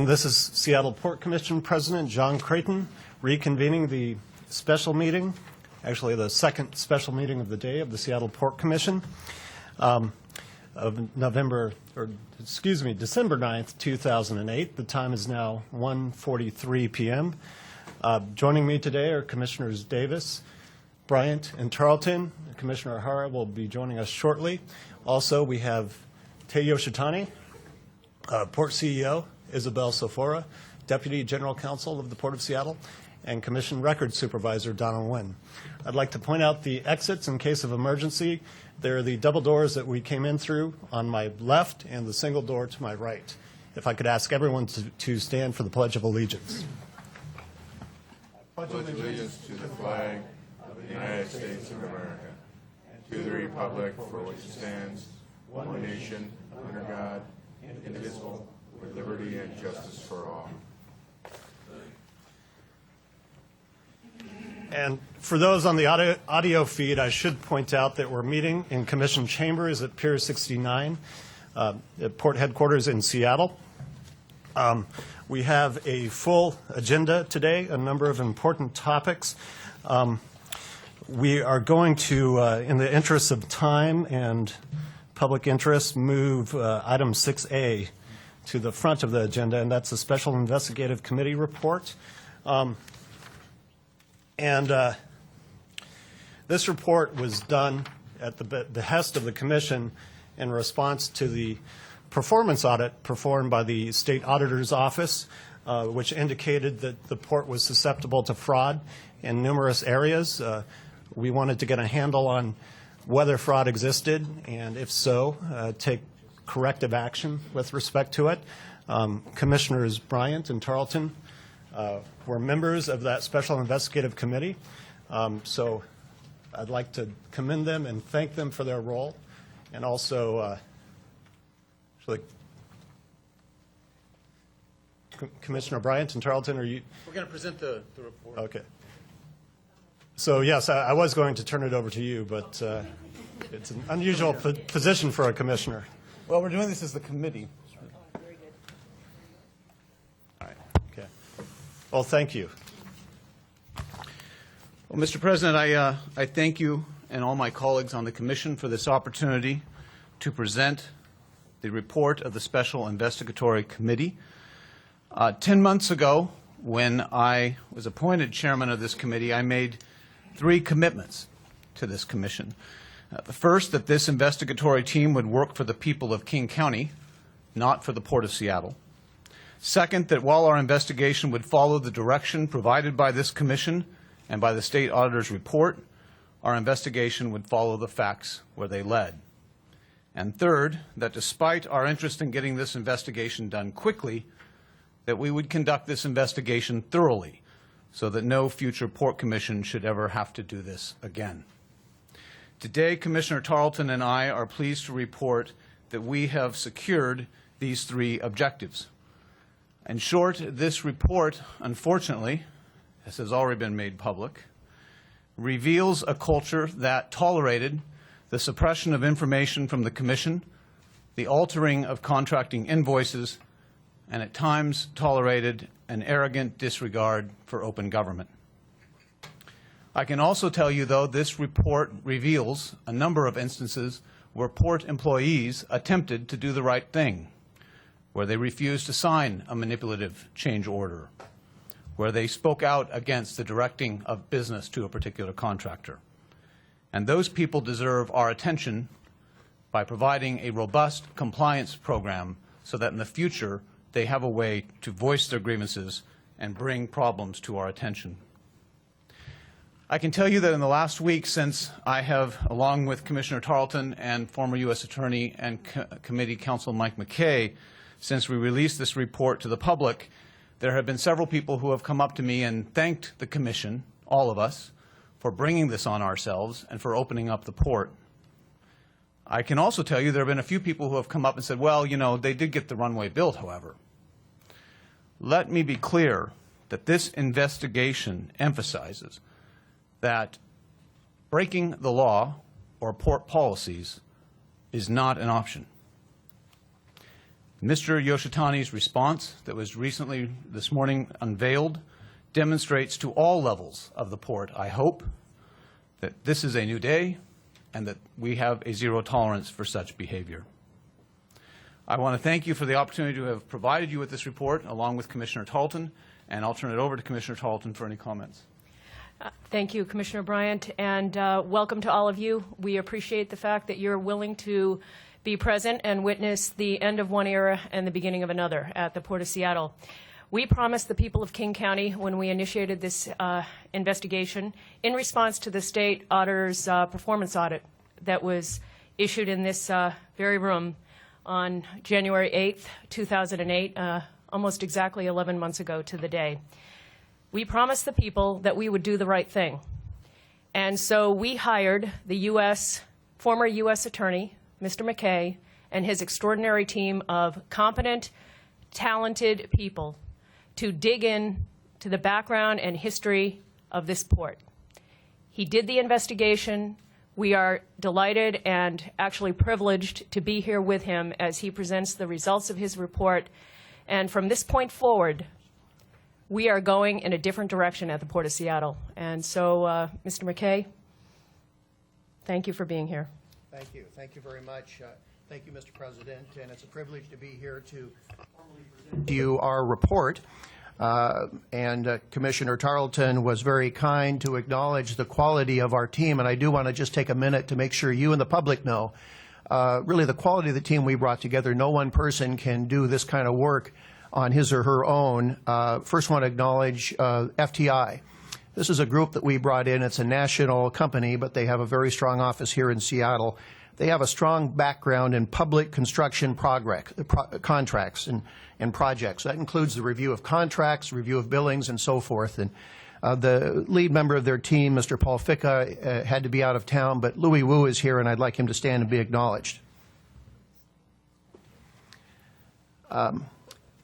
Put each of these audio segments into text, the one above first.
This is Seattle Port Commission President John Creighton reconvening the special meeting, actually the second special meeting of the day of the Seattle Port Commission of December 9th, 2008. The time is now 1:43 p.m. Joining me today are Commissioners Davis, Bryant, and Tarleton. Commissioner Hara will be joining us shortly. Also, we have Teo Shitani, Port CEO, Isabel Sofora, Deputy General Counsel of the Port of Seattle, and Commission Records Supervisor Donald Nguyen. I'd like to point out the exits in case of emergency. They're the double doors that we came in through on my left and the single door to my right. If I could ask everyone to stand for the Pledge of Allegiance. I pledge allegiance to the flag of the United States of America, and to the republic for which it stands, one nation, under God, indivisible, with liberty and justice for all. And for those on the audio feed, I should point out that we're meeting in Commission Chambers at Pier 69 at Port Headquarters in Seattle. We have a full agenda today, a number of important topics. We are going to, in the interest of time and public interest, move item 6A to the front of the agenda, and that's a Special Investigative Committee report. This report was done at the behest of the Commission in response to the performance audit performed by the State Auditor's Office, which indicated that the port was susceptible to fraud in numerous areas. We wanted to get a handle on whether fraud existed, and if so, take corrective action with respect to it. Commissioners Bryant and Tarleton were members of that Special Investigative Committee, so I'd like to commend them and thank them for their role, and also Commissioner Bryant and Tarleton, are you? We're going to present the report. Okay. So yes, I was going to turn it over to you, but it's an unusual position for a commissioner. Well, we're doing this as the committee. Very good. All right. Okay. Well, thank you. Well, Mr. President, I thank you and all my colleagues on the Commission for this opportunity to present the report of the Special Investigatory Committee. 10 months ago, when I was appointed chairman of this committee, I made 3 commitments to this commission. The first, that this investigatory team would work for the people of King County, not for the Port of Seattle. Second, that while our investigation would follow the direction provided by this commission and by the state auditor's report, our investigation would follow the facts where they led. And third, that despite our interest in getting this investigation done quickly, that we would conduct this investigation thoroughly so that no future port commission should ever have to do this again. Today, Commissioner Tarleton and I are pleased to report that we have secured these 3 objectives. In short, this report, unfortunately, as has already been made public, reveals a culture that tolerated the suppression of information from the Commission, the altering of contracting invoices, and at times tolerated an arrogant disregard for open government. I can also tell you, though, this report reveals a number of instances where port employees attempted to do the right thing, where they refused to sign a manipulative change order, where they spoke out against the directing of business to a particular contractor. And those people deserve our attention by providing a robust compliance program so that in the future they have a way to voice their grievances and bring problems to our attention. I can tell you that in the last week, since I have, along with Commissioner Tarleton and former U.S. Attorney and Committee Counsel Mike McKay, since we released this report to the public, there have been several people who have come up to me and thanked the Commission, all of us, for bringing this on ourselves and for opening up the port. I can also tell you there have been a few people who have come up and said, well, you know, they did get the runway built, however. Let me be clear that this investigation emphasizes that breaking the law or port policies is not an option. Mr. Yoshitani's response that was recently this morning unveiled demonstrates to all levels of the port, I hope, that this is a new day and that we have a zero tolerance for such behavior. I want to thank you for the opportunity to have provided you with this report along with Commissioner Tarleton, and I'll turn it over to Commissioner Tarleton for any comments. Thank you, Commissioner Bryant, and welcome to all of you. We appreciate the fact that you're willing to be present and witness the end of one era and the beginning of another at the Port of Seattle. We promised the people of King County when we initiated this investigation in response to the state auditor's performance audit that was issued in this very room on January 8th, 2008, almost exactly 11 months ago to the day. We promised the people that we would do the right thing. And so we hired the former U.S. Attorney, Mr. McKay, and his extraordinary team of competent, talented people to dig in to the background and history of this port. He did the investigation. We are delighted and actually privileged to be here with him as he presents the results of his report. And from this point forward, we are going in a different direction at the Port of Seattle. And so, Mr. McKay, thank you for being here. Thank you. Thank you very much. Thank you, Mr. President. And it's a privilege to be here to formally present to you our report. Commissioner Tarleton was very kind to acknowledge the quality of our team. And I do want to just take a minute to make sure you and the public know really the quality of the team we brought together. No one person can do this kind of work on his or her own. First want to acknowledge FTI. This is a group that we brought in. It's a national company, but they have a very strong office here in Seattle. They have a strong background in public construction contracts and projects. That includes the review of contracts, review of billings, and so forth. And the lead member of their team, Mr. Paul Ficca, had to be out of town, but Louis Wu is here, and I'd like him to stand and be acknowledged.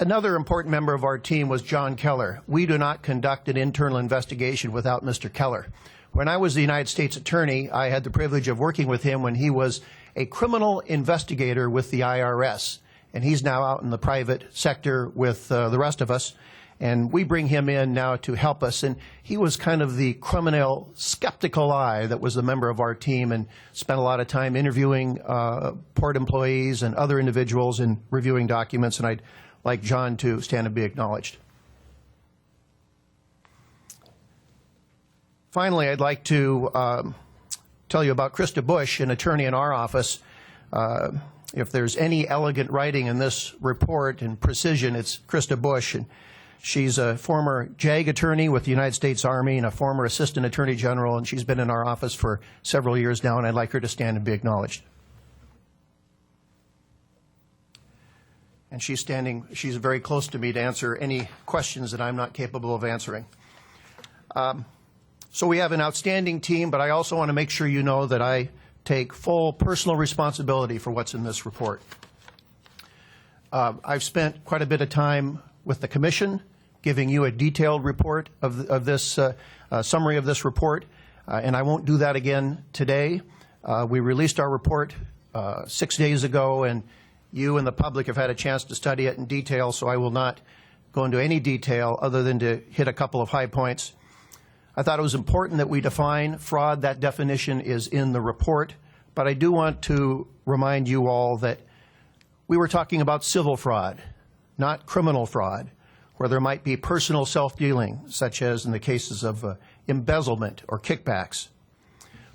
Another important member of our team was John Keller. We do not conduct an internal investigation without Mr. Keller. When I was the United States Attorney, I had the privilege of working with him when he was a criminal investigator with the IRS. And he's now out in the private sector with the rest of us. And we bring him in now to help us. And he was kind of the criminal skeptical eye that was a member of our team and spent a lot of time interviewing port employees and other individuals and reviewing documents. And I'd like John to stand and be acknowledged. Finally, I'd like to tell you about Krista Bush, an attorney in our office. If there's any elegant writing in this report and precision, it's Krista Bush. And she's a former JAG attorney with the United States Army and a former assistant attorney general, and she's been in our office for several years now, and I'd like her to stand and be acknowledged. And she's very close to me to answer any questions that I'm not capable of answering. So we have an outstanding team, but I also want to make sure you know that I take full personal responsibility for what's in this report. I've spent quite a bit of time with the Commission giving you a detailed report of this summary of this report, and I won't do that again today. We released our report 6 days ago, and you and the public have had a chance to study it in detail, so I will not go into any detail other than to hit a couple of high points. I thought it was important that we define fraud. That definition is in the report, but I do want to remind you all that we were talking about civil fraud, not criminal fraud, where there might be personal self-dealing, such as in the cases of embezzlement or kickbacks.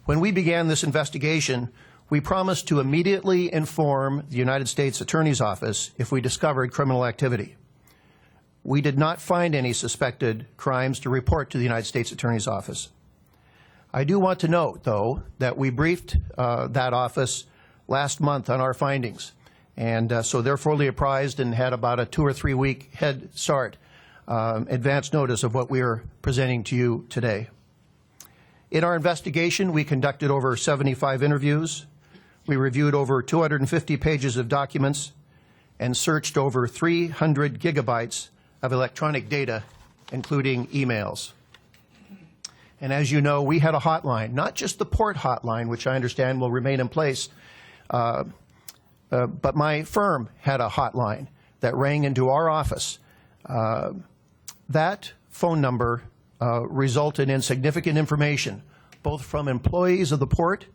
When we began this investigation, we promised to immediately inform the United States Attorney's Office if we discovered criminal activity. We did not find any suspected crimes to report to the United States Attorney's Office. I do want to note, though, that we briefed that office last month on our findings, and so they're fully apprised and had about a 2 or 3 week head start, advance notice of what we are presenting to you today. In our investigation, we conducted over 75 interviews. We reviewed over 250 pages of documents and searched over 300 gigabytes of electronic data, including emails. And as you know, we had a hotline, not just the port hotline, which I understand will remain in place, but my firm had a hotline. that rang into our office. That phone number resulted in significant information, both from employees of the port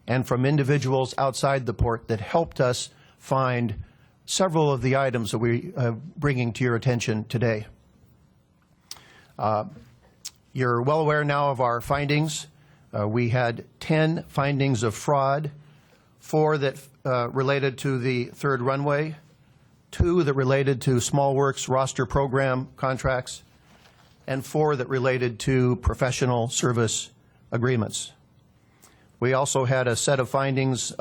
and from individuals outside the port, that helped us find several of the items that we are bringing to your attention today. You're well aware now of our findings. We had 10 findings of fraud, 4 that related to the third runway, 2 that related to Small Works roster program contracts, and 4 that related to professional service agreements. We also had a set of findings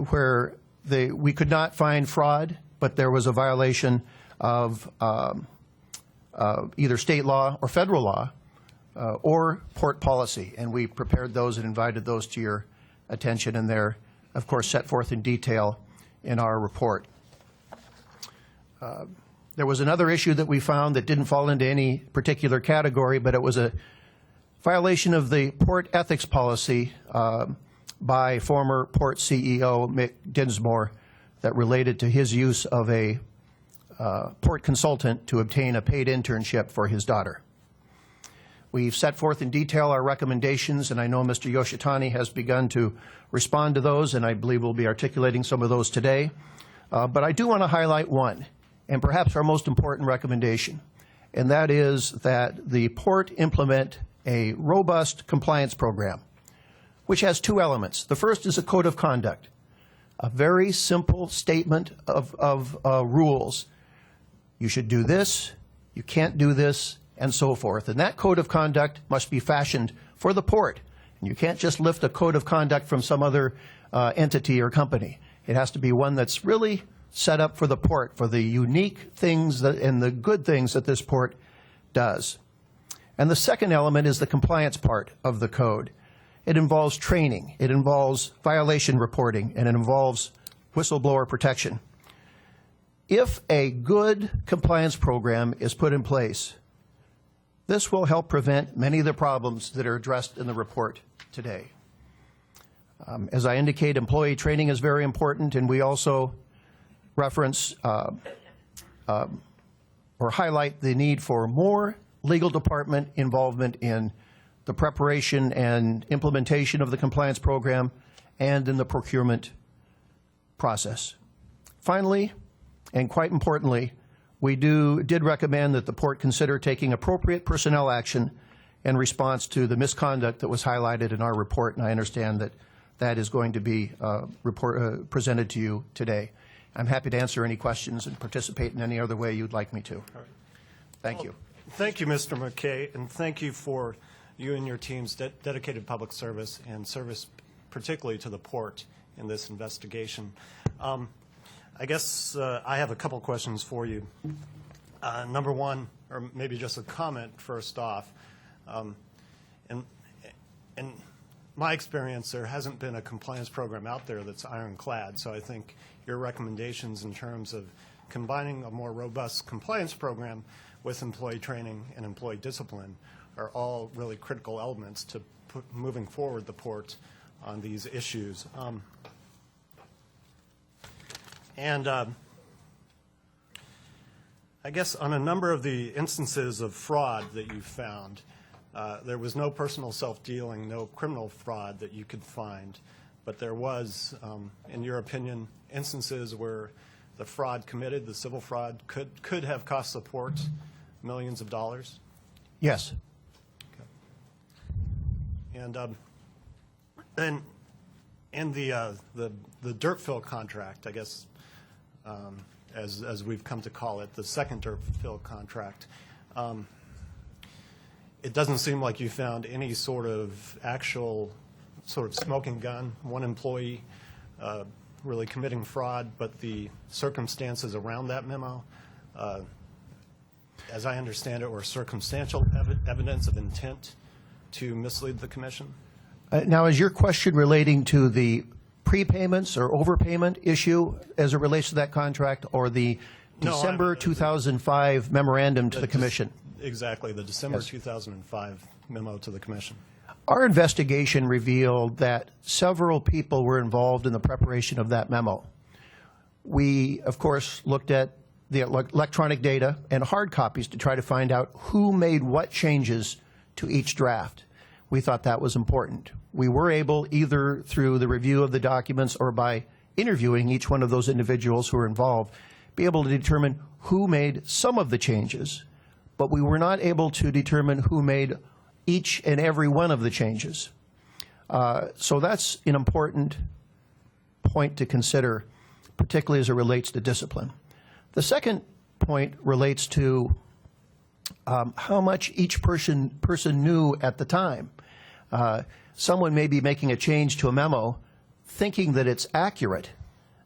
where we could not find fraud, but there was a violation of either state law or federal law or port policy, and we prepared those and invited those to your attention, and they're, of course, set forth in detail in our report. There was another issue that we found that didn't fall into any particular category, but it was a violation of the port ethics policy by former port CEO Mick Dinsmore that related to his use of a port consultant to obtain a paid internship for his daughter. We've set forth in detail our recommendations, and I know Mr. Yoshitani has begun to respond to those, and I believe we'll be articulating some of those today. But I do want to highlight one, and perhaps our most important recommendation, and that is that the port implement a robust compliance program, which has 2 elements. The first is a code of conduct, a very simple statement of rules. You should do this, you can't do this, and so forth. And that code of conduct must be fashioned for the port. And you can't just lift a code of conduct from some other entity or company. It has to be one that's really set up for the port, for the unique things and the good things that this port does. And the second element is the compliance part of the code. It involves training, it involves violation reporting, and it involves whistleblower protection. If a good compliance program is put in place, this will help prevent many of the problems that are addressed in the report today. As I indicate, employee training is very important, and we also reference or highlight the need for more legal department involvement in the preparation and implementation of the compliance program and in the procurement process. Finally, and quite importantly, we did recommend that the port consider taking appropriate personnel action in response to the misconduct that was highlighted in our report, and I understand that that is going to be presented to you today. I'm happy to answer any questions and participate in any other way you'd like me to. Thank you. Thank you, Mr. McKay, and thank you for you and your team's dedicated public service and service particularly to the port in this investigation. I guess I have a couple questions for you. Number one, or maybe just a comment first off. In my experience, there hasn't been a compliance program out there that's ironclad, so I think your recommendations in terms of combining a more robust compliance program with employee training and employee discipline are all really critical elements to moving forward the port on these issues. I guess on a number of the instances of fraud that you found, there was no personal self-dealing, no criminal fraud that you could find, but there was, in your opinion, instances where the fraud committed, the civil fraud, could have cost the port millions of dollars? Yes. Okay. And then in the dirt fill contract, I guess, as we've come to call it, the second dirt fill contract, it doesn't seem like you found any sort of actual sort of smoking gun, one employee really committing fraud, but the circumstances around that memo, as I understand it, were circumstantial evidence of intent to mislead the commission? Now, is your question relating to the prepayments or overpayment issue as it relates to that contract, or the December 2005 memorandum to the commission? Exactly, the December 2005 memo to the commission. Our investigation revealed that several people were involved in the preparation of that memo. We, of course, looked at the electronic data and hard copies to try to find out who made what changes to each draft. We thought that was important. We were able, either through the review of the documents or by interviewing each one of those individuals who were involved, be able to determine who made some of the changes, but we were not able to determine who made each and every one of the changes. So that's an important point to consider, particularly as it relates to discipline. The second point relates to how much each person knew at the time. Someone may be making a change to a memo thinking that it's accurate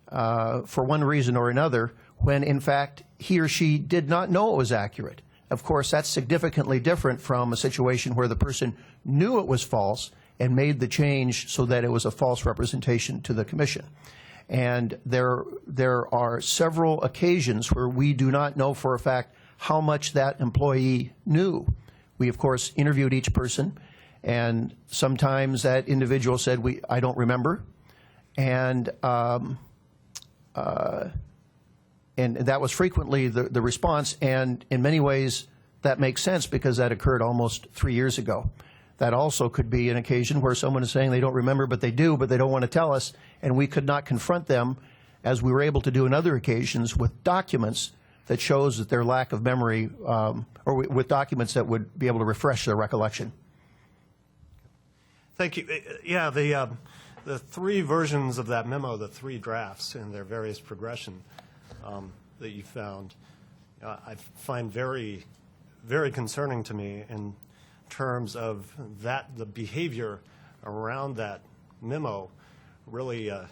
for one reason or another, when in fact he or she did not know it was accurate. Of course, that's significantly different from a situation where the person knew it was false and made the change so that it was a false representation to the commission. And there are several occasions where we do not know for a fact how much that employee knew. We, of course, interviewed each person, and sometimes that individual said, I don't remember. And that was frequently the response, and in many ways that makes sense because that occurred almost 3 years ago. That also could be an occasion where someone is saying they don't remember, but they do, but they don't want to tell us, and we could not confront them, as we were able to do on other occasions, with documents that shows that their lack of memory, or with documents that would be able to refresh their recollection. Thank you. Yeah, the three versions of that memo, the three drafts and their various progression that you found, I find very, very concerning to me in terms of the behavior around that memo. Really, I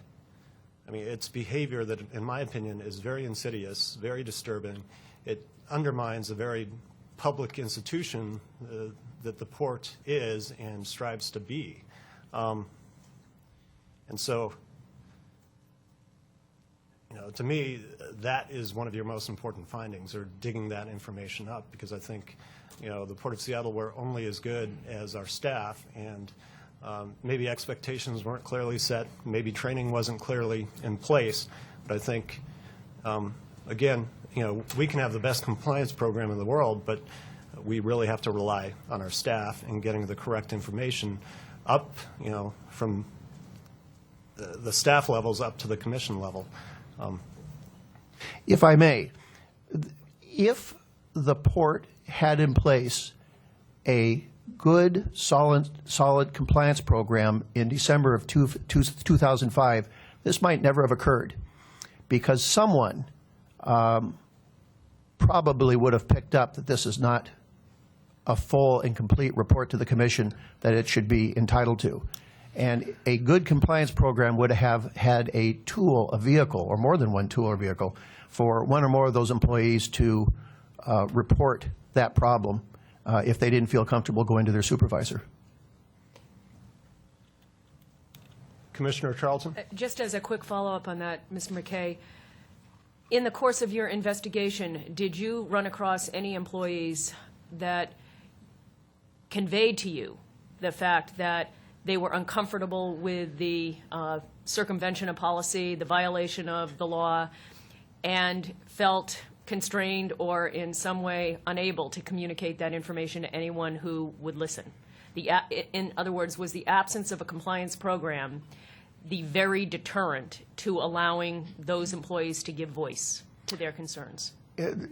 mean, it's behavior that, in my opinion, is very insidious, very disturbing. It undermines a very public institution that the port is and strives to be. And so, to me, that is one of your most important findings, or digging that information up, because I think, the Port of Seattle, we're only as good as our staff, and maybe expectations weren't clearly set, maybe training wasn't clearly in place, but I think, again, we can have the best compliance program in the world, but we really have to rely on our staff in getting the correct information up, from the staff levels up to the commission level. If I may, if the port had in place a good, solid compliance program in December of 2005, this might never have occurred, because someone probably would have picked up that this is not a full and complete report to the commission that it should be entitled to. And a good compliance program would have had a tool, a vehicle, or more than one tool or vehicle, for one or more of those employees to report that problem if they didn't feel comfortable going to their supervisor. Commissioner Charlton? Just as a quick follow-up on that, Mr. McKay, in the course of your investigation, did you run across any employees that conveyed to you the fact that they were uncomfortable with the circumvention of policy, the violation of the law, and felt constrained or in some way unable to communicate that information to anyone who would listen? In other words, was the absence of a compliance program the very deterrent to allowing those employees to give voice to their concerns?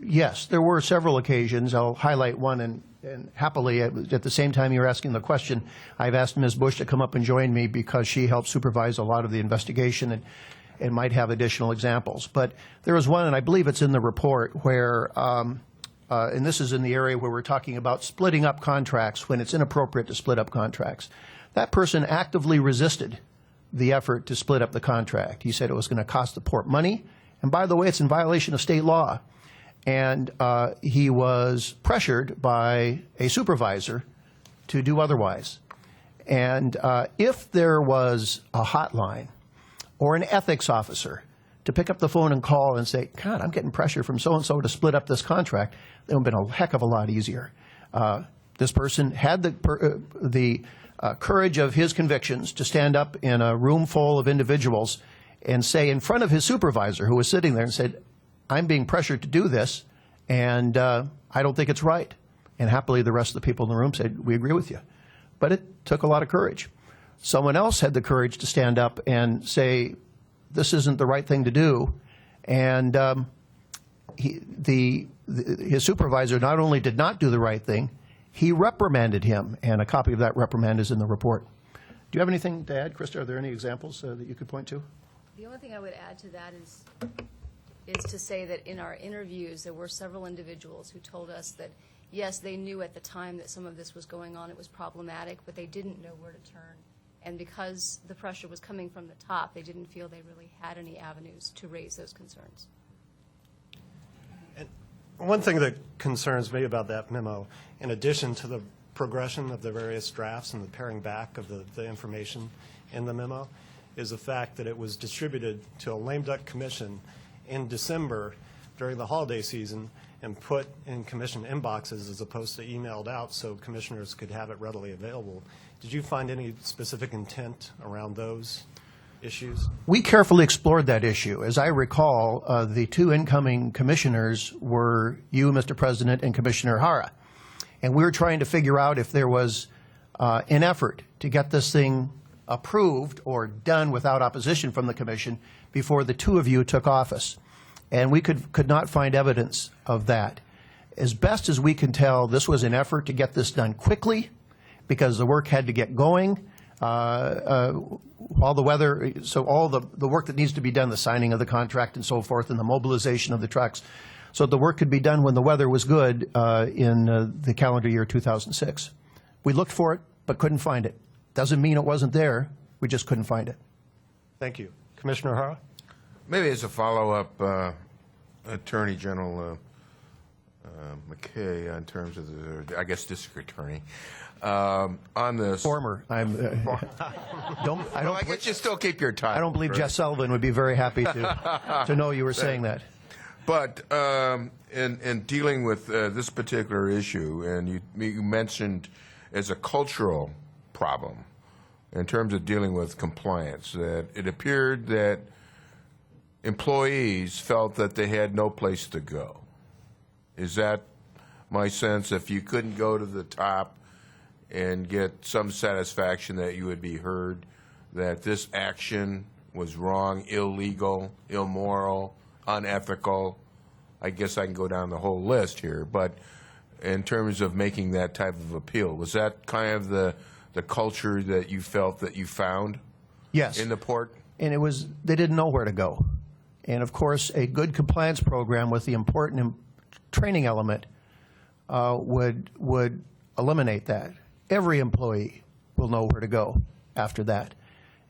Yes, there were several occasions. I'll highlight one, and happily, at the same time you're asking the question, I've asked Ms. Bush to come up and join me because she helped supervise a lot of the investigation and might have additional examples. But there was one, and I believe it's in the report, where, and this is in the area where we're talking about splitting up contracts when it's inappropriate to split up contracts. That person actively resisted the effort to split up the contract. He said it was going to cost the port money, and by the way, it's in violation of state law. And he was pressured by a supervisor to do otherwise. And if there was a hotline or an ethics officer to pick up the phone and call and say, God, I'm getting pressure from so-and-so to split up this contract, it would have been a heck of a lot easier. This person had the courage of his convictions to stand up in a room full of individuals and say in front of his supervisor, who was sitting there, and said, I'm being pressured to do this, and I don't think it's right. And happily, the rest of the people in the room said, we agree with you. But it took a lot of courage. Someone else had the courage to stand up and say, this isn't the right thing to do. And his supervisor not only did not do the right thing, he reprimanded him, and a copy of that reprimand is in the report. Do you have anything to add, Krista? Are there any examples that you could point to? The only thing I would add to that is to say that in our interviews, there were several individuals who told us that, yes, they knew at the time that some of this was going on, it was problematic, but they didn't know where to turn. And because the pressure was coming from the top, they didn't feel they really had any avenues to raise those concerns. One thing that concerns me about that memo, in addition to the progression of the various drafts and the paring back of the information in the memo, is the fact that it was distributed to a lame duck commission in December during the holiday season and put in commission inboxes as opposed to emailed out so commissioners could have it readily available. Did you find any specific intent around those issues? We carefully explored that issue. As I recall, the two incoming commissioners were you, Mr. President, and Commissioner Hara. And we were trying to figure out if there was an effort to get this thing approved or done without opposition from the commission before the two of you took office. And we could not find evidence of that. As best as we can tell, this was an effort to get this done quickly because the work had to get going. All the weather, so all the work that needs to be done, the signing of the contract and so forth, and the mobilization of the trucks, so the work could be done when the weather was good in the calendar year 2006. We looked for it, but couldn't find it. Doesn't mean it wasn't there. We just couldn't find it. Thank you. Commissioner Hara? Maybe as a follow-up, Attorney General McKay, in terms of the, I guess, district attorney, on this. Former. I don't I guess you still keep your title. I don't believe Jess Sullivan would be very happy to know you were saying that. But in dealing with this particular issue, and you mentioned as a cultural problem in terms of dealing with compliance, that it appeared that employees felt that they had no place to go. Is that my sense? If you couldn't go to the top and get some satisfaction that you would be heard, that this action was wrong, illegal, immoral, unethical. I guess I can go down the whole list here, but in terms of making that type of appeal, was that kind of the culture that you felt that you found? Yes. In the port? And it was, they didn't know where to go. And of course, a good compliance program with the important training element would eliminate that. Every employee will know where to go after that.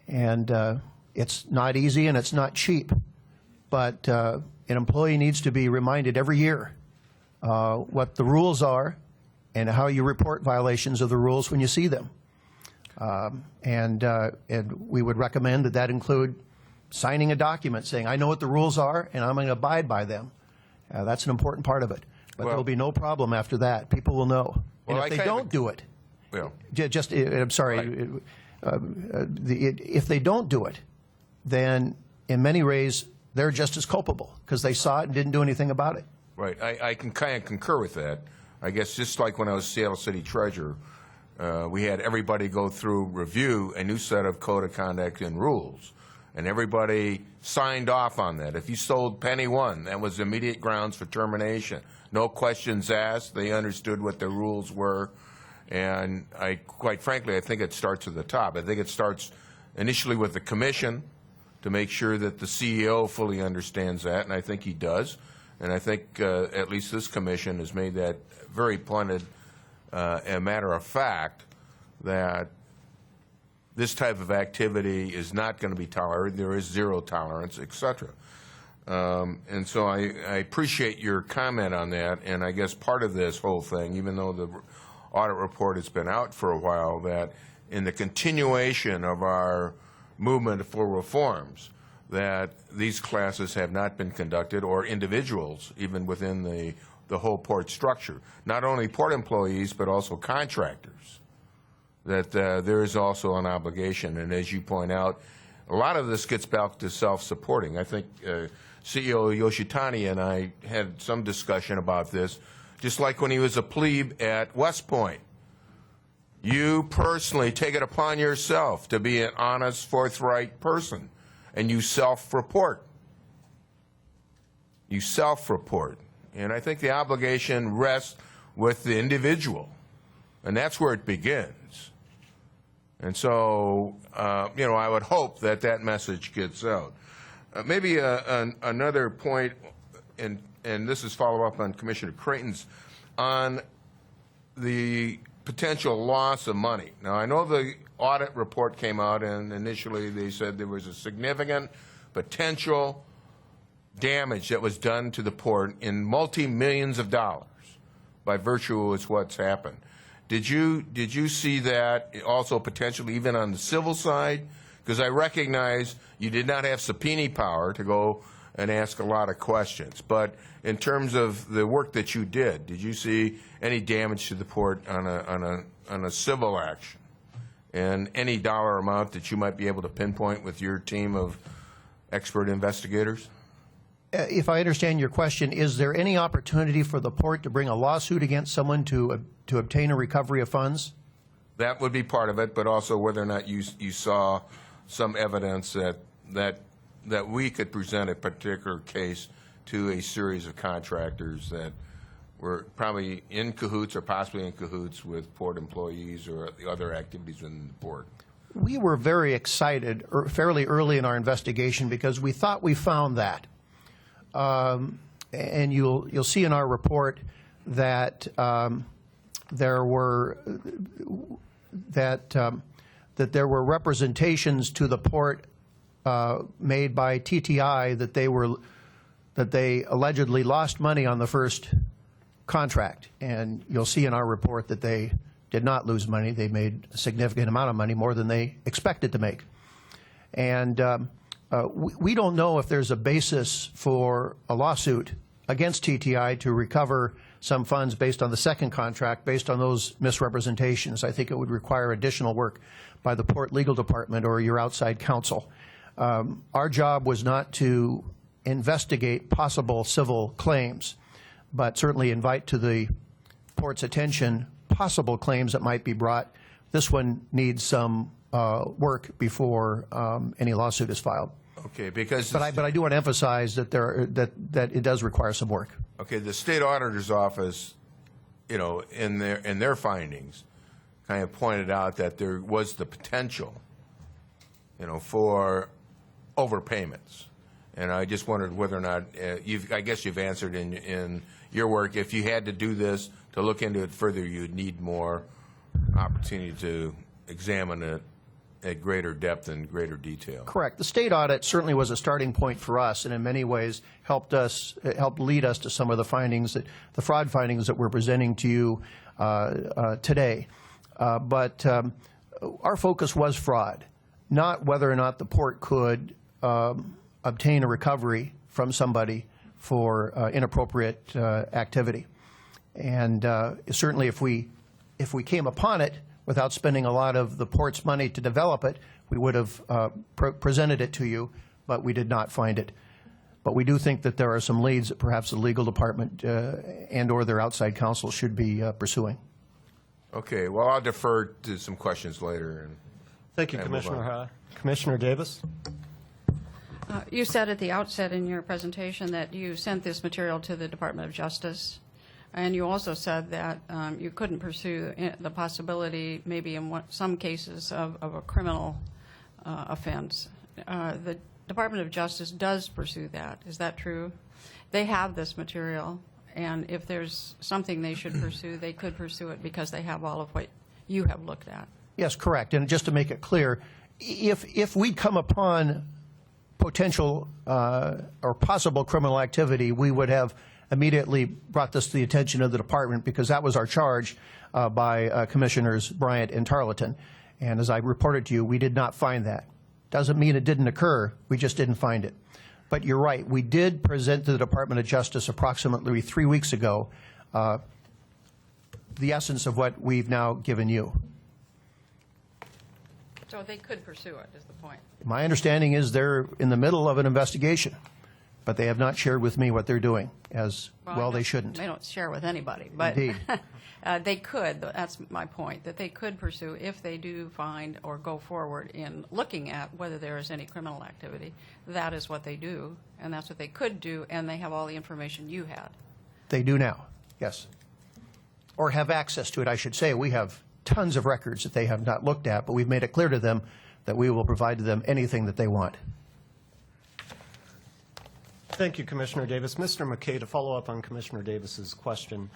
And it's not easy and it's not cheap. But an employee needs to be reminded every year what the rules are and how you report violations of the rules when you see them. And we would recommend that include signing a document saying, I know what the rules are and I'm going to abide by them. That's an important part of it. But there will be no problem after that. People will know. And if they don't do it, I'm sorry, if they don't do it, then in many ways they're just as culpable because they saw it and didn't do anything about it. Right. I can kind of concur with that. I guess just like when I was Seattle City Treasurer, we had everybody go through, review a new set of code of conduct and rules. And everybody signed off on that. If you sold penny one, that was immediate grounds for termination. No questions asked. They understood what the rules were. And quite frankly, I think it starts at the top. I think it starts initially with the commission to make sure that the CEO fully understands that, and I think he does. And I think at least this commission has made that very pointed a matter of fact that this type of activity is not going to be tolerated. There is zero tolerance, et cetera. And so I appreciate your comment on that. And I guess part of this whole thing, even though the audit report has been out for a while, that in the continuation of our movement for reforms, that these classes have not been conducted, or individuals, even within the whole port structure. Not only port employees, but also contractors. That there is also an obligation, and as you point out, a lot of this gets back to self-supporting. I think CEO Yoshitani and I had some discussion about this, just like when he was a plebe at West Point. You personally take it upon yourself to be an honest, forthright person, and you self-report. You self-report. And I think the obligation rests with the individual, and that's where it begins. And so, I would hope that that message gets out. Maybe another point, and this is follow-up on Commissioner Creighton's, on the potential loss of money. Now, I know the audit report came out, and initially they said there was a significant potential damage that was done to the port in multi-millions of dollars by virtue of what's happened. Did you see that also potentially even on the civil side? Because I recognize you did not have subpoena power to go and ask a lot of questions. But in terms of the work that you did you see any damage to the port on a civil action? And any dollar amount that you might be able to pinpoint with your team of expert investigators? If I understand your question, is there any opportunity for the port to bring a lawsuit against someone to obtain a recovery of funds? That would be part of it, but also whether or not you saw some evidence that we could present a particular case to a series of contractors that were probably in cahoots or possibly in cahoots with port employees or the other activities in the port. We were very excited fairly early in our investigation because we thought we found that. And you'll see in our report that there were representations to the port made by TTI that they allegedly lost money on the first contract. And you'll see in our report that they did not lose money. They made a significant amount of money, more than they expected to make. And we don't know if there's a basis for a lawsuit against TTI to recover some funds based on the second contract, based on those misrepresentations. I think it would require additional work by the Port Legal Department or your outside counsel. Our job was not to investigate possible civil claims, but certainly invite to the port's attention possible claims that might be brought. This one needs some work before any lawsuit is filed. Okay, because but I do want to emphasize that that it does require some work. Okay, the state auditor's office, in their findings, kind of pointed out that there was the potential, for overpayments, and I just wondered whether or not I guess you've answered in your work. If you had to do this to look into it further, you'd need more opportunity to examine it at greater depth and greater detail. Correct. The state audit certainly was a starting point for us, and in many ways helped lead us to some of the findings, the fraud findings that we're presenting to you today. But our focus was fraud, not whether or not the port could obtain a recovery from somebody for inappropriate activity. And certainly, if we came upon it without spending a lot of the port's money to develop it, we would have presented it to you, but we did not find it. But we do think that there are some leads that perhaps the legal department and or their outside counsel should be pursuing. Okay, well, I'll defer to some questions later. Thank you, Commissioner. Commissioner Davis? You said at the outset in your presentation that you sent this material to the Department of Justice. And you also said that you couldn't pursue the possibility, maybe in some cases, of a criminal offense. The Department of Justice does pursue that. Is that true? They have this material, and if there's something they should pursue, they could pursue it because they have all of what you have looked at. Yes, correct. And just to make it clear, if we'd come upon potential or possible criminal activity, we would have immediately brought this to the attention of the department because that was our charge by Commissioners Bryant and Tarleton. And as I reported to you, we did not find that. Doesn't mean it didn't occur. We just didn't find it. But you're right. We did present to the Department of Justice approximately 3 weeks ago the essence of what we've now given you. So they could pursue it, is the point. My understanding is they're in the middle of an investigation, but they have not shared with me what they're doing, as well they shouldn't. They don't share with anybody, but Indeed. they could, that's my point, that they could pursue if they do find or go forward in looking at whether there is any criminal activity. That is what they do, and that's what they could do, and they have all the information you had. They do now, yes. Or have access to it, I should say. We have tons of records that they have not looked at, but we've made it clear to them that we will provide to them anything that they want. Thank you, Commissioner Davis. Mr. McKay, to follow up on Commissioner Davis's question,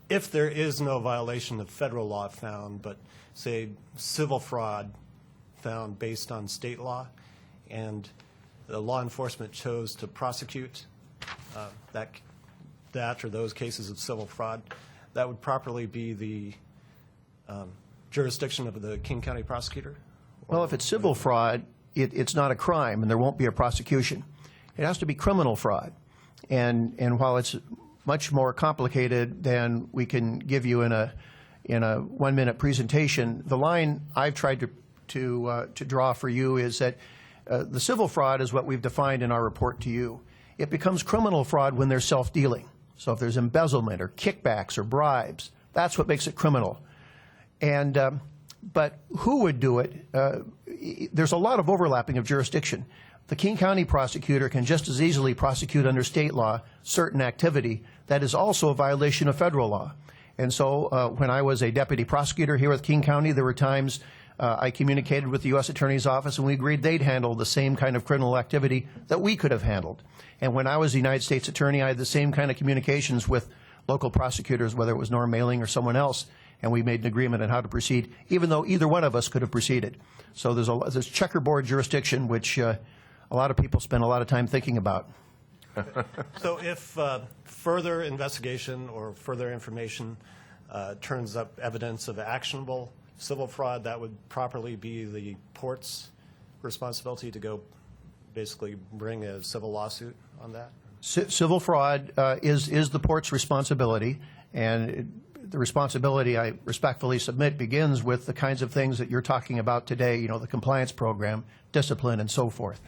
if there is no violation of federal law found, but say civil fraud found based on state law, and the law enforcement chose to prosecute that or those cases of civil fraud, that would properly be the jurisdiction of the King County prosecutor? Well, if it's civil fraud, it's not a crime, and there won't be a prosecution. It has to be criminal fraud. And while it's much more complicated than we can give you in a 1-minute presentation, the line I've tried to draw for you is that the civil fraud is what we've defined in our report to you. It becomes criminal fraud when there's self-dealing. So if there's embezzlement or kickbacks or bribes, that's what makes it criminal. And but who would do it? There's a lot of overlapping of jurisdiction. The King County prosecutor can just as easily prosecute under state law certain activity that is also a violation of federal law. And so when I was a deputy prosecutor here with King County, there were times I communicated with the U.S. Attorney's Office, and we agreed they'd handle the same kind of criminal activity that we could have handled. And when I was the United States Attorney, I had the same kind of communications with local prosecutors, whether it was Norm Mailing or someone else, and we made an agreement on how to proceed, even though either one of us could have proceeded. So there's checkerboard jurisdiction, which a lot of people spend a lot of time thinking about. So if further investigation or further information turns up evidence of actionable civil fraud, that would properly be the port's responsibility to go basically bring a civil lawsuit on that? Civil fraud is the port's responsibility, and the responsibility, I respectfully submit, begins with the kinds of things that you're talking about today, you know, the compliance program, discipline, and so forth.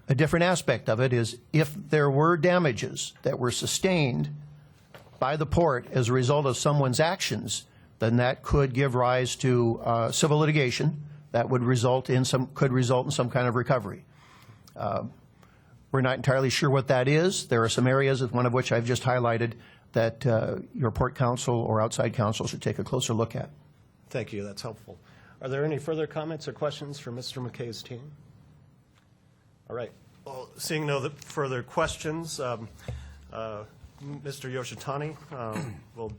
A different aspect of it is if there were damages that were sustained by the port as a result of someone's actions, then that could give rise to civil litigation that would could result in some kind of recovery. We're not entirely sure what that is. There are some areas, one of which I've just highlighted, that your port counsel or outside counsel should take a closer look at. Thank you. That's helpful. Are there any further comments or questions for Mr. McKay's team? All right. Well, seeing no further questions, Mr. Yoshitani will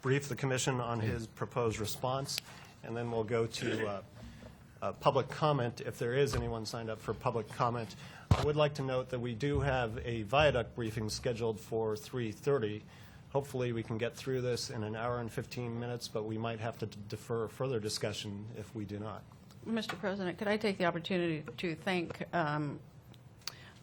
brief the commission on his proposed response, and then we'll go to public comment if there is anyone signed up for public comment. I would like to note that we do have a viaduct briefing scheduled for 3:30. Hopefully we can get through this in an hour and 15 minutes, but we might have to defer further discussion if we do not. Mr. President, could I take the opportunity to thank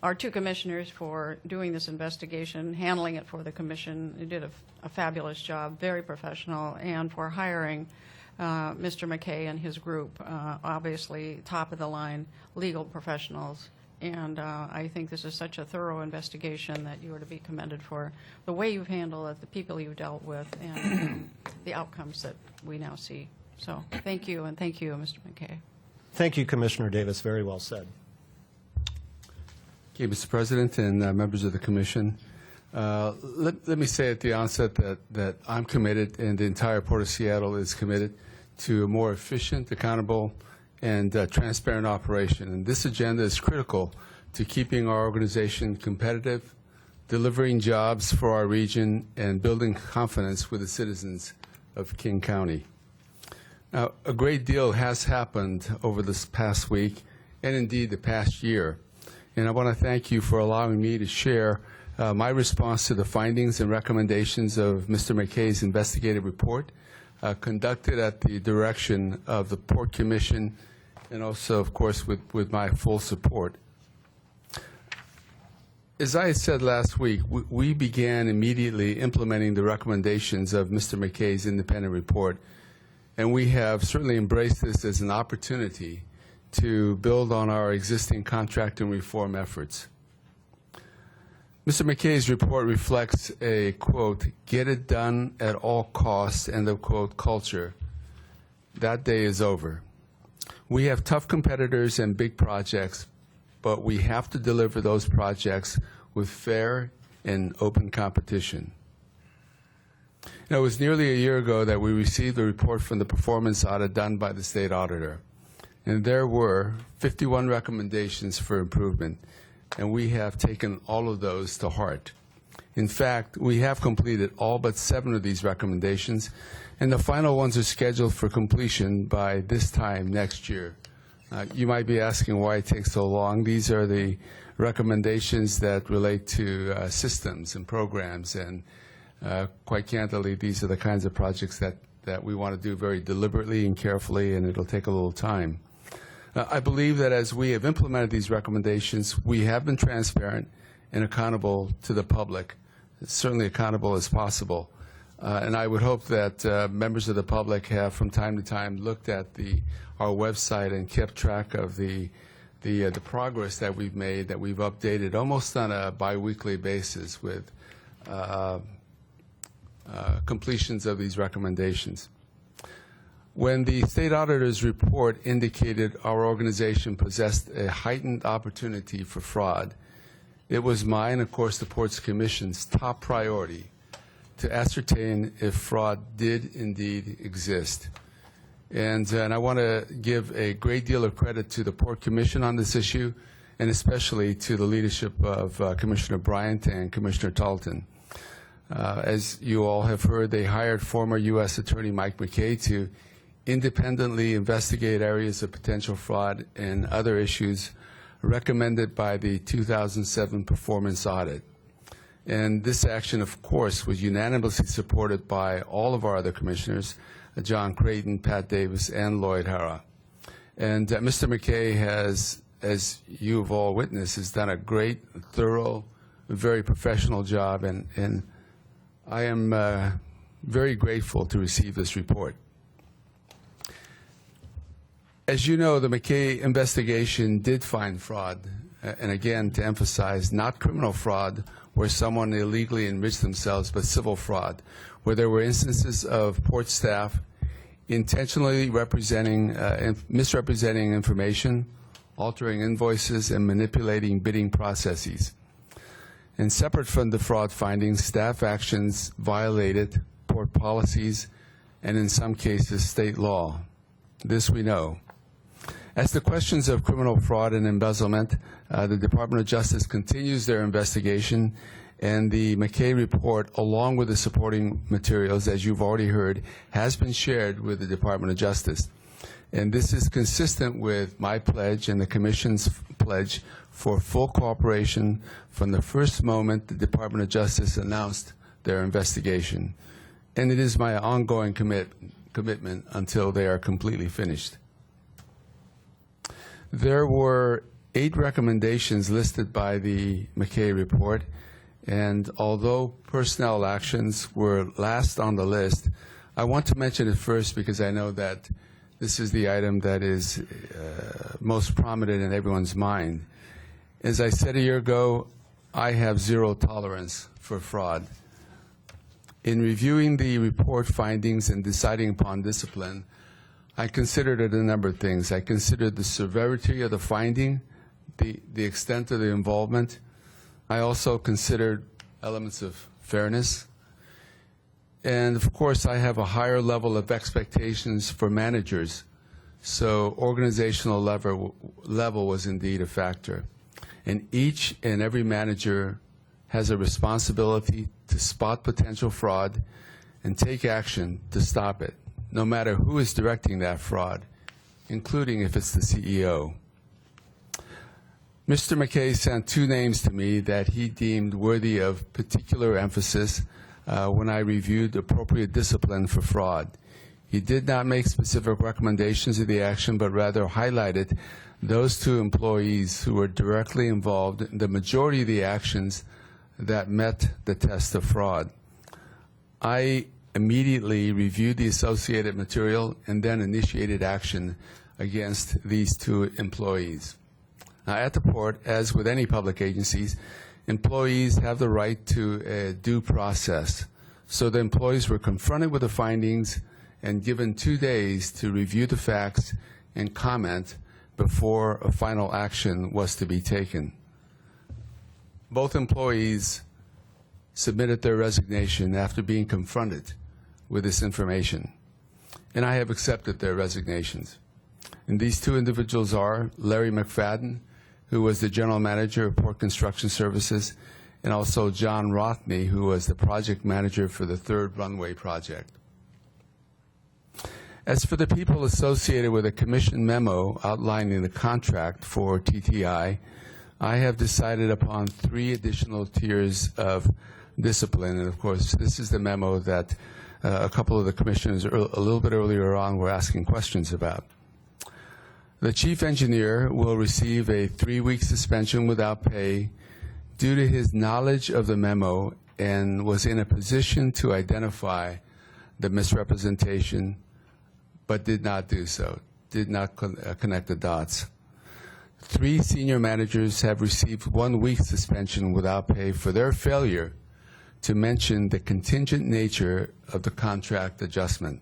our two commissioners for doing this investigation, handling it for the commission. They did a fabulous job, very professional, and for hiring Mr. McKay and his group, obviously top-of-the-line legal professionals. And I think this is such a thorough investigation that you are to be commended for the way you've handled it, the people you've dealt with, and the outcomes that we now see. So thank you, and thank you, Mr. McKay. Thank you, Commissioner Davis. Very well said. Okay, Mr. President and members of the Commission, let me say at the onset that I'm committed, and the entire Port of Seattle is committed, to a more efficient, accountable, and transparent operation. And this agenda is critical to keeping our organization competitive, delivering jobs for our region, and building confidence with the citizens of King County. Now, a great deal has happened over this past week, and indeed the past year. And I want to thank you for allowing me to share my response to the findings and recommendations of Mr. McKay's investigative report, conducted at the direction of the Port Commission, and also, of course, with my full support. As I said last week, we began immediately implementing the recommendations of Mr. McKay's independent report, and we have certainly embraced this as an opportunity to build on our existing contract and reform efforts. Mr. McKay's report reflects a, quote, get it done at all costs, end of quote, culture. That day is over. We have tough competitors and big projects, but we have to deliver those projects with fair and open competition. It was nearly a year ago that we received a report from the performance audit done by the state auditor, and there were 51 recommendations for improvement, and we have taken all of those to heart. In fact, we have completed all but 7 of these recommendations, and the final ones are scheduled for completion by this time next year. You might be asking why it takes so long. These are the recommendations that relate to systems and programs, and quite candidly, these are the kinds of projects that we want to do very deliberately and carefully, and it'll take a little time. I believe that as we have implemented these recommendations, we have been transparent and accountable to the public, certainly accountable as possible. And I would hope that members of the public have from time to time looked at our website and kept track of the progress that we've made, that we've updated almost on a biweekly basis with completions of these recommendations. When the state auditor's report indicated our organization possessed a heightened opportunity for fraud, it was mine, of course, the Ports Commission's top priority to ascertain if fraud did indeed exist. And I want to give a great deal of credit to the Port Commission on this issue, and especially to the leadership of Commissioner Bryant and Commissioner Talton. As you all have heard, they hired former U.S. Attorney Mike McKay to independently investigate areas of potential fraud and other issues recommended by the 2007 performance audit. And this action, of course, was unanimously supported by all of our other commissioners, John Creighton, Pat Davis, and Lloyd Hara. And Mr. McKay has, as you have all witnessed, has done a great, thorough, very professional job, and I am very grateful to receive this report. As you know, the McKay investigation did find fraud, and again, to emphasize, not criminal fraud where someone illegally enriched themselves, but civil fraud, where there were instances of port staff intentionally misrepresenting information, altering invoices, and manipulating bidding processes. And separate from the fraud findings, staff actions violated port policies and, in some cases, state law. This we know. As to questions of criminal fraud and embezzlement, the Department of Justice continues their investigation, and the McKay report, along with the supporting materials, as you've already heard, has been shared with the Department of Justice. And this is consistent with my pledge and the Commission's pledge for full cooperation from the first moment the Department of Justice announced their investigation. And it is my ongoing commitment until they are completely finished. There were 8 recommendations listed by the McKay report, and although personnel actions were last on the list, I want to mention it first because I know that this is the item that is most prominent in everyone's mind. As I said a year ago, I have zero tolerance for fraud. In reviewing the report findings and deciding upon discipline, I considered a number of things. I considered the severity of the finding, the extent of the involvement. I also considered elements of fairness. And of course, I have a higher level of expectations for managers. So organizational level was indeed a factor. And each and every manager has a responsibility to spot potential fraud and take action to stop it, no matter who is directing that fraud, including if it's the CEO. Mr. McKay sent 2 names to me that he deemed worthy of particular emphasis when I reviewed appropriate discipline for fraud. He did not make specific recommendations of the action, but rather highlighted those 2 employees who were directly involved in the majority of the actions that met the test of fraud. I immediately reviewed the associated material and then initiated action against these 2 employees. Now, at the port, as with any public agencies, employees have the right to due process. So the employees were confronted with the findings and given 2 days to review the facts and comment before a final action was to be taken. Both employees submitted their resignation after being confronted with this information, and I have accepted their resignations. And these 2 individuals are Larry McFadden, who was the general manager of Port Construction Services, and also John Rothney, who was the project manager for the 3rd Runway project. As for the people associated with a commission memo outlining the contract for TTI, I have decided upon 3 additional tiers of discipline. And of course, this is the memo that a couple of the commissioners a little bit earlier on were asking questions about. The chief engineer will receive a 3-week suspension without pay due to his knowledge of the memo and was in a position to identify the misrepresentation, but did not do so, did not connect the dots. 3 senior managers have received 1-week suspension without pay for their failure to mention the contingent nature of the contract adjustment.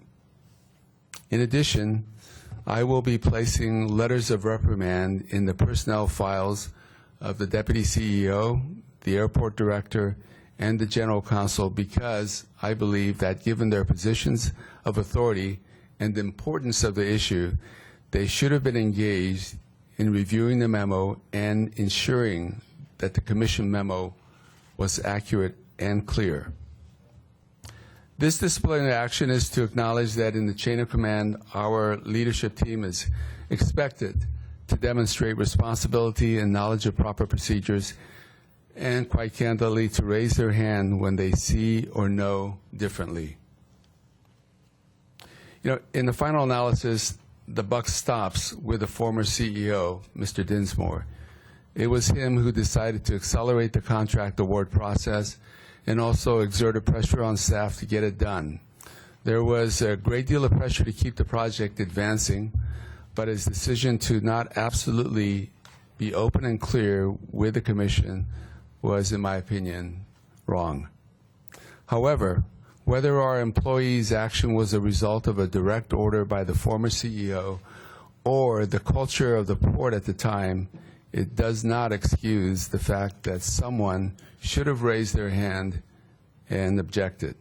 In addition, I will be placing letters of reprimand in the personnel files of the Deputy CEO, the Airport Director, and the General Counsel because I believe that given their positions of authority and the importance of the issue, they should have been engaged in reviewing the memo and ensuring that the Commission memo was accurate and clear. This disciplinary action is to acknowledge that in the chain of command, our leadership team is expected to demonstrate responsibility and knowledge of proper procedures and, quite candidly, to raise their hand when they see or know differently. You know, in the final analysis, the buck stops with the former CEO, Mr. Dinsmore. It was him who decided to accelerate the contract award process and also exerted pressure on staff to get it done. There was a great deal of pressure to keep the project advancing, but his decision to not absolutely be open and clear with the Commission was, in my opinion, wrong. However, whether our employees' action was a result of a direct order by the former CEO or the culture of the port at the time, it does not excuse the fact that someone should have raised their hand and objected.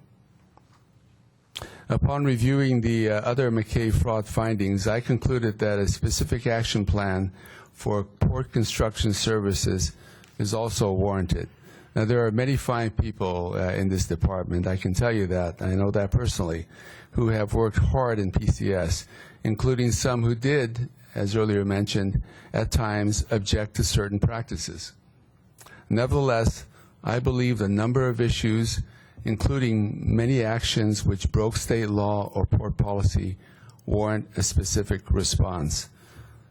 Upon reviewing the other McKay fraud findings, I concluded that a specific action plan for port construction services is also warranted. Now, there are many fine people in this department, I can tell you that, I know that personally, who have worked hard in PCS, including some who did, as earlier mentioned, at times object to certain practices. Nevertheless, I believe the number of issues, including many actions which broke state law or port policy, warrant a specific response.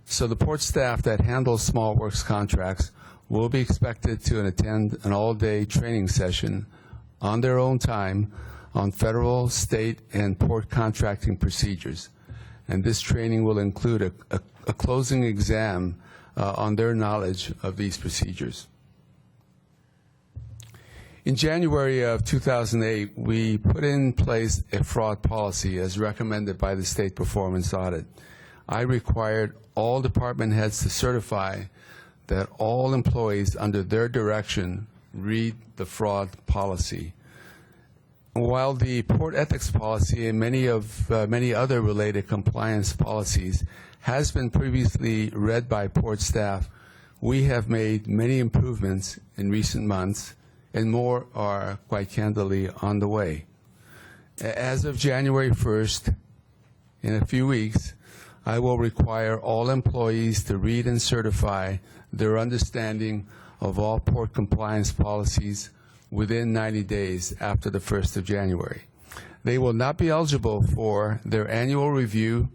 So the port staff that handles small works contracts will be expected to attend an all-day training session on their own time on federal, state, and port contracting procedures. And this training will include a closing exam on their knowledge of these procedures. In January of 2008, we put in place a fraud policy as recommended by the state performance audit. I required all department heads to certify that all employees under their direction read the fraud policy. While the port ethics policy and many other related compliance policies has been previously read by port staff, we have made many improvements in recent months, and more are, quite candidly, on the way. As of January 1st, in a few weeks, I will require all employees to read and certify their understanding of all port compliance policies within 90 days after the 1st of January. They will not be eligible for their annual review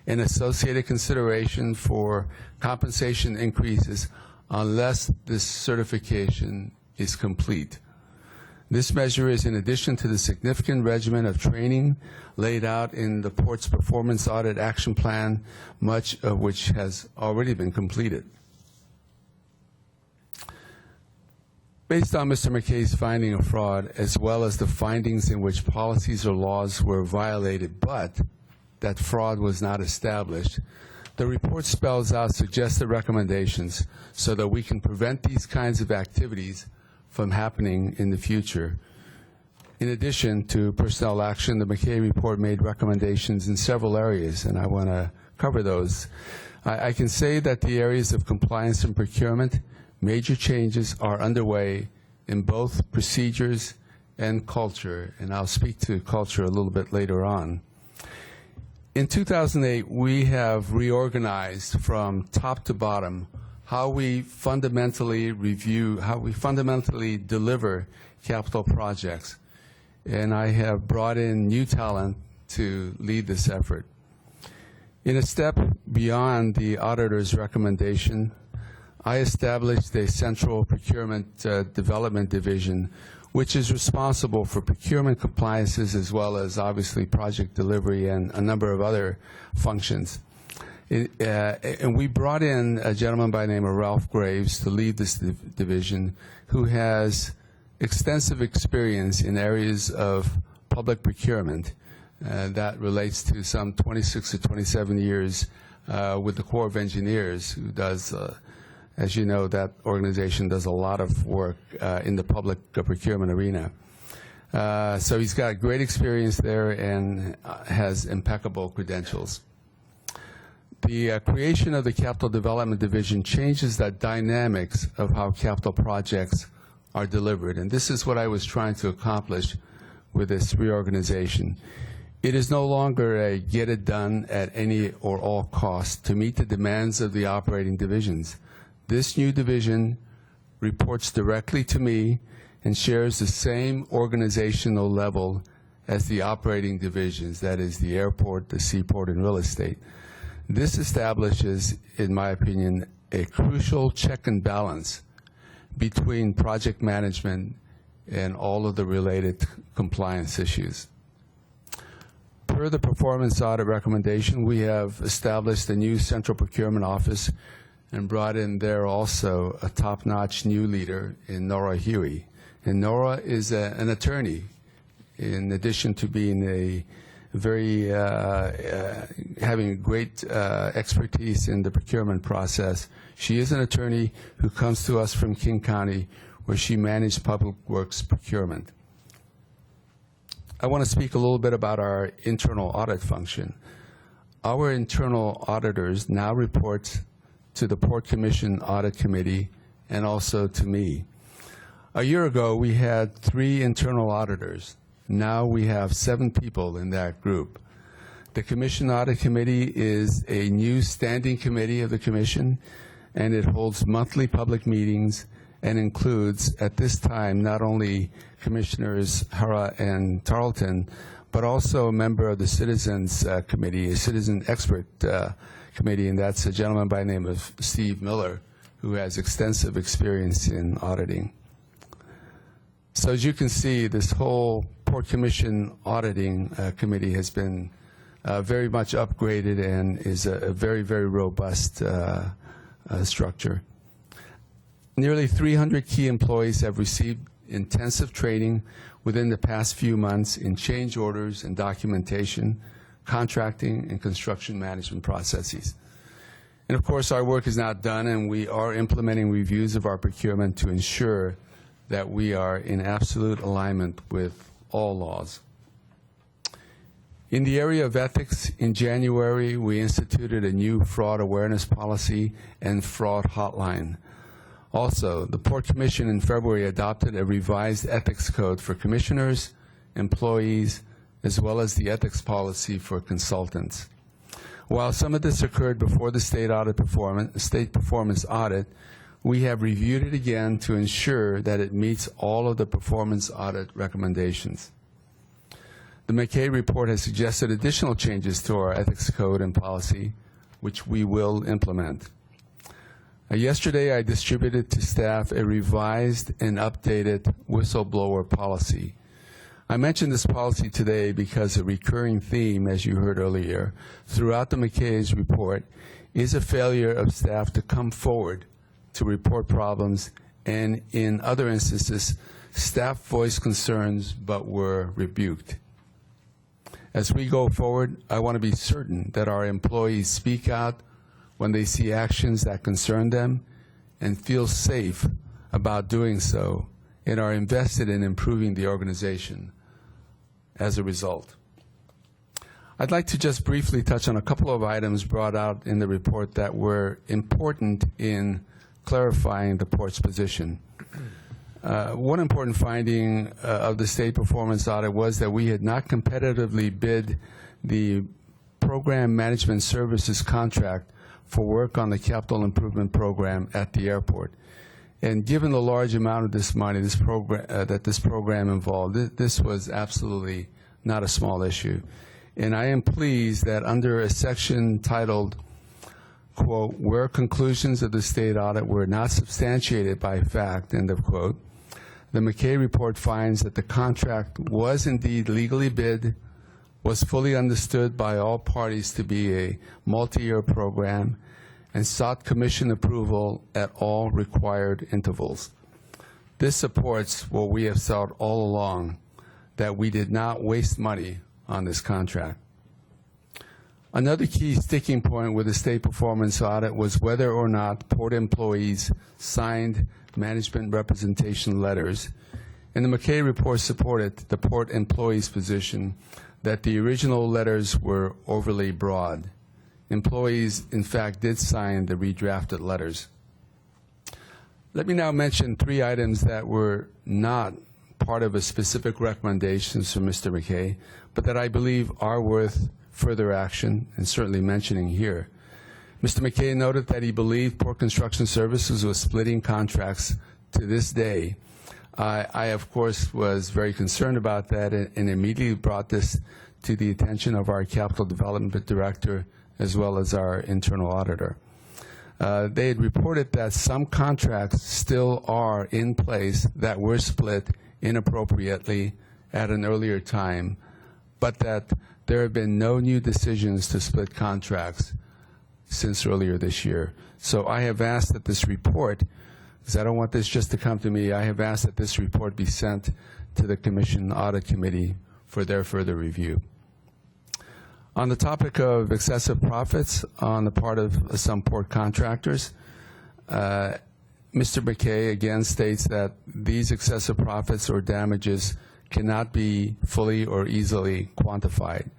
and associated consideration for compensation increases unless this certification is complete. This measure is in addition to the significant regimen of training laid out in the Port's Performance Audit Action Plan, much of which has already been completed. Based on Mr. McKay's finding of fraud, as well as the findings in which policies or laws were violated, but that fraud was not established, the report spells out suggested recommendations so that we can prevent these kinds of activities from happening in the future. In addition to personnel action, the McKay report made recommendations in several areas, and I want to cover those. I can say that the areas of compliance and procurement, major changes are underway in both procedures and culture, and I'll speak to culture a little bit later on. In 2008, we have reorganized from top to bottom how we fundamentally review, how we fundamentally deliver capital projects. And I have brought in new talent to lead this effort. In a step beyond the auditor's recommendation, I established a central procurement development division, which is responsible for procurement compliances as well as obviously project delivery and a number of other functions. And we brought in a gentleman by the name of Ralph Graves to lead this division, who has extensive experience in areas of public procurement that relates to some 26 to 27 years with the Corps of Engineers, who does, as you know, that organization does a lot of work in the public procurement arena. So he's got great experience there and has impeccable credentials. The creation of the Capital Development Division changes the dynamics of how capital projects are delivered, and this is what I was trying to accomplish with this reorganization. It is no longer a get it done at any or all costs to meet the demands of the operating divisions. This new division reports directly to me and shares the same organizational level as the operating divisions, that is the airport, the seaport, and real estate. This establishes, in my opinion, a crucial check and balance between project management and all of the related compliance issues. Per the performance audit recommendation, we have established a new central procurement office and brought in there also a top-notch new leader in Nora Huey. And Nora is an attorney, in addition to being a very having a great expertise in the procurement process. She is an attorney who comes to us from King County, where she managed public works procurement. I want to speak a little bit about our internal audit function. Our internal auditors now report to the Port Commission Audit Committee and also to me. A year ago, we had 3 internal auditors. Now we have 7 people in that group. The Commission Audit Committee is a new standing committee of the Commission, and it holds monthly public meetings and includes, at this time, not only Commissioners Hara and Tarleton, but also a member of the Citizens Committee, a Citizen Expert Committee, and that's a gentleman by the name of Steve Miller, who has extensive experience in auditing. So as you can see, this whole Port Commission Auditing Committee has been very much upgraded and is a very, very robust structure. Nearly 300 key employees have received intensive training within the past few months in change orders and documentation, contracting, and construction management processes. And of course, our work is not done, and we are implementing reviews of our procurement to ensure that we are in absolute alignment with all laws. In the area of ethics, in January, we instituted a new fraud awareness policy and fraud hotline. Also, the Port Commission in February adopted a revised ethics code for commissioners, employees, as well as the ethics policy for consultants. While some of this occurred before the state performance audit, we have reviewed it again to ensure that it meets all of the performance audit recommendations. The McKay report has suggested additional changes to our ethics code and policy, which we will implement. Yesterday, I distributed to staff a revised and updated whistleblower policy. I mention this policy today because a recurring theme, as you heard earlier, throughout the McKay's report is a failure of staff to come forward to report problems, and in other instances, staff voiced concerns but were rebuked. As we go forward, I want to be certain that our employees speak out when they see actions that concern them and feel safe about doing so and are invested in improving the organization as a result. I'd like to just briefly touch on a couple of items brought out in the report that were important in clarifying the port's position. One important finding of the state performance audit was that we had not competitively bid the program management services contract for work on the capital improvement program at the airport. And given the large amount of this money that this program involved, this was absolutely not a small issue. And I am pleased that under a section titled, quote, where conclusions of the state audit were not substantiated by fact, end of quote, the McKay report finds that the contract was indeed legally bid, was fully understood by all parties to be a multi-year program, and sought commission approval at all required intervals. This supports what we have said all along, that we did not waste money on this contract. Another key sticking point with the state performance audit was whether or not port employees signed management representation letters, and the McKay report supported the port employees' position that the original letters were overly broad. Employees, in fact, did sign the redrafted letters. Let me now mention 3 items that were not part of a specific recommendations from Mr. McKay, but that I believe are worth further action and certainly mentioning here. Mr. McKay noted that he believed Port Construction Services was splitting contracts to this day. I, of course, was very concerned about that and immediately brought this to the attention of our Capital Development Director as well as our internal auditor. They had reported that some contracts still are in place that were split inappropriately at an earlier time, but that there have been no new decisions to split contracts since earlier this year. So I have asked that this report, because I don't want this just to come to me, I have asked that this report be sent to the Commission Audit Committee for their further review. On the topic of excessive profits on the part of some port contractors, Mr. McKay again states that these excessive profits or damages cannot be fully or easily quantified.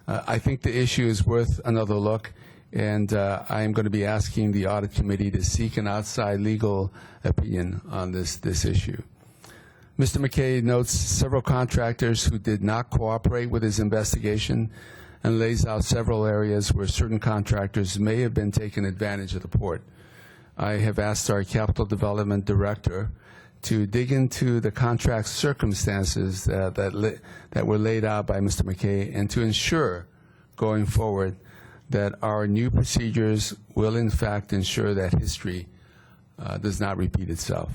I think the issue is worth another look, and I am going to be asking the Audit Committee to seek an outside legal opinion on this issue. Mr. McKay notes several contractors who did not cooperate with his investigation and lays out several areas where certain contractors may have been taking advantage of the port. I have asked our Capital Development Director to dig into the contract circumstances that were laid out by Mr. McKay and to ensure going forward that our new procedures will in fact ensure that history does not repeat itself.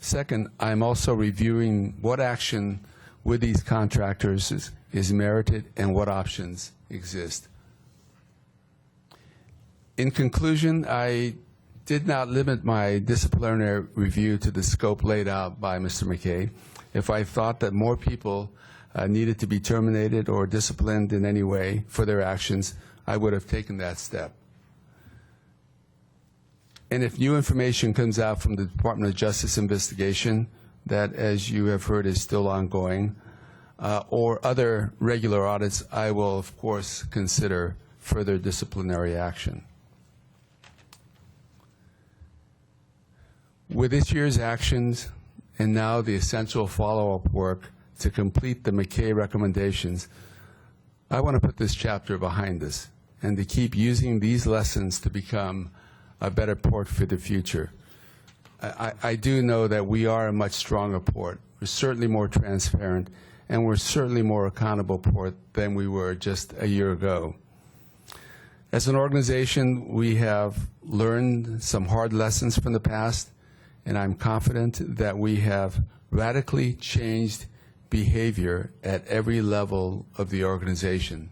Second, I'm also reviewing what action with these contractors is merited and what options exist. In conclusion, I did not limit my disciplinary review to the scope laid out by Mr. McKay. If I thought that more people needed to be terminated or disciplined in any way for their actions, I would have taken that step. And if new information comes out from the Department of Justice investigation that, as you have heard, is still ongoing, or other regular audits, I will, of course, consider further disciplinary action. With this year's actions and now the essential follow-up work to complete the McKay recommendations, I want to put this chapter behind us and to keep using these lessons to become a better port for the future. I do know that we are a much stronger port. We're certainly more transparent, and we're certainly more accountable port than we were just a year ago. As an organization, we have learned some hard lessons from the past, and I'm confident that we have radically changed behavior at every level of the organization.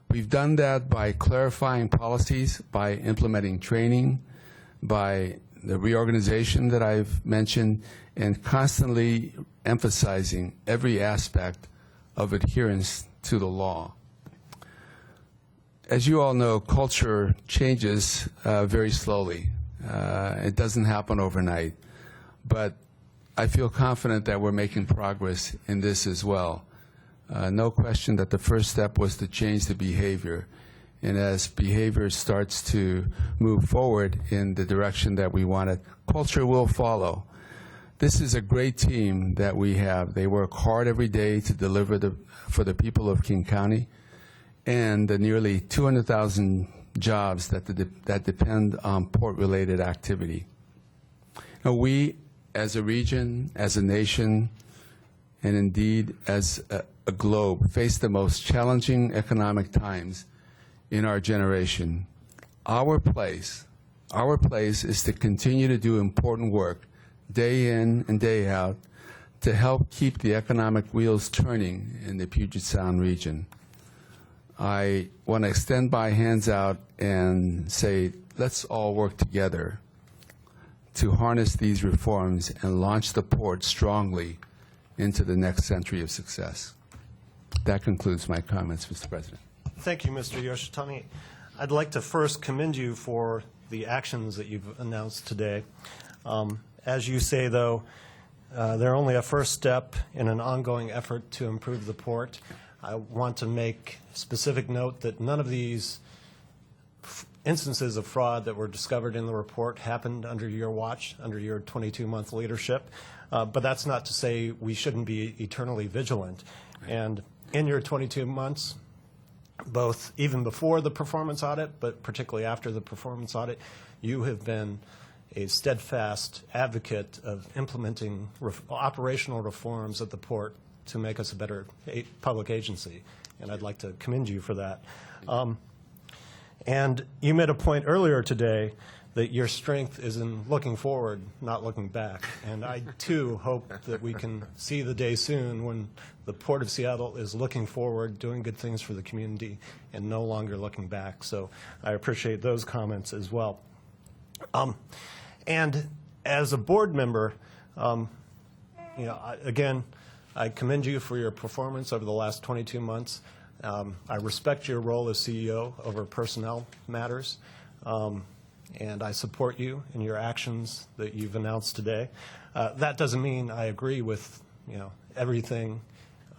We've done that by clarifying policies, by implementing training, by the reorganization that I've mentioned, and constantly emphasizing every aspect of adherence to the law. As you all know, culture changes very slowly. It doesn't happen overnight. But I feel confident that we're making progress in this as well. No question that the first step was to change the behavior. And as behavior starts to move forward in the direction that we want it, culture will follow. This is a great team that we have. They work hard every day to deliver for the people of King County and the nearly 200,000 jobs that depend on port-related activity. Now, we, as a region, as a nation, and indeed as a globe, face the most challenging economic times in our generation. Our place is to continue to do important work day in and day out to help keep the economic wheels turning in the Puget Sound region. I want to extend my hands out and say, let's all work together to harness these reforms and launch the port strongly into the next century of success. That concludes my comments, Mr. President. Thank you, Mr. Yoshitani. I'd like to first commend you for the actions that you've announced today. As you say, though, they're only a first step in an ongoing effort to improve the port. I want to make specific note that none of these instances of fraud that were discovered in the report happened under your watch, under your 22-month leadership. But that's not to say we shouldn't be eternally vigilant. And in your 22 months, both even before the performance audit, but particularly after the performance audit, you have been a steadfast advocate of implementing operational reforms at the port to make us a better public agency. And I'd like to commend you for that. And you made a point earlier today that your strength is in looking forward, not looking back. And I, too, hope that we can see the day soon when the Port of Seattle is looking forward, doing good things for the community, and no longer looking back. So I appreciate those comments as well. And as a board member, again, I commend you for your performance over the last 22 months. I respect your role as CEO over personnel matters. And I support you in your actions that you've announced today. That doesn't mean I agree with everything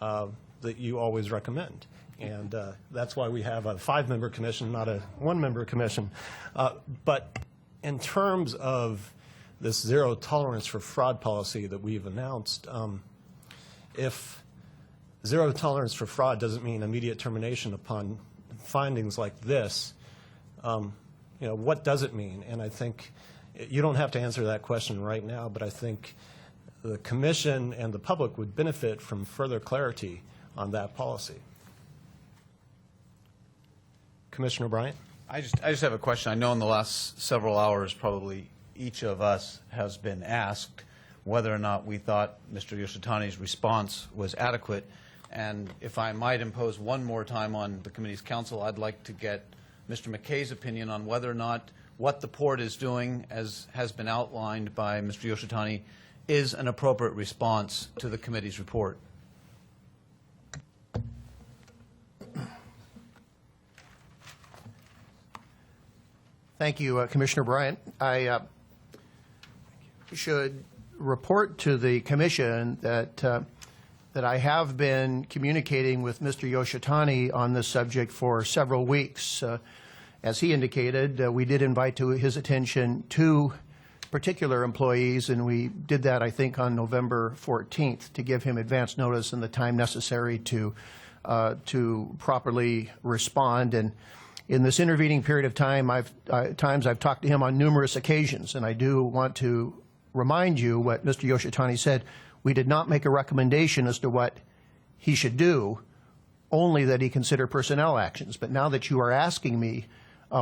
that you always recommend. And that's why we have a 5-member commission, not a 1-member commission. But in terms of this zero tolerance for fraud policy that we've announced, if zero tolerance for fraud doesn't mean immediate termination upon findings like this, what does it mean? And I think you don't have to answer that question right now, but I think the Commission and the public would benefit from further clarity on that policy. Commissioner Bryant? I just have a question. I know in the last several hours, probably each of us has been asked whether or not we thought Mr. Yoshitani's response was adequate. And if I might impose one more time on the committee's counsel, I'd like to get Mr. McKay's opinion on whether or not what the port is doing, as has been outlined by Mr. Yoshitani, is an appropriate response to the committee's report. Thank you, Commissioner Bryant. I should report to the Commission that I have been communicating with Mr. Yoshitani on this subject for several weeks. As he indicated, we did invite to his attention 2 particular employees, and we did that, I think, on November 14th to give him advance notice and the time necessary to properly respond. And in this intervening period of time, I've talked to him on numerous occasions, and I do want to remind you what Mr. Yoshitani said. We did not make a recommendation as to what he should do, only that he consider personnel actions. But now that you are asking me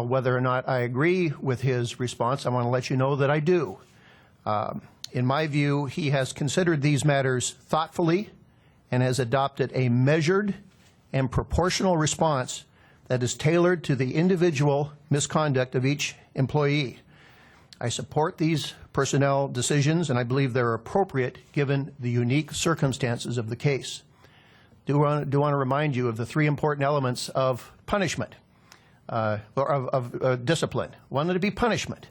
whether or not I agree with his response, I want to let you know that I do. In my view, he has considered these matters thoughtfully and has adopted a measured and proportional response that is tailored to the individual misconduct of each employee. I support these personnel decisions, and I believe they're appropriate given the unique circumstances of the case. Do want to remind you of the three important elements of punishment, or of discipline. One, that it be punishment.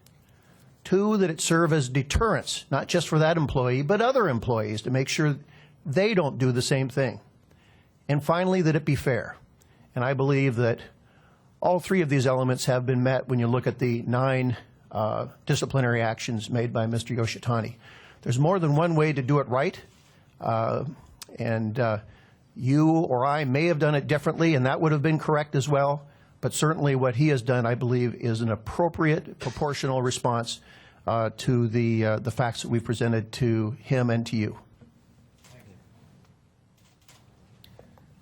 Two, that it serve as deterrence, not just for that employee, but other employees, to make sure they don't do the same thing. And finally, that it be fair. And I believe that all three of these elements have been met when you look at the 9 disciplinary actions made by Mr. Yoshitani. There's more than one way to do it right, and you or I may have done it differently, and that would have been correct as well. But certainly what he has done, I believe, is an appropriate, proportional response to the facts that we've presented to him and to you.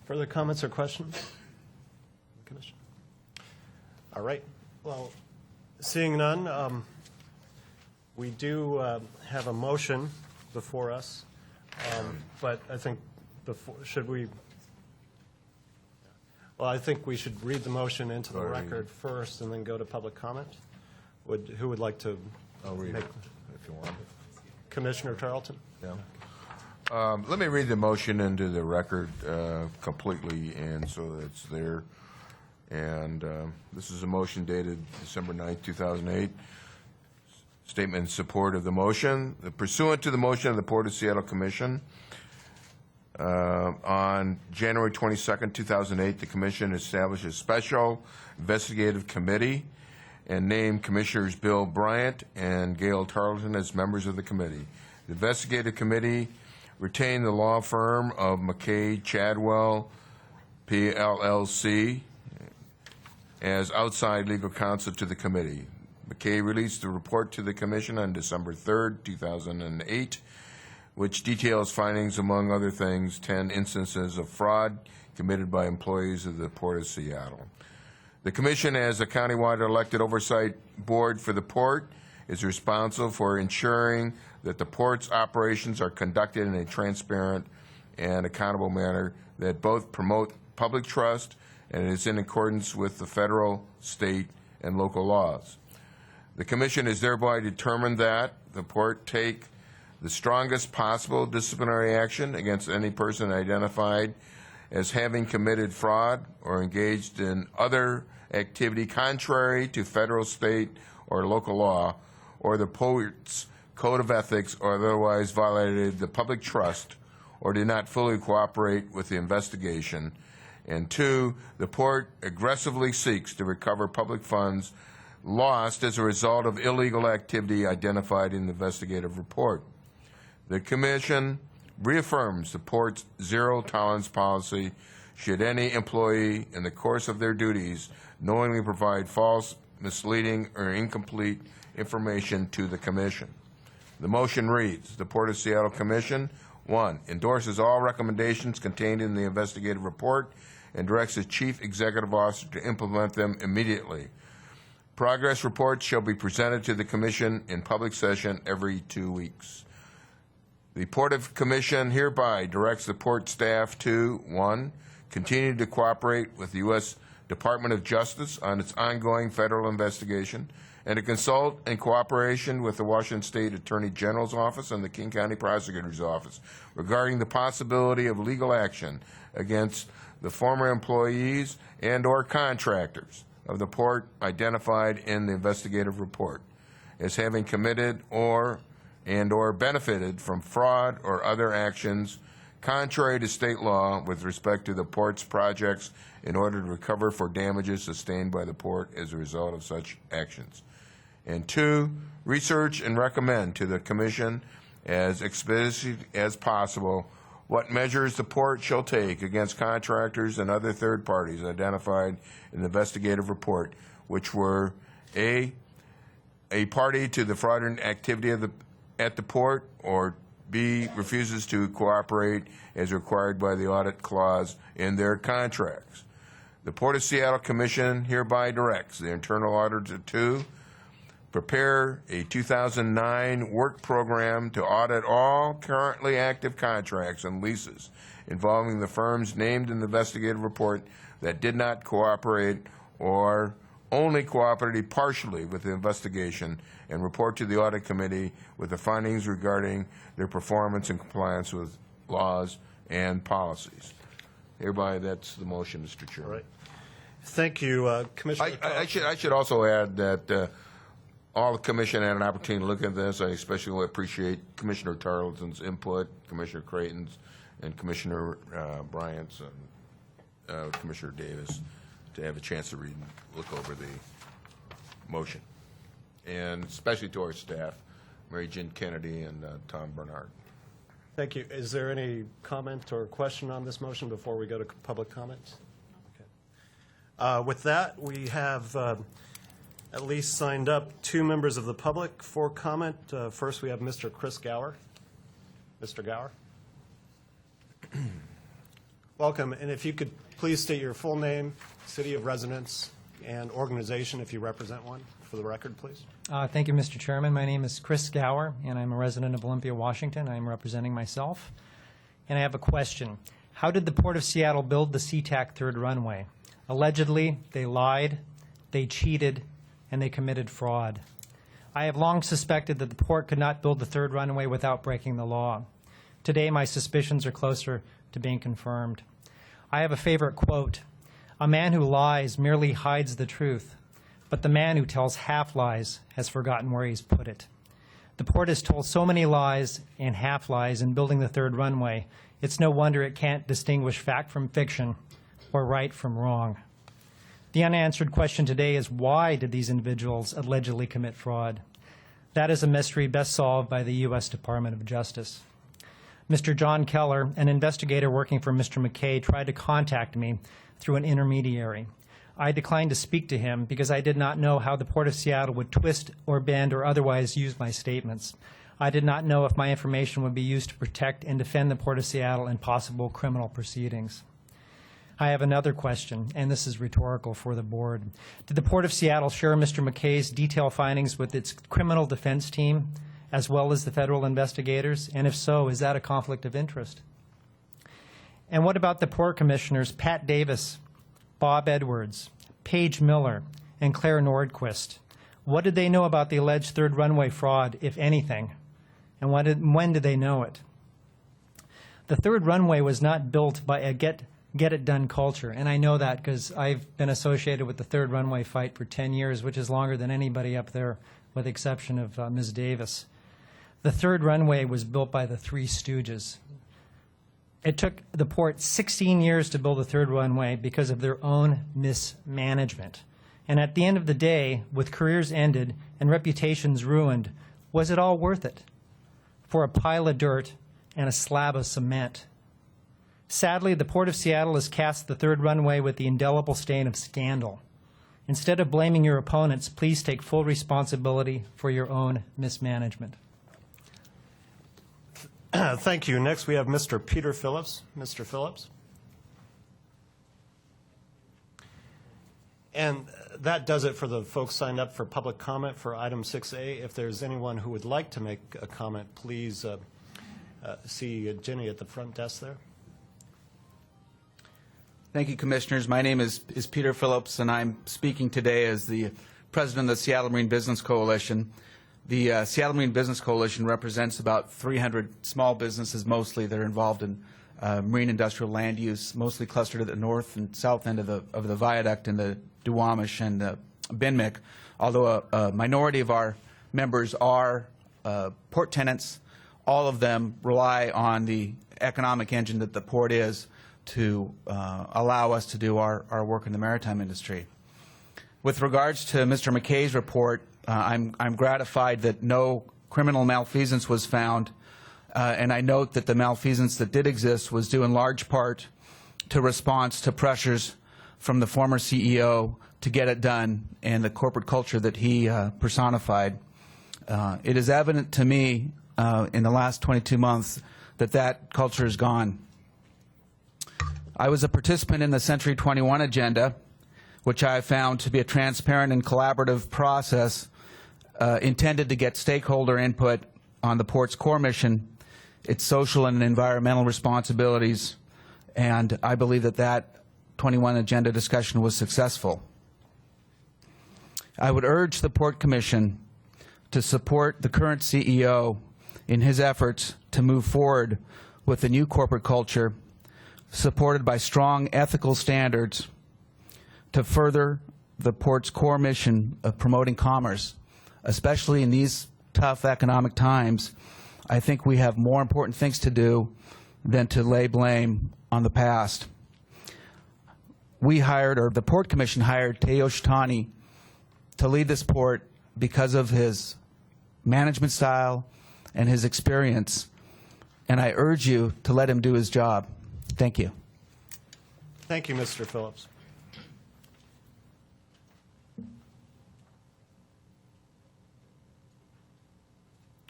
Further comments or questions? Commissioner? All right. Well, seeing none, we do have a motion before us, but I think should we? Well, I think we should read the motion into the record first and then go to public comment. Who would like to? I'll read it if you want. Commissioner Tarleton? Yeah. Let me read the motion into the record completely, and so that it's there. And this is a motion dated December 9th, 2008. Statement in support of the motion. Pursuant to the motion of the Port of Seattle Commission, on January 22nd, 2008, the Commission established a special investigative committee and named Commissioners Bill Bryant and Gail Tarleton as members of the committee. The investigative committee retained the law firm of McKay, Chadwell, PLLC, as outside legal counsel to the committee. McKay released the report to the Commission on December 3rd, 2008, which details findings, among other things, 10 instances of fraud committed by employees of the Port of Seattle. The Commission, as a countywide elected oversight board for the Port, is responsible for ensuring that the Port's operations are conducted in a transparent and accountable manner that both promote public trust and is in accordance with the federal, state, and local laws. The Commission is thereby determined that the Port take the strongest possible disciplinary action against any person identified as having committed fraud or engaged in other activity contrary to federal, state, or local law, or the Port's code of ethics, or otherwise violated the public trust or did not fully cooperate with the investigation. And 2, the Port aggressively seeks to recover public funds lost as a result of illegal activity identified in the investigative report. The Commission reaffirms the Port's zero-tolerance policy should any employee, in the course of their duties, knowingly provide false, misleading, or incomplete information to the Commission. The motion reads, the Port of Seattle Commission, 1, endorses all recommendations contained in the investigative report and directs the Chief Executive Officer to implement them immediately. Progress reports shall be presented to the Commission in public session every 2 weeks. The Port of Commission hereby directs the Port staff to, 1, continue to cooperate with the U.S. Department of Justice on its ongoing federal investigation, and to consult in cooperation with the Washington State Attorney General's Office and the King County Prosecutor's Office regarding the possibility of legal action against the former employees and or contractors of the Port identified in the investigative report as having committed or benefited from fraud or other actions contrary to state law with respect to the Port's projects in order to recover for damages sustained by the Port as a result of such actions. And 2, research and recommend to the Commission as expeditiously as possible what measures the Port shall take against contractors and other third parties identified in the investigative report, which were A, party to the fraudulent activity at the Port, or B, refuses to cooperate as required by the audit clause in their contracts. The Port of Seattle Commission hereby directs the internal auditor to prepare a 2009 work program to audit all currently active contracts and leases involving the firms named in the investigative report that did not cooperate or only cooperated partially with the investigation, and report to the audit committee with the findings regarding their performance and compliance with laws and policies. Hereby, that's the motion, Mr. Chairman. Right. Thank you, Commissioner. I should also add that all the commission had an opportunity to look at this. I especially appreciate Commissioner Tarleton's input, Commissioner Creighton's, and Commissioner Bryant's, and Commissioner Davis, to have a chance to read and look over the motion. And especially to our staff, Mary Jean Kennedy and Tom Bernard. Thank you. Is there any comment or question on this motion before we go to public comments? Okay. With that, we have at least signed up 2 members of the public for comment. First, we have Mr. Chris Gower. Mr. Gower. Welcome, and if you could please state your full name, city of residence, and organization if you represent one, for the record, please. Thank you, Mr. Chairman. My name is Chris Gower, and I'm a resident of Olympia, Washington. I'm representing myself. And I have a question. How did the Port of Seattle build the Sea-Tac third runway? Allegedly, they lied, they cheated, and they committed fraud. I have long suspected that the port could not build the third runway without breaking the law. Today, my suspicions are closer to being confirmed. I have a favorite quote. A man who lies merely hides the truth, but the man who tells half lies has forgotten where he's put it. The port has told so many lies and half lies in building the third runway, it's no wonder it can't distinguish fact from fiction or right from wrong. The unanswered question today is, why did these individuals allegedly commit fraud? That is a mystery best solved by the U.S. Department of Justice. Mr. John Keller, an investigator working for Mr. McKay, tried to contact me through an intermediary. I declined to speak to him because I did not know how the Port of Seattle would twist or bend or otherwise use my statements. I did not know if my information would be used to protect and defend the Port of Seattle in possible criminal proceedings. I have another question, and this is rhetorical for the board. Did the Port of Seattle share Mr. McKay's detailed findings with its criminal defense team, as well as the federal investigators? And if so, is that a conflict of interest? And what about the Port Commissioners Pat Davis, Bob Edwards, Paige Miller, and Claire Nordquist? What did they know about the alleged third runway fraud, if anything? And when did they know it? The third runway was not built by a get-it-done culture, and I know that because I've been associated with the third runway fight for 10 years, which is longer than anybody up there, with the exception of Ms. Davis. The third runway was built by the Three Stooges. It took the port 16 years to build the third runway because of their own mismanagement. And at the end of the day, with careers ended and reputations ruined, was it all worth it? For a pile of dirt and a slab of cement. Sadly, the Port of Seattle has cast the third runway with the indelible stain of scandal. Instead of blaming your opponents, please take full responsibility for your own mismanagement. Thank you. Next, we have Mr. Peter Phillips. Mr. Phillips. And that does it for the folks signed up for public comment for item 6A. If there's anyone who would like to make a comment, please see Jenny at the front desk there. Thank you, Commissioners. My name is Peter Phillips, and I'm speaking today as the president of the Seattle Marine Business Coalition. The Seattle Marine Business Coalition represents about 300 small businesses, mostly that are involved in marine industrial land use, mostly clustered at the north and south end of the viaduct in the Duwamish and the Benmick, although a minority of our members are port tenants. All of them rely on the economic engine that the port is to allow us to do our work in the maritime industry. With regards to Mr. McKay's report, I'm gratified that no criminal malfeasance was found, and I note that the malfeasance that did exist was due in large part to response to pressures from the former CEO to get it done and the corporate culture that he personified. It is evident to me in the last 22 months that that culture is gone. I was a participant in the Century 21 agenda, which I found to be a transparent and collaborative process intended to get stakeholder input on the port's core mission, its social and environmental responsibilities, and I believe that that 21 agenda discussion was successful. I would urge the Port Commission to support the current CEO in his efforts to move forward with a new corporate culture supported by strong ethical standards to further the port's core mission of promoting commerce, especially in these tough economic times. I think we have more important things to do than to lay blame on the past. We hired, or the Port Commission hired, Teo Shitani to lead this port because of his management style and his experience, and I urge you to let him do his job. Thank you. Thank you, Mr. Phillips.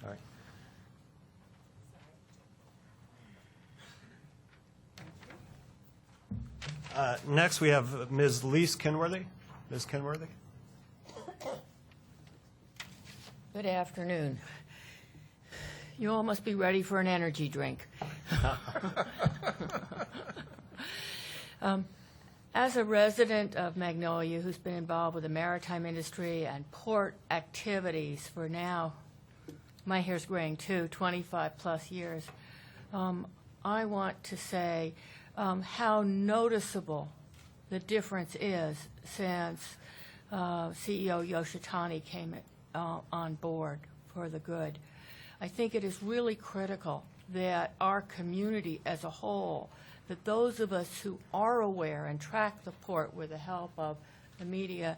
All right. Next, we have Ms. Lise Kenworthy. Ms. Kenworthy? Good afternoon. You all must be ready for an energy drink. As a resident of Magnolia who's been involved with the maritime industry and port activities for now, my hair's graying too, 25 plus years, I want to say how noticeable the difference is since CEO Yoshitani came on board for the good. I think it is really critical that our community as a whole, that those of us who are aware and track the port with the help of the media,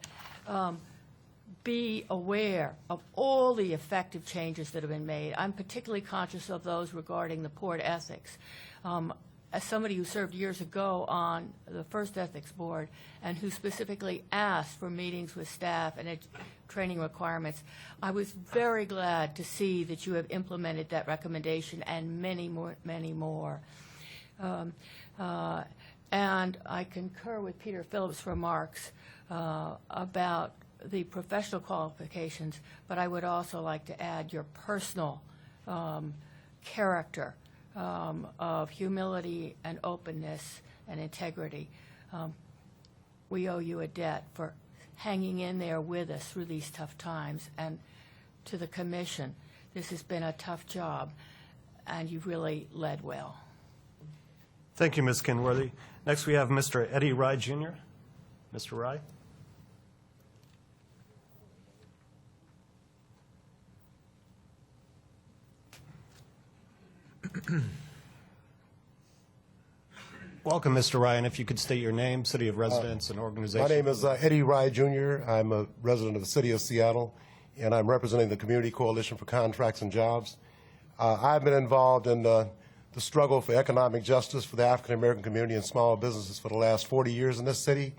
be aware of all the effective changes that have been made. I'm particularly conscious of those regarding the port ethics. As somebody who served years ago on the first ethics board and who specifically asked for meetings with staff and training requirements, I was very glad to see that you have implemented that recommendation and many more. And I concur with Peter Phillips' remarks about the professional qualifications, but I would also like to add your personal character of humility and openness and integrity. We owe you a debt for hanging in there with us through these tough times. And to the Commission, this has been a tough job, and you've really led well. Thank you, Ms. Kenworthy. Next, we have Mr. Eddie Rye, Jr. Mr. Rye? Welcome, Mr. Ryan. If you could state your name, city of residence, and organization. My name is Eddie Rye, Jr. I'm a resident of the city of Seattle, and I'm representing the Community Coalition for Contracts and Jobs. I've been involved in the struggle for economic justice for the African-American community and small businesses for the last 40 years in this city,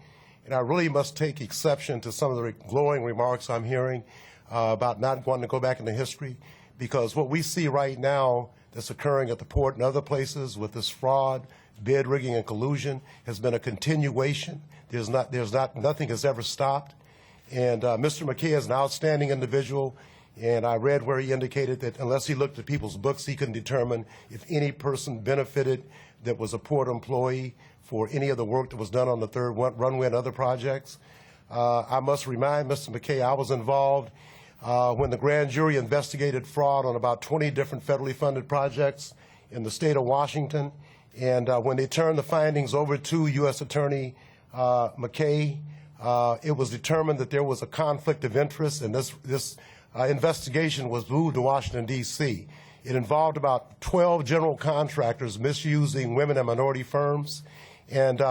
and I really must take exception to some of the glowing remarks I'm hearing about not wanting to go back into history, because what we see right now that's occurring at the port and other places with this fraud, bid rigging, and collusion has been a continuation. Nothing has ever stopped. And Mr. McKay is an outstanding individual, and I read where he indicated that unless he looked at people's books, he couldn't determine if any person benefited that was a port employee for any of the work that was done on the third runway and other projects. I must remind Mr. McKay I was involved when the grand jury investigated fraud on about 20 different federally funded projects in the state of Washington. And when they turned the findings over to U.S. Attorney McKay, it was determined that there was a conflict of interest, and this investigation was moved to Washington, D.C. It involved about 12 general contractors misusing women and minority firms. And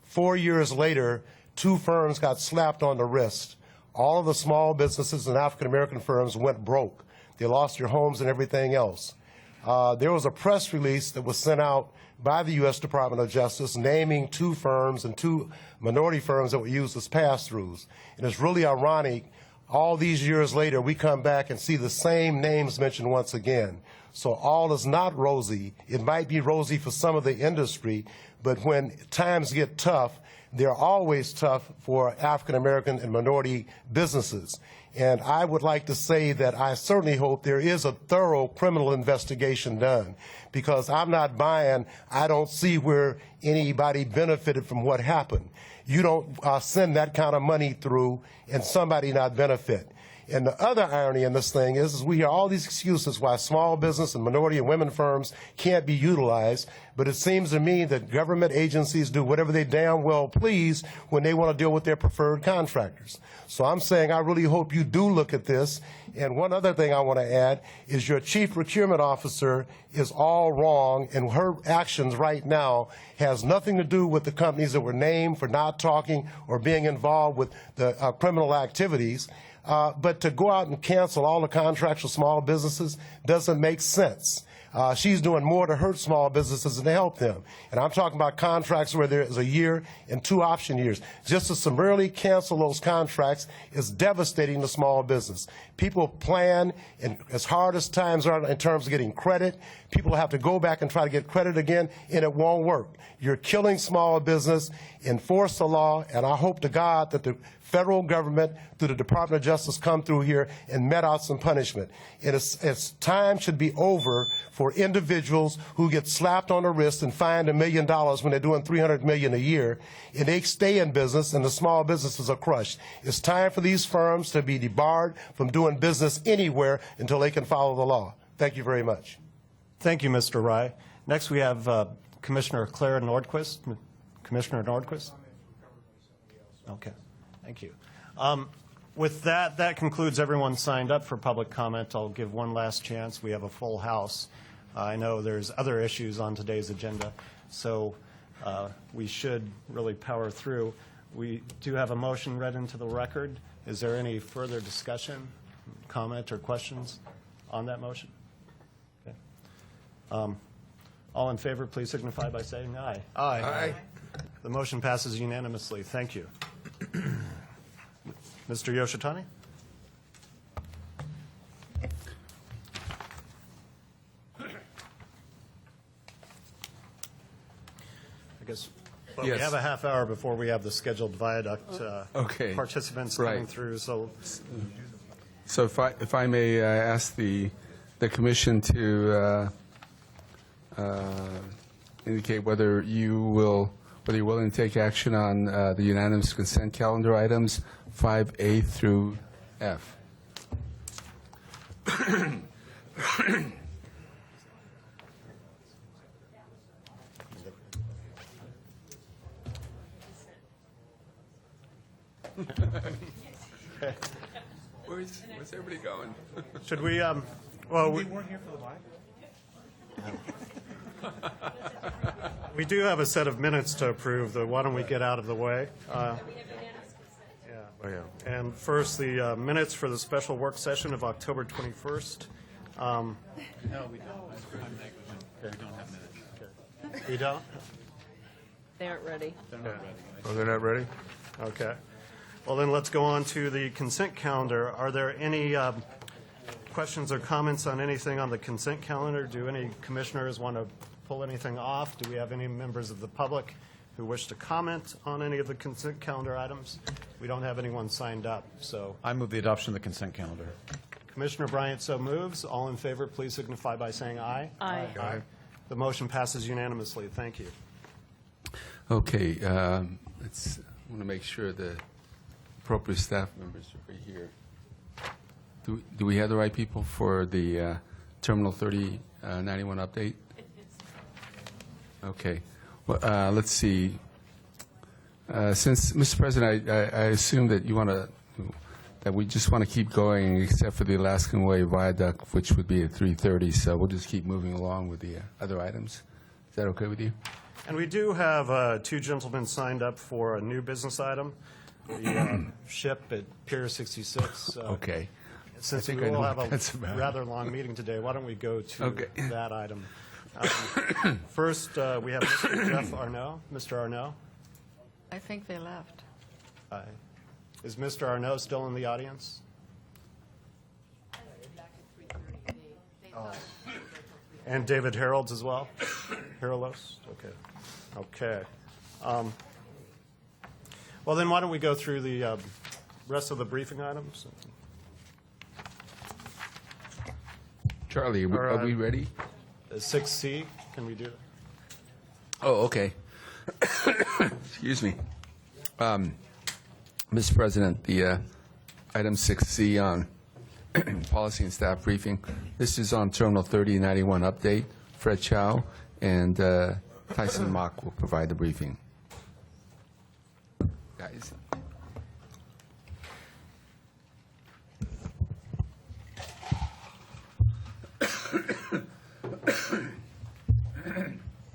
4 years later, 2 firms got slapped on the wrist. All of the small businesses and African-American firms went broke. They lost their homes and everything else. There was a press release that was sent out by the U.S. Department of Justice naming 2 firms and 2 minority firms that were used as pass-throughs. And it's really ironic all these years later, we come back and see the same names mentioned once again. So all is not rosy. It might be rosy for some of the industry, but when times get tough, they're always tough for African American and minority businesses. And I would like to say that I certainly hope there is a thorough criminal investigation done, because I'm not buying, I don't see where anybody benefited from what happened. You don't send that kind of money through and somebody not benefit. And the other irony in this thing is we hear all these excuses why small business and minority and women firms can't be utilized, but it seems to me that government agencies do whatever they damn well please when they want to deal with their preferred contractors. So I'm saying I really hope you do look at this. And one other thing I want to add is your chief procurement officer is all wrong, and her actions right now has nothing to do with the companies that were named for not talking or being involved with the criminal activities. But to go out and cancel all the contracts with small businesses doesn't make sense. She's doing more to hurt small businesses than to help them. And I'm talking about contracts where there is a year and 2 option years. Just to summarily cancel those contracts is devastating to small business. People plan, and as hard as times are in terms of getting credit, people have to go back and try to get credit again, and it won't work. You're killing small business. Enforce the law, and I hope to God that the federal government, through the Department of Justice, come through here and met out some punishment. It's time should be over for individuals who get slapped on the wrist and fined $1 million when they're doing $300 million a year, and they stay in business, and the small businesses are crushed. It's time for these firms to be debarred from doing business anywhere until they can follow the law. Thank you very much. Thank you, Mr. Rye. Next, we have Commissioner Claire Nordquist. Commissioner Nordquist? Okay. Thank you. With that, that concludes everyone signed up for public comment. I'll give one last chance. We have a full house. I know there's other issues on today's agenda, so we should really power through. We do have a motion read into the record. Is there any further discussion, comment, or questions on that motion? Okay. All in favor, please signify by saying aye. Aye. Aye. The motion passes unanimously. Thank you. Mr. Yoshitani? I guess we Yes. have a half hour before we have the scheduled viaduct Okay. participants Right. coming through. So if I may ask the commission to indicate whether you're willing to take action on the unanimous consent calendar items 5A through F. Where's everybody going? should we? Well, we weren't here for the we do have a set of minutes to approve. Why don't we get out of the way? And first, the minutes for the special work session of October 21st. No, we don't. We don't have minutes. Okay. You don't? They aren't ready. Oh, they're not ready? Okay. Well, then let's go on to the consent calendar. Are there any questions or comments on anything on the consent calendar? Do any commissioners want to pull anything off? Do we have any members of the public who wish to comment on any of the consent calendar items? We don't have anyone signed up, so. I move the adoption of the consent calendar. Commissioner Bryant so moves. All in favor, please signify by saying aye. Aye. Aye. The motion passes unanimously. Thank you. Okay, I want to make sure the appropriate staff members are here. Do we have the right people for the Terminal 3091 update? Okay. Well, let's see. Since, Mr. President, I assume that that we just want to keep going, except for the Alaskan Way Viaduct, which would be at 3:30. So we'll just keep moving along with the other items. Is that okay with you? And we do have 2 gentlemen signed up for a new business item, the ship at Pier 66. Okay. Since we I know will what have a that's about. rather long meeting today, why don't we go to Okay. that item? First, we have Mr. Jeff Arnaud. Mr. Arnaud? I think they left. Is Mr. Arnaud still in the audience? And David Harold's as well? Harolos? Okay. Okay. Well, then why don't we go through the rest of the briefing items? Charlie, are we ready? 6C, can we do that? Oh, okay. Excuse me. Mr. President, the item 6C on policy and staff briefing. This is on Terminal 3091 update. Fred Chow and Tyson Mock will provide the briefing. Guys.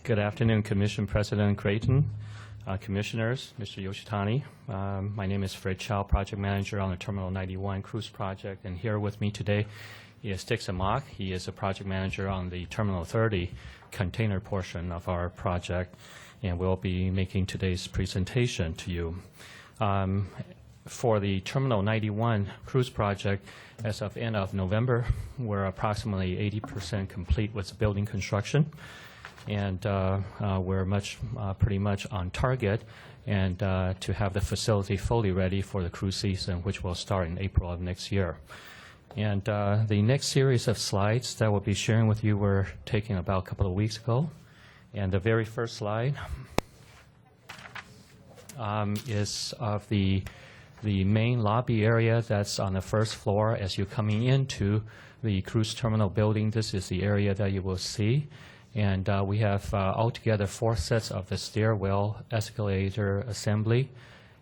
Good afternoon, Commission President Creighton, Commissioners, Mr. Yoshitani. My name is Fred Chow, Project Manager on the Terminal 91 Cruise Project, and here with me today is Tyson Mock. He is a Project Manager on the Terminal 30 container portion of our project, and will be making today's presentation to you. For the Terminal 91 Cruise Project, as of end of November, we're approximately 80% complete with building construction. And we're pretty much on target, and to have the facility fully ready for the cruise season, which will start in April of next year. And the next series of slides that we'll be sharing with you were taken about a couple of weeks ago. And the very first slide is of the main lobby area that's on the first floor as you're coming into the cruise terminal building. This is the area that you will see. And we have altogether 4 sets of the stairwell escalator assembly.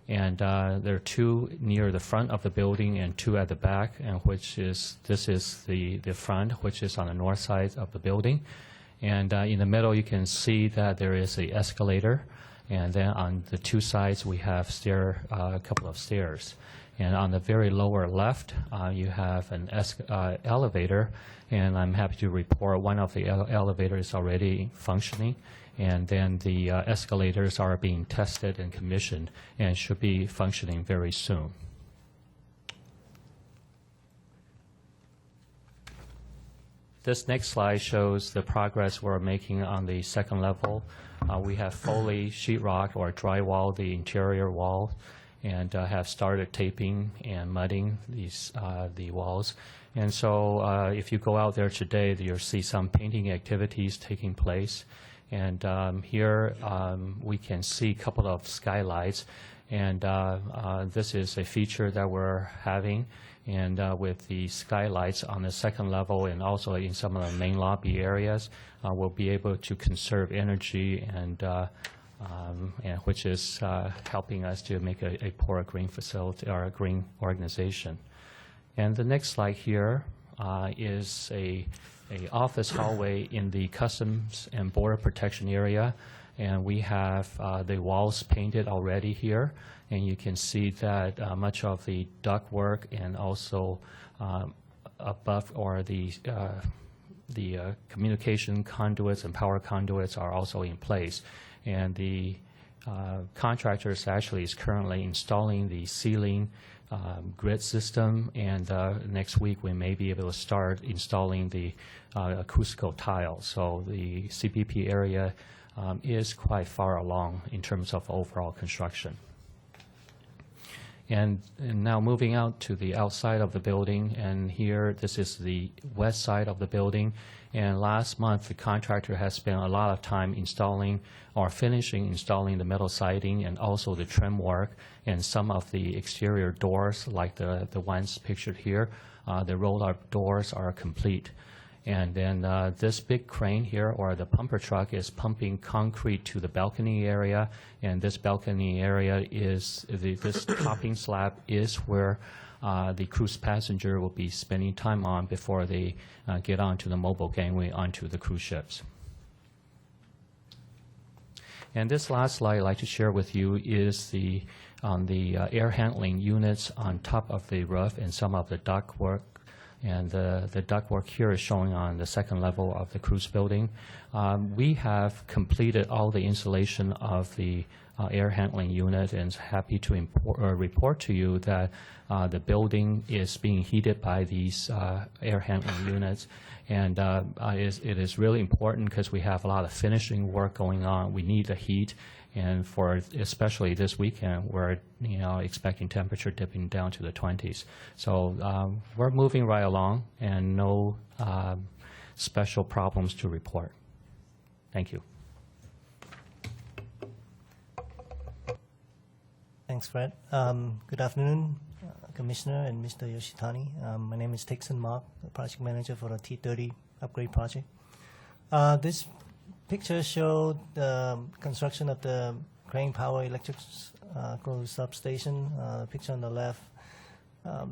And there are 2 near the front of the building and 2 at the back, and this is the front, which is on the north side of the building. And in the middle, you can see that there is an escalator. And then on the 2 sides, we have a couple of stairs. And on the very lower left, you have an elevator, and I'm happy to report one of the elevators is already functioning, and then the escalators are being tested and commissioned and should be functioning very soon. This next slide shows the progress we're making on the second level. We have fully sheetrocked or drywalled the interior wall, and have started taping and mudding the walls. And so if you go out there today, you'll see some painting activities taking place. And here we can see a couple of skylights. And this is a feature that we're having. And with the skylights on the second level and also in some of the main lobby areas, we'll be able to conserve energy and which is helping us to make a poorer green facility or a green organization. And the next slide here is a office hallway in the Customs and Border Protection area, and we have the walls painted already here, and you can see that much of the ductwork and also above or the communication conduits and power conduits are also in place. And the contractors actually is currently installing the ceiling grid system, and next week we may be able to start installing the acoustical tile. So the CPP area is quite far along in terms of overall construction. And now moving out to the outside of the building, and here this is the west side of the building. And last month the contractor has spent a lot of time installing or finishing installing the metal siding and also the trim work and some of the exterior doors like the ones pictured here. The roll-up doors are complete. And then this big crane here, or the pumper truck, is pumping concrete to the balcony area. And this balcony area is, this topping slab is where the cruise passenger will be spending time on before they get onto the mobile gangway onto the cruise ships. And this last slide I'd like to share with you is the air handling units on top of the roof and some of the ductwork. And the ductwork here is showing on the second level of the cruise building. We have completed all the installation of the air handling unit, and is happy to report to you that the building is being heated by these air handling units. And it is really important because we have a lot of finishing work going on. We need the heat, and for especially this weekend, we're expecting temperature dipping down to the 20s. So we're moving right along, and no special problems to report. Thank you. Thanks, Fred. Good afternoon, Commissioner and Mr. Yoshitani. My name is Tixon Mark, the project manager for the T30 upgrade project. This picture showed the construction of the Crane Power Electric Closed substation. The picture on the left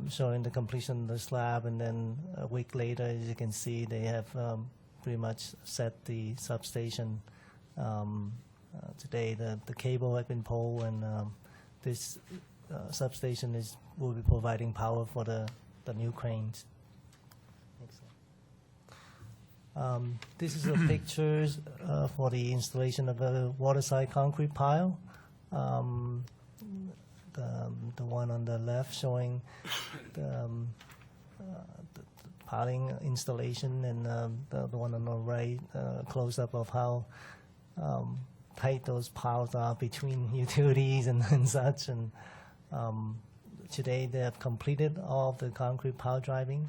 showing the completion of the slab, and then a week later, as you can see, they have pretty much set the substation. Today, the cable had been pulled, and this substation will be providing power for the new cranes. This is a picture for the installation of a waterside concrete pile. The one on the left showing the piling installation, and the one on the right, close-up of how tight those piles are between utilities and such. And today they have completed all of the concrete pile driving.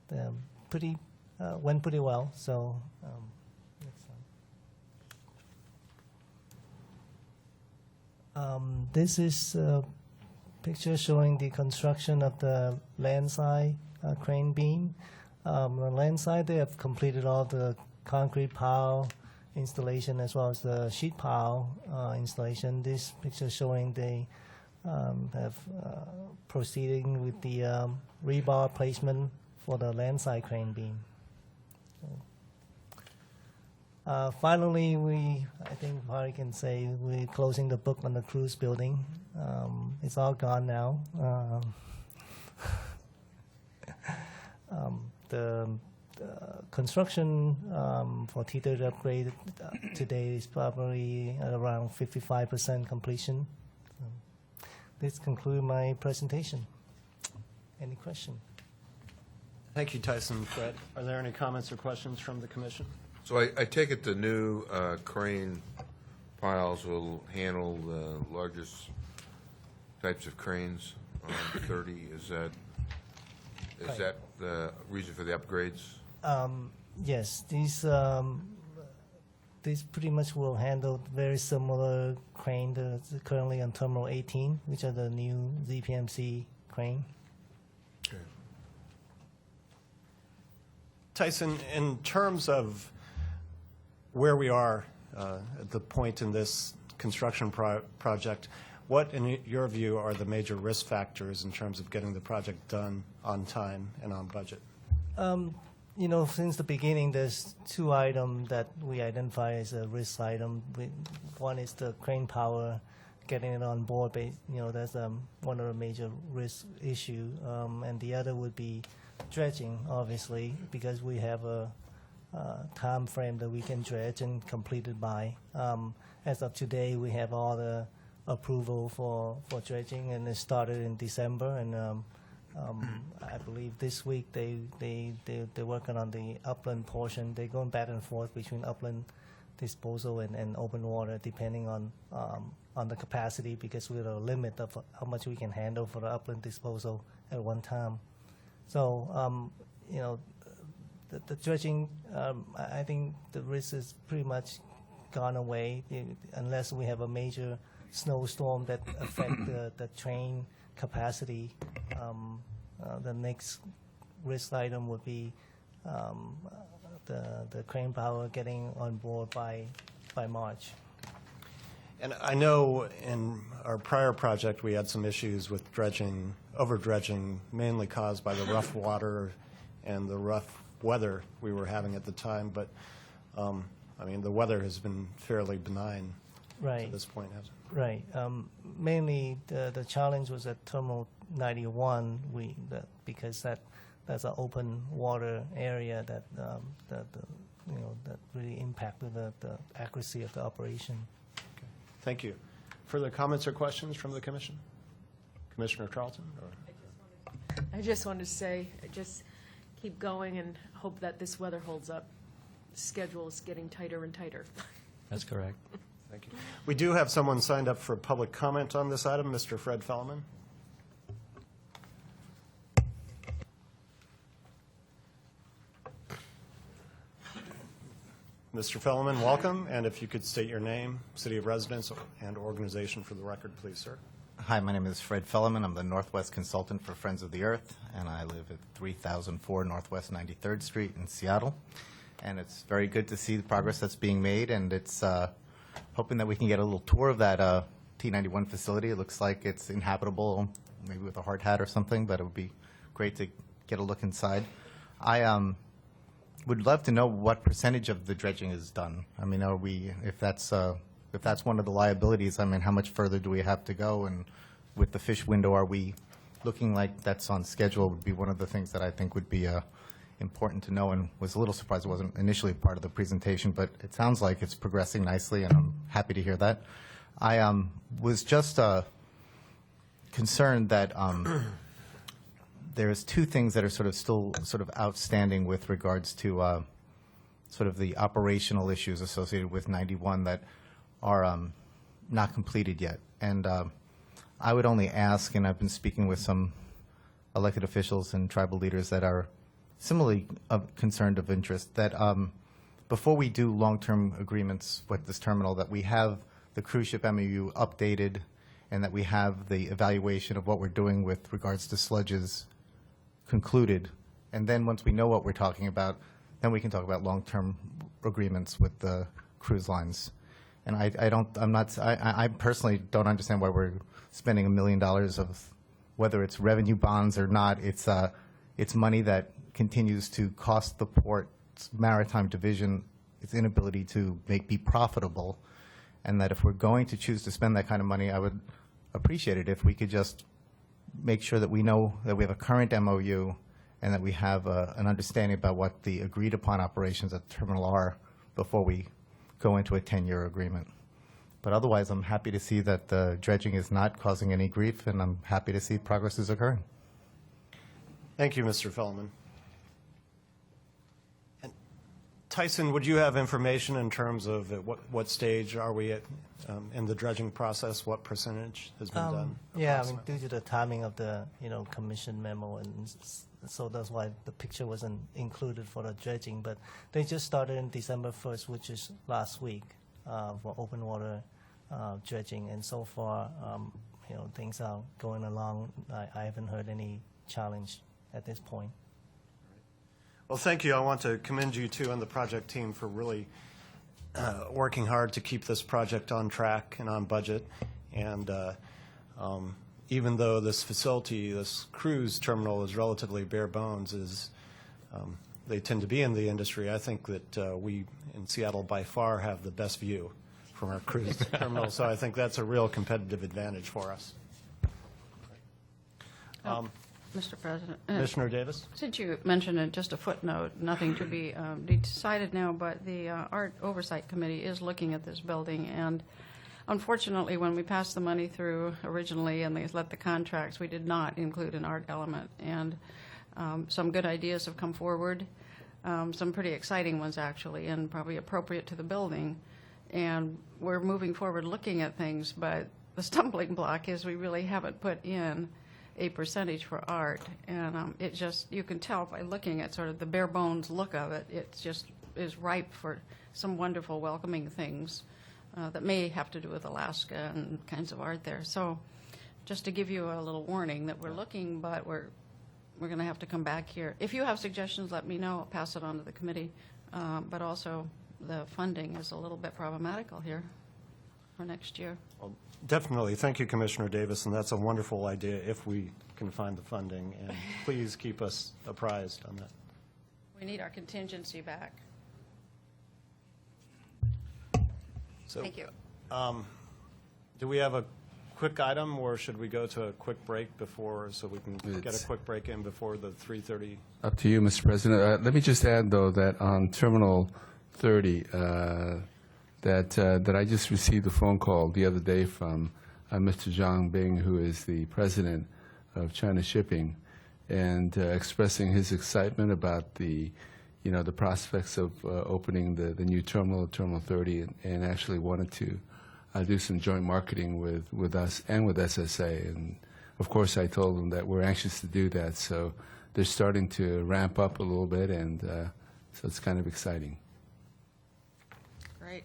They're went pretty well. So this is a picture showing the construction of the landside crane beam. On the land side, they have completed all the concrete pile installation as well as the sheet pile installation. This picture showing they have proceeding with the rebar placement for the landside crane beam. Finally, I think probably can say we're closing the book on the cruise building. It's all gone now. The construction for T30 upgrade today is probably at around 55% completion. So this concludes my presentation. Any question? Thank you, Tyson. Fred, are there any comments or questions from the commission? So I take it the new crane piles will handle the largest types of cranes on 30. Is that the reason for the upgrades? Yes, these pretty much will handle very similar crane that's currently on Terminal 18, which are the new ZPMC crane. Okay. Tyson, in terms of where we are at the point in this construction project, what, in your view, are the major risk factors in terms of getting the project done on time and on budget? Since the beginning, there's two items that we identify as a risk item. One is the crane power, getting it on board. That's one of the major risk issue. And the other would be dredging, obviously, because we have a time frame that we can dredge and complete it by. As of today, we have all the approval for dredging, and it started in December. And I believe this week they're working on the upland portion. They're going back and forth between upland disposal and open water, depending on the capacity, because we're at a limit of how much we can handle for the upland disposal at one time. So the dredging, I think the risk is pretty much gone away unless we have a major snowstorm that affect the train capacity. The next risk item would be the crane power getting on board by March. And I know in our prior project we had some issues with dredging, over-dredging, mainly caused by the rough water and the rough weather we were having at the time. But, the weather has been fairly benign to this point, hasn't it? Right. Mainly the challenge was at Terminal 91, because that's an open water area that really impacted the accuracy of the operation. Okay. Thank you. Further comments or questions from the commission? Commissioner Charlton? Or? I just wanted to say, just keep going and hope that this weather holds up. Schedule is getting tighter and tighter. That's correct. Thank you. We do have someone signed up for public comment on this item, Mr. Fred Fellman. Mr. Fellman, welcome, and if you could state your name, city of residence, and organization for the record, please, sir. Hi, my name is Fred Fellman. I'm the Northwest Consultant for Friends of the Earth, and I live at 3004 Northwest 93rd Street in Seattle. And it's very good to see the progress that's being made, and it's hoping that we can get a little tour of that T91 facility. It looks like it's inhabitable, maybe with a hard hat or something, but it would be great to get a look inside. I would love to know what percentage of the dredging is done. I mean, are we, if that's one of the liabilities, I mean, how much further do we have to go? And with the fish window, are we looking like that's on schedule? Would be one of the things that I think would be important to know, and was a little surprised it wasn't initially part of the presentation, but it sounds like it's progressing nicely, and I'm happy to hear that. I was just concerned that there's two things that are still outstanding with regards to sort of the operational issues associated with 91 that are not completed yet. And I would only ask, and I've been speaking with some elected officials and tribal leaders that are similarly concerned of interest, that before we do long-term agreements with this terminal, that we have the cruise ship MOU updated, and that we have the evaluation of what we're doing with regards to sludges concluded. And then once we know what we're talking about, then we can talk about long-term agreements with the cruise lines. And I personally don't understand why we're spending $1 million of, whether it's revenue bonds or not, it's money that continues to cost the port's maritime division its inability to be profitable. And that if we're going to choose to spend that kind of money, I would appreciate it if we could just make sure that we know that we have a current MOU and that we have an understanding about what the agreed upon operations at the terminal are before we go into a 10-year agreement. But otherwise, I'm happy to see that the dredging is not causing any grief, and I'm happy to see progress is occurring. Thank you, Mr. Fellman. And Tyson, would you have information in terms of at what stage are we at in the dredging process? What percentage has been done? Yeah, I mean, due to the timing of the commission memo, and so that's why the picture wasn't included for the dredging. But they just started in December 1st, which is last week, for open water dredging, and so far, things are going along. I haven't heard any challenge at this point. Well, thank you. I want to commend you, too, and the project team for really working hard to keep this project on track and on budget. And even though this facility, this cruise terminal, is relatively bare bones, as they tend to be in the industry, I think that we in Seattle by far have the best view from our cruise terminal. So I think that's a real competitive advantage for us. Mr. President. Commissioner Davis? Since you mentioned it, just a footnote, nothing to be decided now, but the Art Oversight Committee is looking at this building, and unfortunately, when we passed the money through originally and they let the contracts, we did not include an art element. And some good ideas have come forward, some pretty exciting ones, actually, and probably appropriate to the building. And we're moving forward looking at things, but the stumbling block is we really haven't put in a percentage for art, and it just, you can tell by looking at sort of the bare bones look of it, it just is ripe for some wonderful welcoming things that may have to do with Alaska and kinds of art there. So just to give you a little warning that we're looking, but we're going to have to come back here. If you have suggestions, let me know. I'll pass it on to the committee. But also the funding is a little bit problematical here for next year. Well, definitely. Thank you, Commissioner Davis, and that's a wonderful idea if we can find the funding. And please keep us apprised on that. We need our contingency back. So, Thank you. Do we have a quick item, or should we go to a quick break before, so we can get a quick break in before the 3:30? Up to you, Mr. President. Let me just add, though, that on Terminal 30, that I just received a phone call the other day from Mr. Zhang Bing, who is the president of China Shipping, and expressing his excitement about the prospects of opening the new terminal, Terminal 30, and actually wanted to do some joint marketing with us and with SSA. And of course, I told them that we're anxious to do that. So they're starting to ramp up a little bit, and so it's kind of exciting. Great.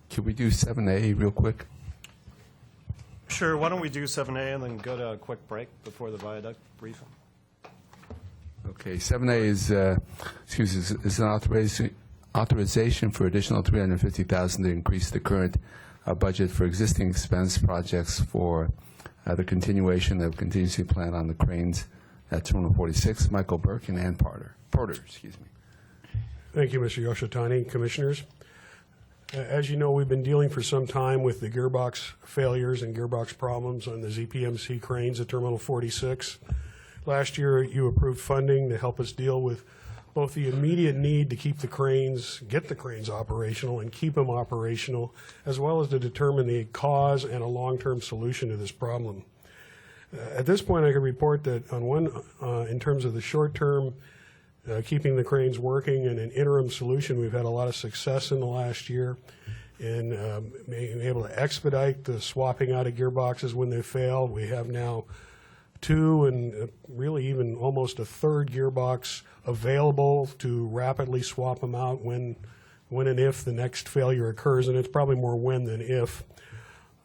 Can we do 7A real quick? Sure, why don't we do 7A and then go to a quick break before the viaduct briefing? Okay, 7A is is an authorization for additional $350,000 to increase the current budget for existing expense projects for the continuation of contingency plan on the cranes at Terminal 46. Michael Burke and Ann Porter. Thank you, Mr. Yoshitani, Commissioners. As you know, we've been dealing for some time with the gearbox failures and gearbox problems on the ZPMC cranes at Terminal 46. Last year, you approved funding to help us deal with both the immediate need to get the cranes operational and keep them operational, as well as to determine the cause and a long-term solution to this problem. At this point, I can report that in terms of the short-term, keeping the cranes working and an interim solution, we've had a lot of success in the last year in being able to expedite the swapping out of gearboxes when they fail. We have now 2 and really even almost a third gearbox available to rapidly swap them out when and if the next failure occurs, and it's probably more when than if.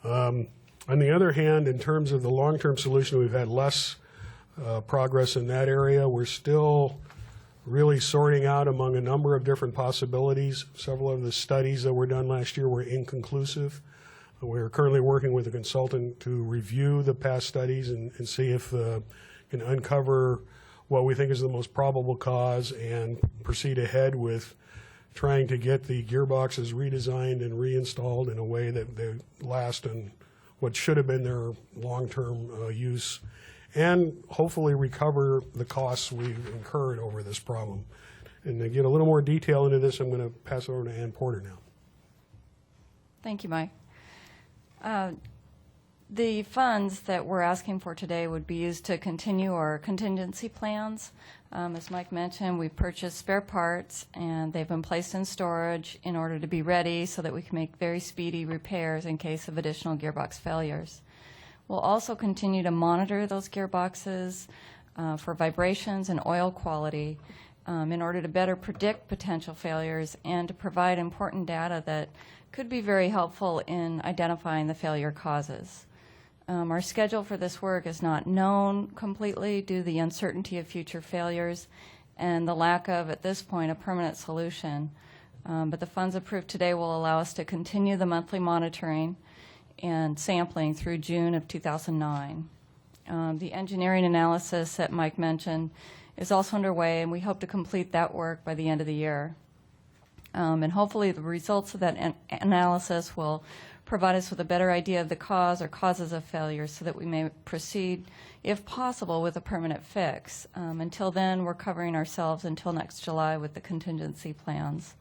On the other hand, in terms of the long-term solution, we've had less progress in that area. We're still really sorting out among a number of different possibilities. Several of the studies that were done last year were inconclusive. We're currently working with a consultant to review the past studies and see if can uncover what we think is the most probable cause and proceed ahead with trying to get the gearboxes redesigned and reinstalled in a way that they last in what should have been their long-term use, and hopefully recover the costs we've incurred over this problem. And to get a little more detail into this, I'm going to pass it over to Ann Porter now. Thank you, Mike. The funds that we're asking for today would be used to continue our contingency plans. As Mike mentioned, we purchased spare parts, and they've been placed in storage in order to be ready so that we can make very speedy repairs in case of additional gearbox failures. We'll also continue to monitor those gearboxes for vibrations and oil quality in order to better predict potential failures and to provide important data that could be very helpful in identifying the failure causes. Our schedule for this work is not known completely due to the uncertainty of future failures and the lack of, at this point, a permanent solution. But the funds approved today will allow us to continue the monthly monitoring and sampling through June of 2009. The engineering analysis that Mike mentioned is also underway, and we hope to complete that work by the end of the year. And hopefully the results of that analysis will provide us with a better idea of the cause or causes of failure so that we may proceed, if possible, with a permanent fix. Until then, we're covering ourselves until next July with the contingency plans.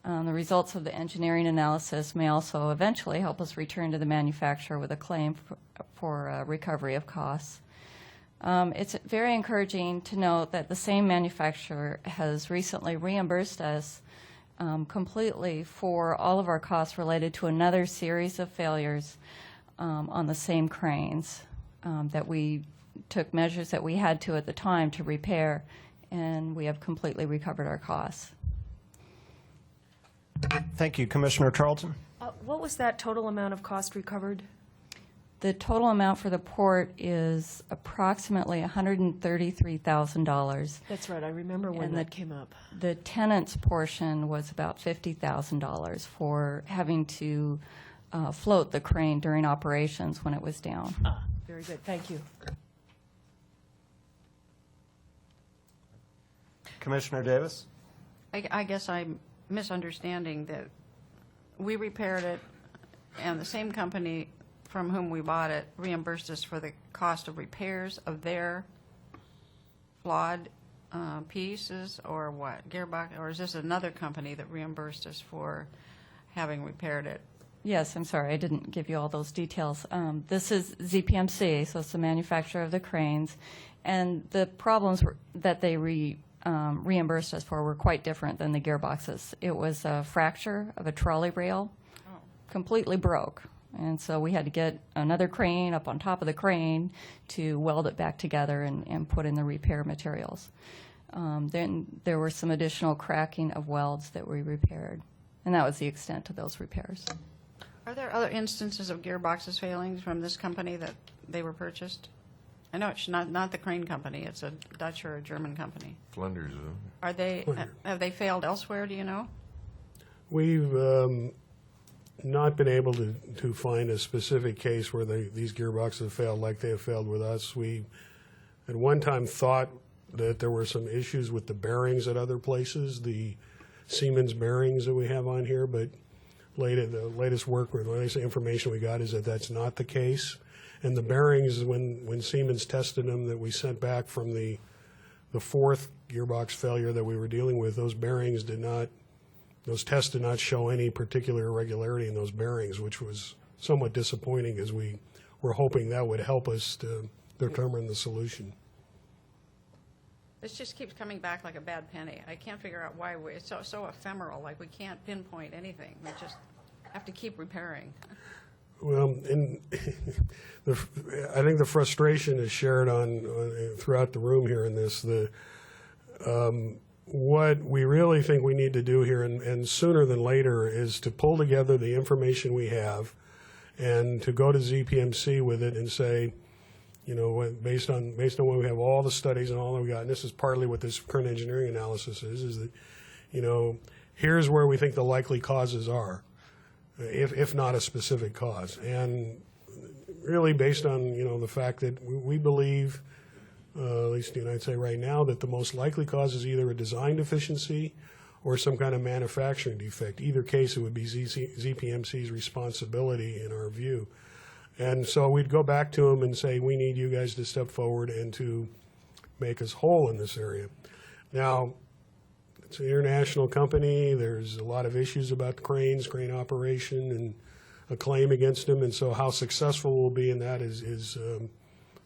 The results of the engineering analysis may also eventually help us return to the manufacturer with a claim for recovery of costs. It's very encouraging to note that the same manufacturer has recently reimbursed us completely for all of our costs related to another series of failures on the same cranes that we took measures that we had to at the time to repair, and we have completely recovered our costs. Thank you. Commissioner Charlton? What was that total amount of cost recovered? The total amount for the port is approximately $133,000. That's right. I remember when that came up. The tenant's portion was about $50,000 for having to float the crane during operations when it was down. Very good. Thank you. Commissioner Davis? I guess I'm misunderstanding that we repaired it, and the same company from whom we bought it reimbursed us for the cost of repairs of their flawed pieces or what? Gearbox, or is this another company that reimbursed us for having repaired it? Yes, I'm sorry, I didn't give you all those details. This is ZPMC, so it's the manufacturer of the cranes, and the problems that they reimbursed us for were quite different than the gearboxes. It was a fracture of a trolley rail, completely broke, and so we had to get another crane up on top of the crane to weld it back together and put in the repair materials. Then there were some additional cracking of welds that we repaired, and that was the extent of those repairs. Are there other instances of gearboxes failing from this company that they were purchased? I know it's not the crane company. It's a Dutch or a German company. Flinders, Are they have they failed elsewhere? Do you know? We've not been able to find a specific case where these gearboxes have failed like they have failed with us. We at one time thought that there were some issues with the bearings at other places, the Siemens bearings that we have on here, but the latest work or the latest information we got is that that's not the case. And the bearings, when Siemens tested them that we sent back from the fourth gearbox failure that we were dealing with, those bearings those tests did not show any particular irregularity in those bearings, which was somewhat disappointing as we were hoping that would help us to determine the solution. This just keeps coming back like a bad penny. I can't figure out why it's so ephemeral. Like we can't pinpoint anything. We just have to keep repairing. Well, I think the frustration is shared throughout the room here in this. What we really think we need to do here, and sooner than later, is to pull together the information we have and to go to ZPMC with it and say, you know, based on what we have, all the studies and all that we got, and this is partly what this current engineering analysis is that, you know, here's where we think the likely causes are, if not a specific cause. And really based on, you know, the fact that we believe, at least I'd say right now, that the most likely cause is either a design deficiency or some kind of manufacturing defect. Either case, it would be ZPMC's responsibility in our view. And so we'd go back to them and say, we need you guys to step forward and to make us whole in this area. Now, it's an international company. There's a lot of issues about the crane operation, and a claim against them. And so how successful we'll be in that is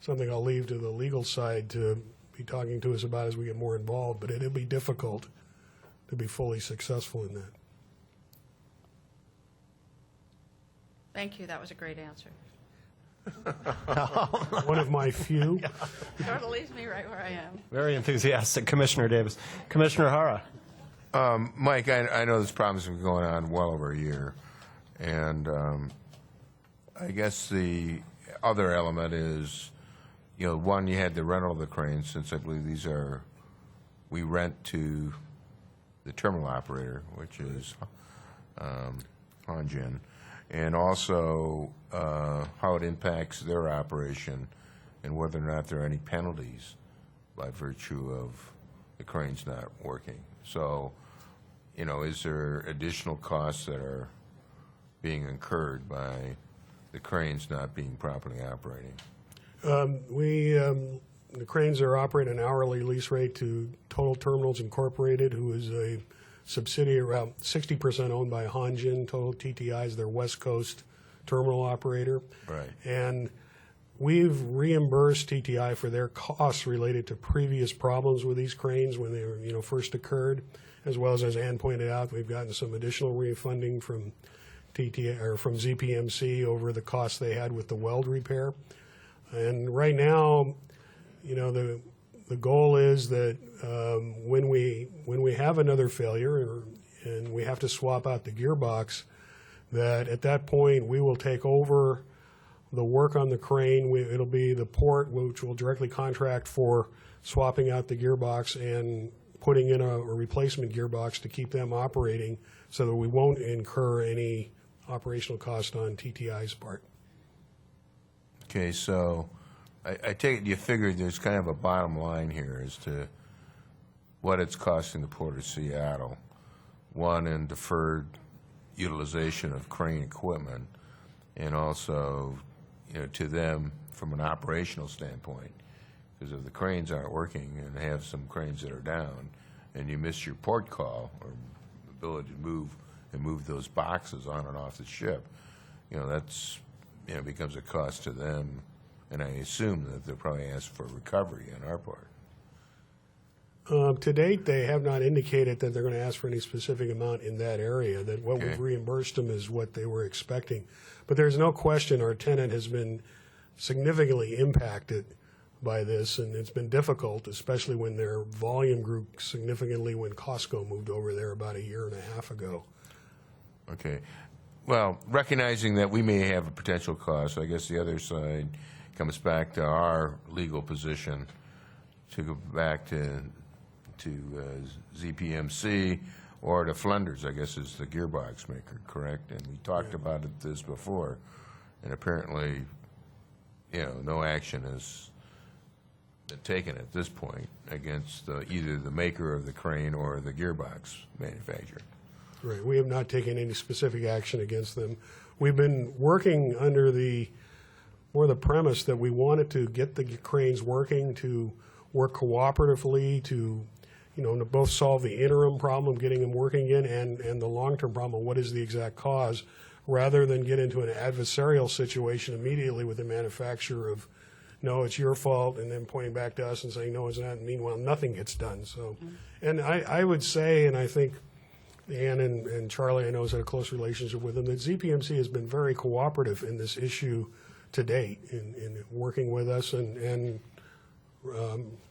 something I'll leave to the legal side to be talking to us about as we get more involved. But it'll be difficult to be fully successful in that. Thank you. That was a great answer. One of my few. Sort of leaves me right where I am. Very enthusiastic, Commissioner Davis. Commissioner Hara. Mike, I know this problem's been going on well over a year, and I guess the other element is, you know, one, you had the rental of the cranes, since I believe we rent to the terminal operator, which is Hanjin, and also how it impacts their operation and whether or not there are any penalties by virtue of the cranes not working. So, you know, is there additional costs that are being incurred by the cranes not being properly operating? The cranes are operating an hourly lease rate to Total Terminals Incorporated, who is a subsidiary, around 60% owned by Hanjin. Total TTI is their West Coast terminal operator. Right. And we've reimbursed TTI for their costs related to previous problems with these cranes when they were, you know, first occurred, as well as Ann pointed out, we've gotten some additional refunding from TTI or from ZPMC over the costs they had with the weld repair. And right now, you know, the goal is that when we have another failure and we have to swap out the gearbox, that at that point we will take over the work on the crane. It'll be the port which will directly contract for swapping out the gearbox and putting in a replacement gearbox to keep them operating so that we won't incur any operational cost on TTI's part. Okay, so I take it you figured there's kind of a bottom line here as to what it's costing the Port of Seattle. One, in deferred utilization of crane equipment, and also, you know, to them from an operational standpoint, Because if the cranes aren't working and have some cranes that are down, and you miss your port call or ability to move those boxes on and off the ship, that's, becomes a cost to them. And I assume that they'll probably ask for recovery on our part. To date, they have not indicated that they're going to ask for any specific amount in that area, that what we've reimbursed them is what they were expecting. But there's no question our tenant has been significantly impacted by this, and it's been difficult, especially when their volume grew significantly when Costco moved over there about 1.5 years ago. Okay. Well, recognizing that we may have a potential cost, I guess the other side comes back to our legal position to go back to ZPMC or to Flunders, I guess is the gearbox maker, correct? And we talked about this before, and apparently, no action has been taken at this point against either the maker of the crane or the gearbox manufacturer. Right. We have not taken any specific action against them. We've been working under the premise that we wanted to get the cranes working, to work cooperatively, to both solve the interim problem, getting them working again, and the long-term problem, what is the exact cause, rather than get into an adversarial situation immediately with the manufacturer of, no, it's your fault, and then pointing back to us and saying, no, it's not, and meanwhile, nothing gets done. So, and I would say, and I think Ann and Charlie, I know, has had a close relationship with them, that ZPMC has been very cooperative in this issue to date in working with us and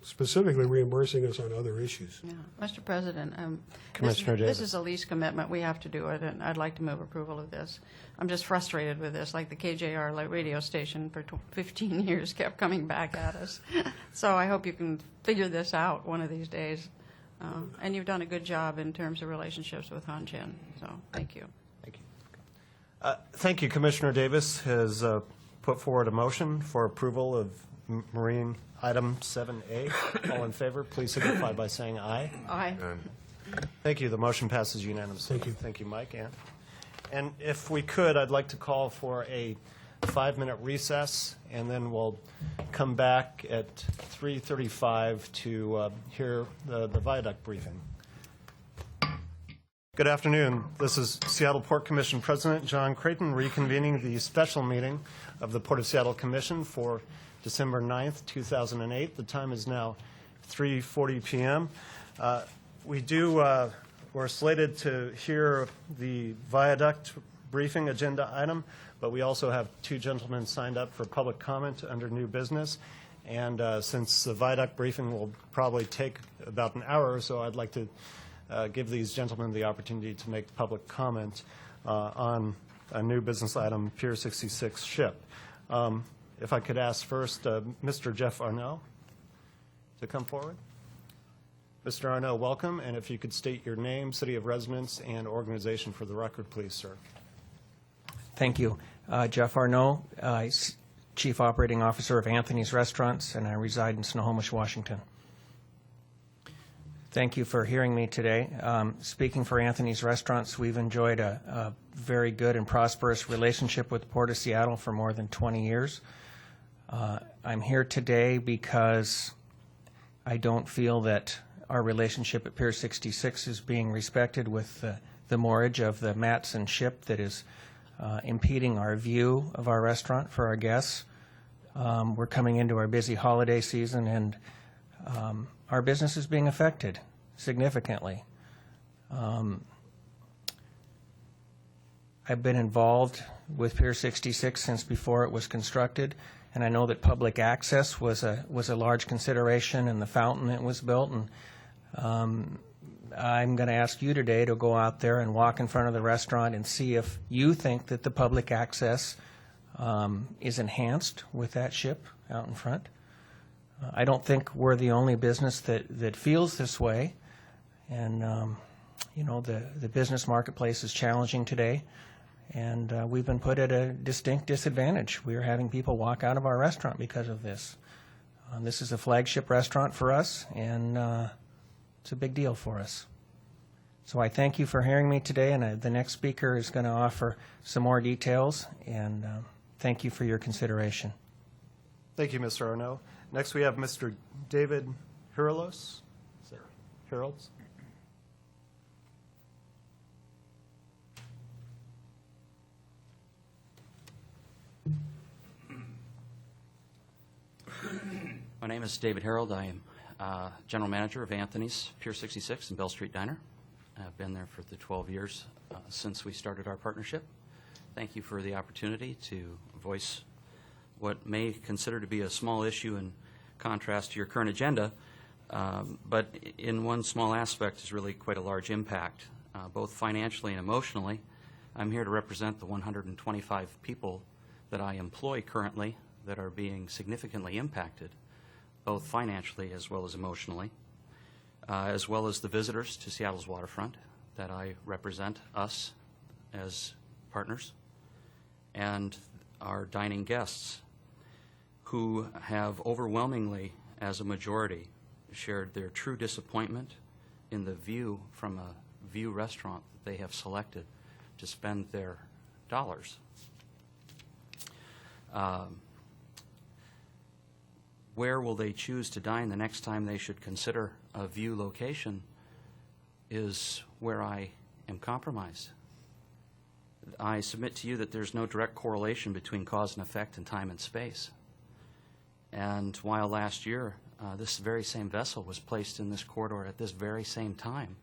specifically reimbursing us on other issues. Yeah. Mr. President, Commissioner this Davis. is a lease commitment. We have to do it, and I'd like to move approval of this. I'm just frustrated with this, like the KJR radio station for 15 years kept coming back at us. So I hope you can figure this out one of these days. And you've done a good job in terms of relationships with Hanjin, so thank you. Thank you. Thank you. Commissioner Davis has put forward a motion for approval of Marine Item 7A. All in favor, please signify by saying aye. Aye. Thank you. The motion passes unanimously. Thank you. Thank you, Mike. Ann. And if we could, I'd like to call for a 5-minute recess, and then we'll come back at 3:35 to hear the viaduct briefing. Good afternoon. This is Seattle Port Commission President John Creighton reconvening the special meeting of the Port of Seattle Commission for December 9th, 2008. The time is now 3:40 p.m. We're slated to hear the viaduct briefing agenda item, but we also have 2 gentlemen signed up for public comment under new business. And since the viaduct briefing will probably take about an hour or so, I'd like to give these gentlemen the opportunity to make public comment on a new business item, Pier 66 ship. If I could ask first Mr. Jeff Arnault to come forward. Mr. Arnault, welcome, and if you could state your name, city of residence, and organization for the record, please, sir. Thank you. Jeff Arnault, Chief Operating Officer of Anthony's Restaurants, and I reside in Snohomish, Washington. Thank you for hearing me today. Speaking for Anthony's Restaurants, we've enjoyed a very good and prosperous relationship with the Port of Seattle for more than 20 years. I'm here today because I don't feel that our relationship at Pier 66 is being respected with the moorage of the Matson ship that is impeding our view of our restaurant for our guests. We're coming into our busy holiday season, and our business is being affected significantly. I've been involved with Pier 66 since before it was constructed, and I know that public access was a large consideration in the fountain that was built. And I'm going to ask you today to go out there and walk in front of the restaurant and see if you think that the public access is enhanced with that ship out in front. I don't think we're the only business that feels this way. And, the business marketplace is challenging today. And we've been put at a distinct disadvantage. We are having people walk out of our restaurant because of this. This is a flagship restaurant for us, and it's a big deal for us. So I thank you for hearing me today, and the next speaker is going to offer some more details, and thank you for your consideration. Thank you, Mr. Arnaud. Next, we have Mr. David Hiralos. Heralds. My name is David Harold. I am General Manager of Anthony's Pier 66 and Bell Street Diner. I've been there for the 12 years since we started our partnership. Thank you for the opportunity to voice what may consider to be a small issue in contrast to your current agenda, but in one small aspect is really quite a large impact, both financially and emotionally. I'm here to represent the 125 people that I employ currently that are being significantly impacted, both financially as well as emotionally, as well as the visitors to Seattle's waterfront that I represent, us as partners, and our dining guests who have overwhelmingly, as a majority, shared their true disappointment in the view from a view restaurant that they have selected to spend their dollars. Where will they choose to dine the next time they should consider a view location is where I am compromised. I submit to you that there's no direct correlation between cause and effect in time and space. And while last year this very same vessel was placed in this corridor at this very same time,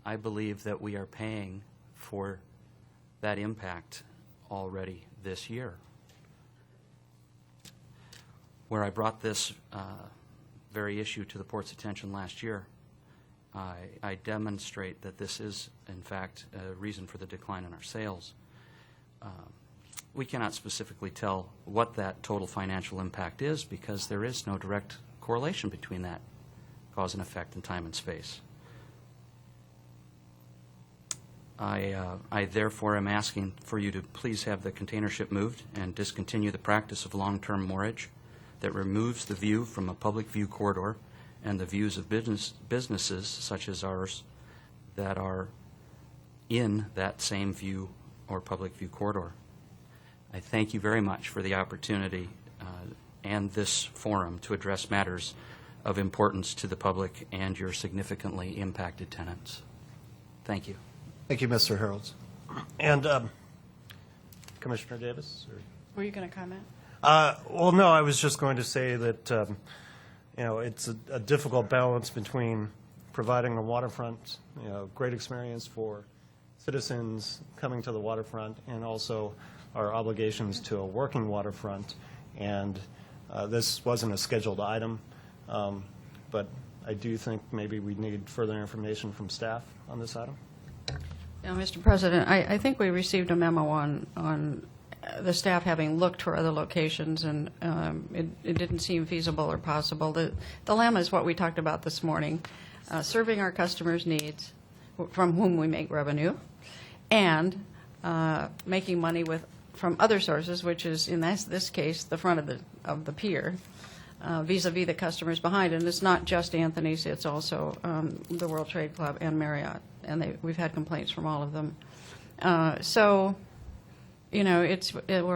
I believe that we are paying for that impact already this year. Where I brought this very issue to the port's attention last year, I demonstrate that this is, in fact, a reason for the decline in our sales. We cannot specifically tell what that total financial impact is because there is no direct correlation between that cause and effect in time and space. I therefore am asking for you to please have the container ship moved and discontinue the practice of long-term moorage that removes the view from a public view corridor and the views of businesses such as ours that are in that same view or public view corridor. I thank you very much for the opportunity and this forum to address matters of importance to the public and your significantly impacted tenants. Thank you. Thank you, Mr. Heralds. And Commissioner Davis? Or? Were you going to comment? Well, no, I was just going to say that it's a difficult balance between providing a waterfront, great experience for citizens coming to the waterfront, and also our obligations to a working waterfront. And this wasn't a scheduled item, but I do think maybe we need further information from staff on this item. Now, Mr. President, I think we received a memo on the staff having looked for other locations, and it didn't seem feasible or possible. The dilemma is what we talked about this morning, serving our customers' needs, from whom we make revenue, and making money from other sources, which is, in this case, the front of the pier, vis-a-vis the customers behind. And it's not just Anthony's, it's also the World Trade Club and Marriott, and we've had complaints from all of them. We're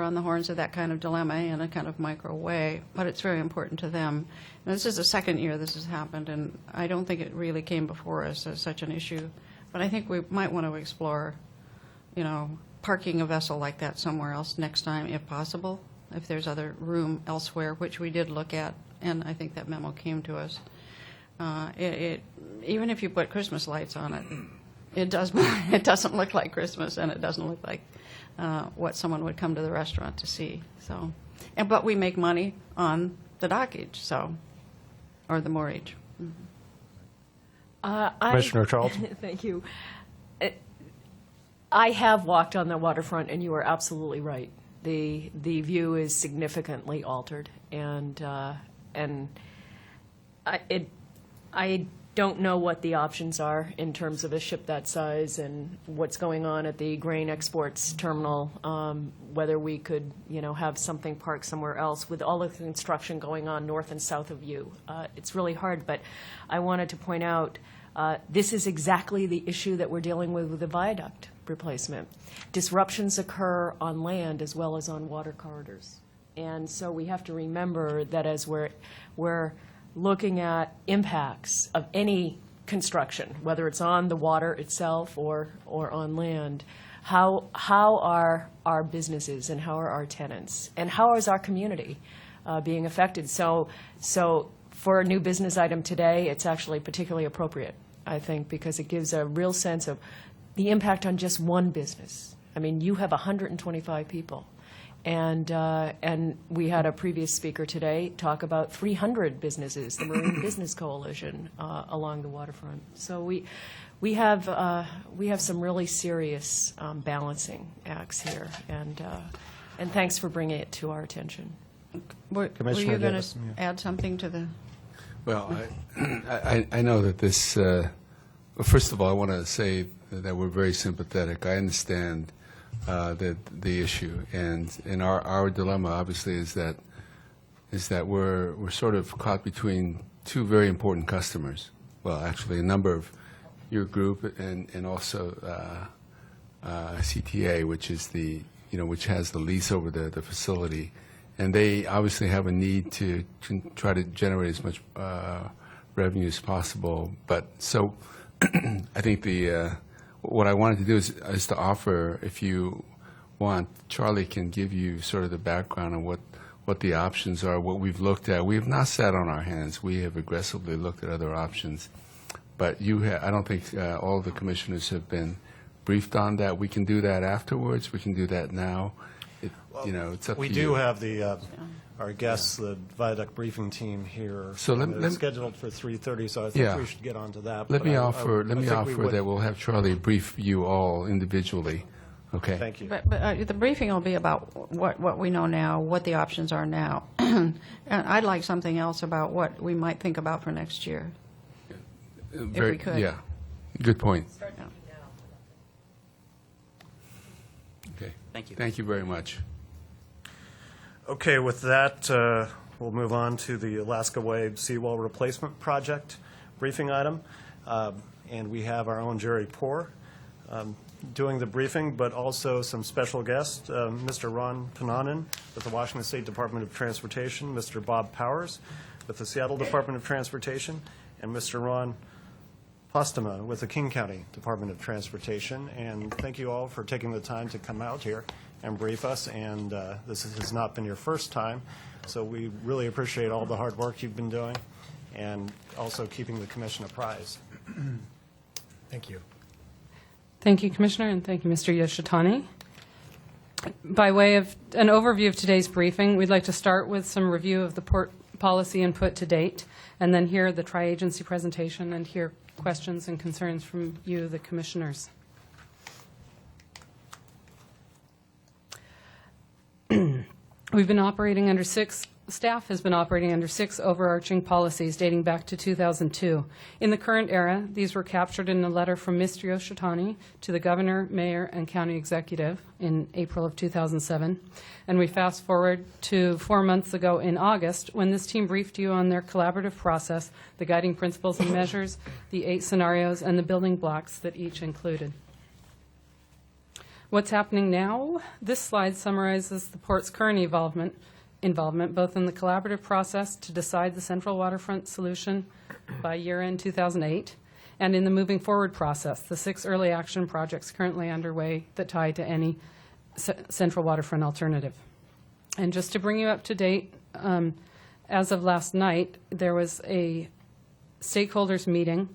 on the horns of that kind of dilemma in a kind of micro way, but it's very important to them. And this is the second year this has happened, and I don't think it really came before us as such an issue. But I think we might want to explore, parking a vessel like that somewhere else next time, if possible, if there's other room elsewhere, which we did look at, and I think that memo came to us. Even if you put Christmas lights on it, it doesn't look like Christmas, and it doesn't look like what someone would come to the restaurant to see. But we make money on the dockage, or the moorage. Commissioner Charlton. Thank you. I have walked on the waterfront, and you are absolutely right. The view is significantly altered, and I don't know what the options are in terms of a ship that size and what's going on at the grain exports terminal, whether we could, have something parked somewhere else. With all the construction going on north and south of you, it's really hard. But I wanted to point out this is exactly the issue that we're dealing with the viaduct replacement. Disruptions occur on land as well as on water corridors. And so we have to remember that as we're looking at impacts of any construction, whether it's on the water itself or on land, how are our businesses and how are our tenants and how is our community being affected? So for a new business item today, it's actually particularly appropriate, I think, because it gives a real sense of the impact on just one business. I mean, you have 125 people. And we had a previous speaker today talk about 300 businesses, the Marine Business Coalition, along the waterfront. So we have some really serious balancing acts here, and thanks for bringing it to our attention. Were you going to add something to the? Well, I know that this. Well, first of all, I want to say that we're very sympathetic. I understand the issue, and our dilemma obviously is that we're sort of caught between two very important customers. Well, actually, a number of your group and also CTA, which is which has the lease over the facility, and they obviously have a need to try to generate as much revenue as possible. But so, I think what I wanted to do is to offer, if you want, Charlie can give you sort of the background on what the options are, what we've looked at. We have not sat on our hands. We have aggressively looked at other options. But I don't think all of the commissioners have been briefed on that. We can do that afterwards. We can do that now. It's up We to do you. have our guests, the Viaduct briefing team here. So it's scheduled for 3:30, so I think we should get on to that. Let but me I offer think that we'll have Charlie brief you all individually. Okay. Thank you. But the briefing will be about what we know now, what the options are now. And I'd like something else about what we might think about for next year. If we could. Yeah. Good point. Okay. Thank you. Thank you very much. Okay, with that, we'll move on to the Alaska Way seawall replacement project briefing item. And we have our own Jerry Poor doing the briefing, but also some special guests, Mr. Ron Pananen with the Washington State Department of Transportation, Mr. Bob Powers with the Seattle Department of Transportation, and Mr. Ron Postema with the King County Department of Transportation. And thank you all for taking the time to come out here and brief us. And this has not been your first time, so we really appreciate all the hard work you've been doing and also keeping the commission apprised. Thank you. Thank you, Commissioner, and thank you, Mr. Yoshitani. By way of an overview of today's briefing, we'd like to start with some review of the port policy input to date, and then hear the tri-agency presentation and hear questions and concerns from you, the commissioners. Staff has been operating under 6 overarching policies dating back to 2002. In the current era, these were captured in a letter from Mr. Yoshitani to the governor, mayor, and county executive in April of 2007. And we fast forward to 4 months ago in August, when this team briefed you on their collaborative process, the guiding principles and measures, the 8 scenarios, and the building blocks that each included. What's happening now? This slide summarizes the port's current involvement both in the collaborative process to decide the central waterfront solution by year-end 2008 and in the moving forward process, the 6 early action projects currently underway that tie to any central waterfront alternative. And just to bring you up to date, as of last night, there was a stakeholders meeting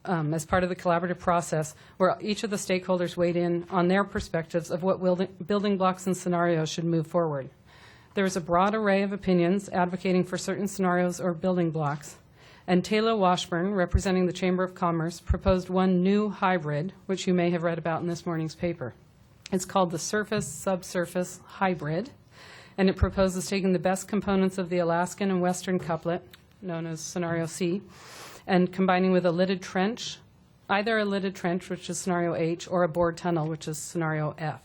as part of the collaborative process where each of the stakeholders weighed in on their perspectives of what building blocks and scenarios should move forward. There was a broad array of opinions advocating for certain scenarios or building blocks, and Taylor Washburn, representing the Chamber of Commerce, proposed one new hybrid, which you may have read about in this morning's paper. It's called the surface-subsurface hybrid, and it proposes taking the best components of the Alaskan and Western couplet, known as Scenario C, and combining with a lidded trench, either a lidded trench, which is Scenario H, or a bored tunnel, which is Scenario F.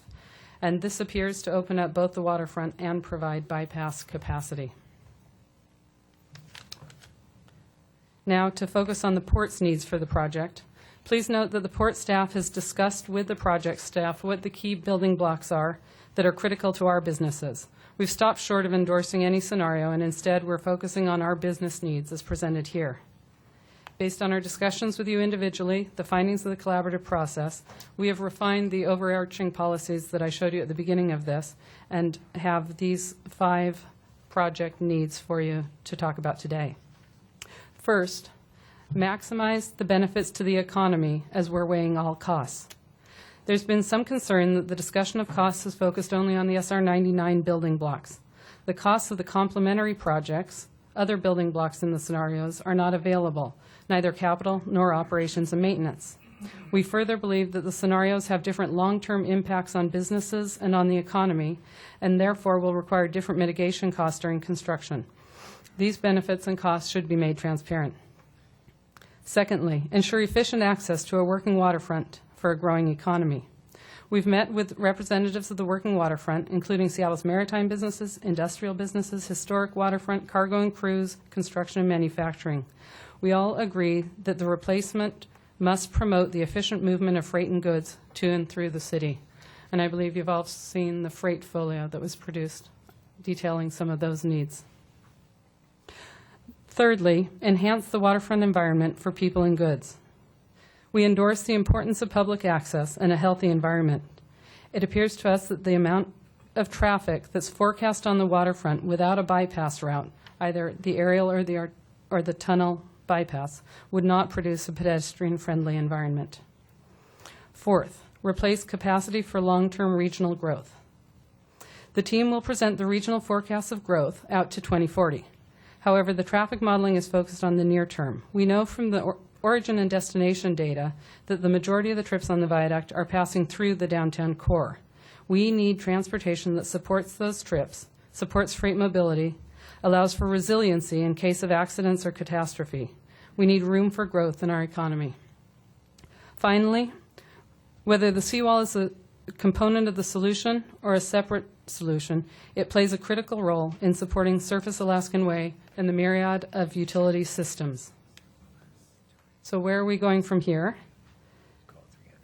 And this appears to open up both the waterfront and provide bypass capacity. Now, to focus on the port's needs for the project, Please note that the Port staff has discussed with the project staff what the key building blocks are that are critical to our businesses. We've stopped short of endorsing any scenario, and instead we're focusing on our business needs as presented here. Based on our discussions with you individually, the findings of the collaborative process, we have refined the overarching policies that I showed you at the beginning of this and have these 5 project needs for you to talk about today. First, maximize the benefits to the economy as we're weighing all costs. There's been some concern that the discussion of costs is focused only on the SR 99 building blocks. The costs of the complementary projects, other building blocks in the scenarios, are not available, neither capital nor operations and maintenance. We further believe that the scenarios have different long-term impacts on businesses and on the economy, and therefore will require different mitigation costs during construction. These benefits and costs should be made transparent. Secondly, ensure efficient access to a working waterfront for a growing economy. We've met with representatives of the working waterfront, including Seattle's maritime businesses, industrial businesses, historic waterfront, cargo and cruise, construction and manufacturing. We all agree that the replacement must promote the efficient movement of freight and goods to and through the city. And I believe you've all seen the freight folio that was produced detailing some of those needs. Thirdly, enhance the waterfront environment for people and goods. We endorse the importance of public access and a healthy environment. It appears to us that the amount of traffic that's forecast on the waterfront without a bypass route, either the aerial or the tunnel bypass, would not produce a pedestrian-friendly environment. Fourth, replace capacity for long-term regional growth. The team will present the regional forecasts of growth out to 2040. However, the traffic modeling is focused on the near term. We know from the origin and destination data that the majority of the trips on the viaduct are passing through the downtown core. We need transportation that supports those trips, supports freight mobility, allows for resiliency in case of accidents or catastrophe. We need room for growth in our economy. Finally, whether the seawall is a component of the solution or a separate solution, it plays a critical role in supporting Surface Alaskan Way and the myriad of utility systems. So where are we going from here?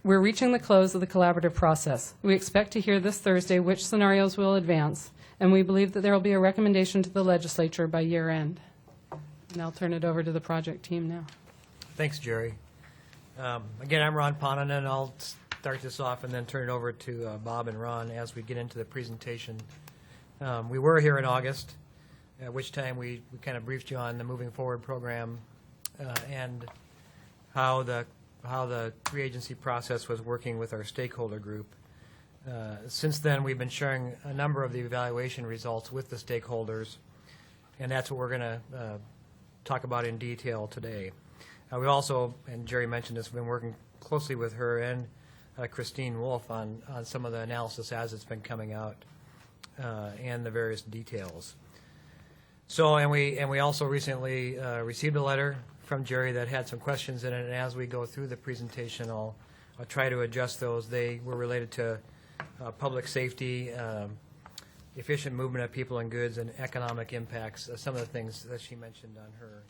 We're reaching the close of the collaborative process. We expect to hear this Thursday which scenarios will advance, and we believe that there will be a recommendation to the legislature by year end. And I'll turn it over to the project team now. Thanks, Jerry. Again, I'm Ron Ponanen, and I'll start this off and then turn it over to Bob and Ron as we get into the presentation. We were here in August, at which time we kind of briefed you on the Moving Forward program and how the pre-agency process was working with our stakeholder group. Since then, we've been sharing a number of the evaluation results with the stakeholders, and that's what we're going to talk about in detail today. We also, and Jerry mentioned this, we've been working closely with her and Christine Wolf on some of the analysis as it's been coming out and the various details. So, and we also recently received a letter from Jerry that had some questions in it, and as we go through the presentation, I'll try to adjust those. They were related to public safety, efficient movement of people and goods, and economic impacts, some of the things that she mentioned on her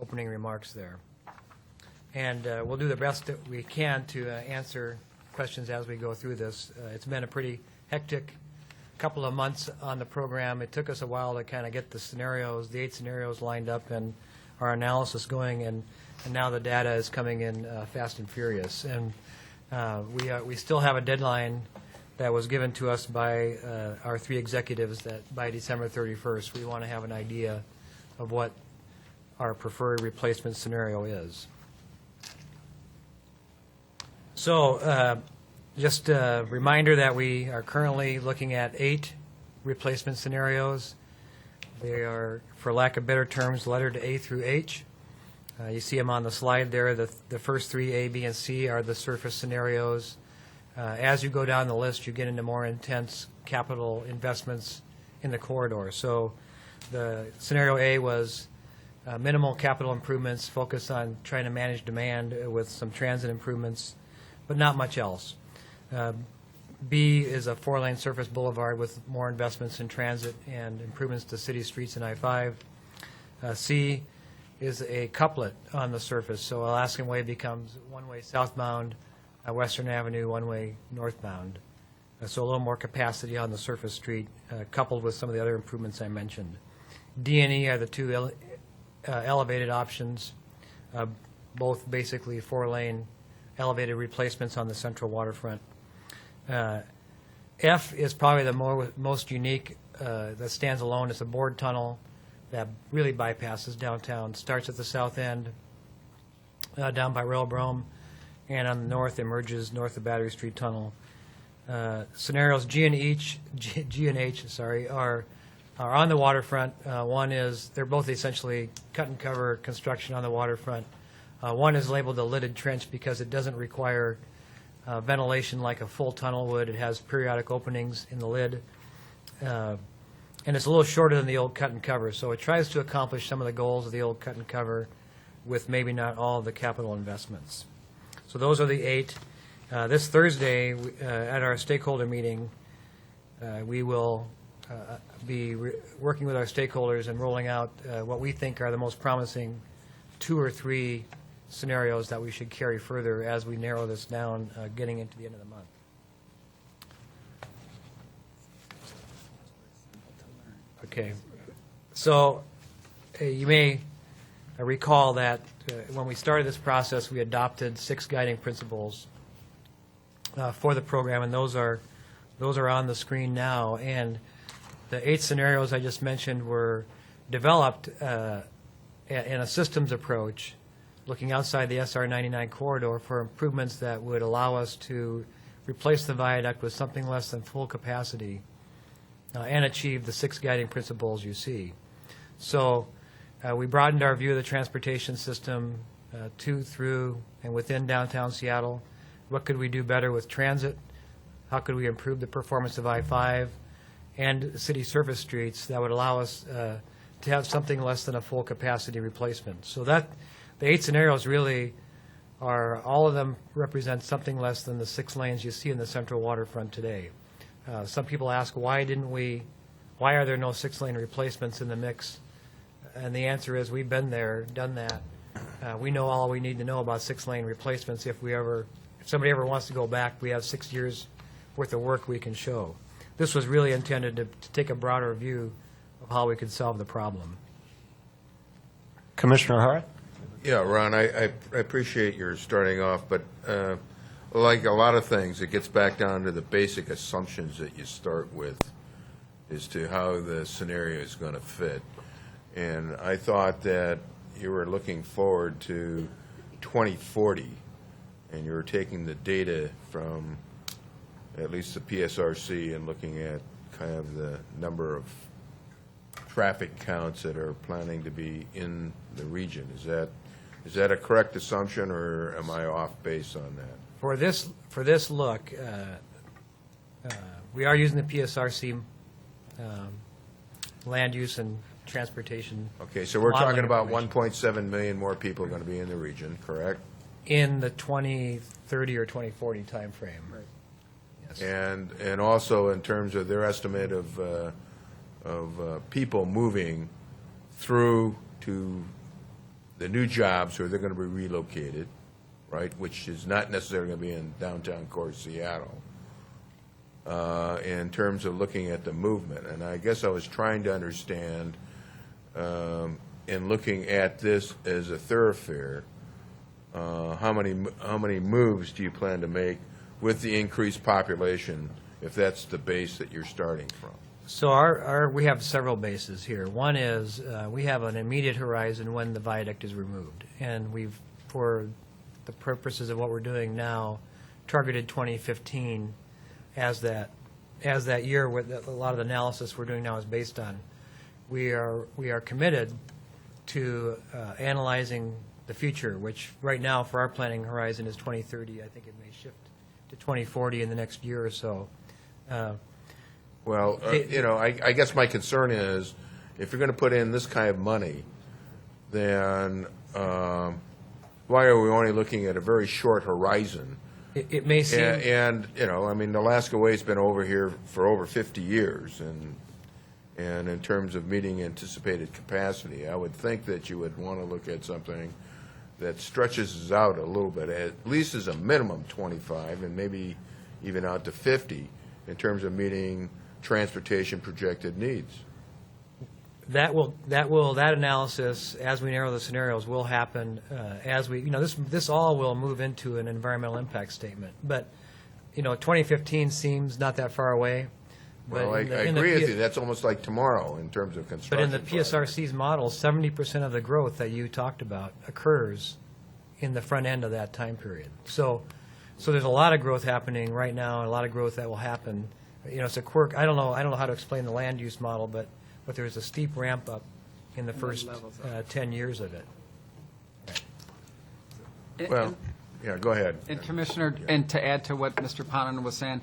opening remarks there. And we'll do the best that we can to answer questions as we go through this. It's been a pretty hectic couple of months on the program. It took us a while to kind of get the scenarios, the 8 scenarios lined up and our analysis going, and now the data is coming in fast and furious. And we still have a deadline that was given to us by our 3 executives that by December 31st, we want to have an idea of what our preferred replacement scenario is. So just a reminder that we are currently looking at 8 replacement scenarios. They are, for lack of better terms, lettered A through H. You see them on the slide there. The first 3, A, B, and C, are the surface scenarios. As you go down the list, you get into more intense capital investments in the corridor. So the scenario A was minimal capital improvements, focused on trying to manage demand with some transit improvements, but not much else. B is a 4-lane surface boulevard with more investments in transit and improvements to city streets and I-5. C is a couplet on the surface. So Alaskan Way becomes one-way southbound, Western Avenue, one-way northbound. So a little more capacity on the surface street, coupled with some of the other improvements I mentioned. D and E are the two elevated options, both basically four-lane elevated replacements on the central waterfront. F is probably the most unique, that stands alone. It's a bored tunnel that really bypasses downtown, starts at the south end, down by Railbrome, and on the north emerges north of Battery Street Tunnel. Scenarios G and H are on the waterfront. One is, they're both essentially cut and cover construction on the waterfront. One is labeled a lidded trench because it doesn't require ventilation like a full tunnel would. It has periodic openings in the lid. And it's a little shorter than the old cut and cover, so it tries to accomplish some of the goals of the old cut and cover with maybe not all of the capital investments. So those are the 8. This Thursday, at our stakeholder meeting, we will be working with our stakeholders and rolling out what we think are the most promising 2 or 3 scenarios that we should carry further as we narrow this down getting into the end of the month. Okay, so you may recall that when we started this process, we adopted 6 guiding principles for the program, and those are on the screen now. And the 8 scenarios I just mentioned were developed in a systems approach, looking outside the SR 99 corridor for improvements that would allow us to replace the viaduct with something less than full capacity and achieve the 6 guiding principles you see. So we broadened our view of the transportation system to, through, and within downtown Seattle. What could we do better with transit? How could we improve the performance of I-5 and city surface streets that would allow us to have something less than a full capacity replacement? So that the 8 scenarios really are, all of them represent something less than the 6 lanes you see in the central waterfront today. Some people ask, why are there no 6-lane replacements in the mix? And the answer is, we've been there, done that. We know all we need to know about 6-lane replacements. If somebody ever wants to go back, we have 6 years worth of work we can show. This was really intended to take a broader view of how we could solve the problem. Commissioner Hart? Yeah, Ron, I appreciate your starting off, but like a lot of things, it gets back down to the basic assumptions that you start with as to how the scenario is going to fit. And I thought that you were looking forward to 2040, and you were taking the data from at least the PSRC and looking at kind of the number of traffic counts that are planning to be in the region. Is that a correct assumption, or am I off base on that? For this look, we are using the PSRC land use and transportation. Okay, so we're talking modeling about information. 1.7 million more people are going to be in the region, correct? In the 2030 or 2040 timeframe. Right. Yes. And also in terms of their estimate of people moving through to the new jobs, or they're going to be relocated, right, which is not necessarily going to be in downtown core Seattle, in terms of looking at the movement. And I guess I was trying to understand, in looking at this as a thoroughfare, how many moves do you plan to make with the increased population, if that's the base that you're starting from? So we have several bases here. One is we have an immediate horizon when the viaduct is removed, and we've, for the purposes of what we're doing now, targeted 2015 as that year. With a lot of the analysis we're doing now is based on. We are committed to analyzing the future, which right now for our planning horizon is 2030. I think it may shift to 2040 in the next year or so. Well, I guess my concern is, if you're going to put in this kind of money, then why are we only looking at a very short horizon? It may seem... And I mean, the Alaska Way's been over here for over 50 years, And in terms of meeting anticipated capacity, I would think that you would want to look at something that stretches us out a little bit, at least as a minimum 25, and maybe even out to 50, in terms of meeting transportation projected needs. That analysis, as we narrow the scenarios, will happen as we, this all will move into an environmental impact statement. But, 2015 seems not that far away. Well, I agree with you. That's almost like tomorrow in terms of construction. But in the PSRC's model, 70% of the growth that you talked about occurs in the front end of that time period. So there's a lot of growth happening right now, and a lot of growth that will happen. It's a quirk. I don't know how to explain the land use model, but there's a steep ramp up in the first 10 years of it. Well, yeah, go ahead. And Commissioner, and to add to what Mr. Ponan was saying,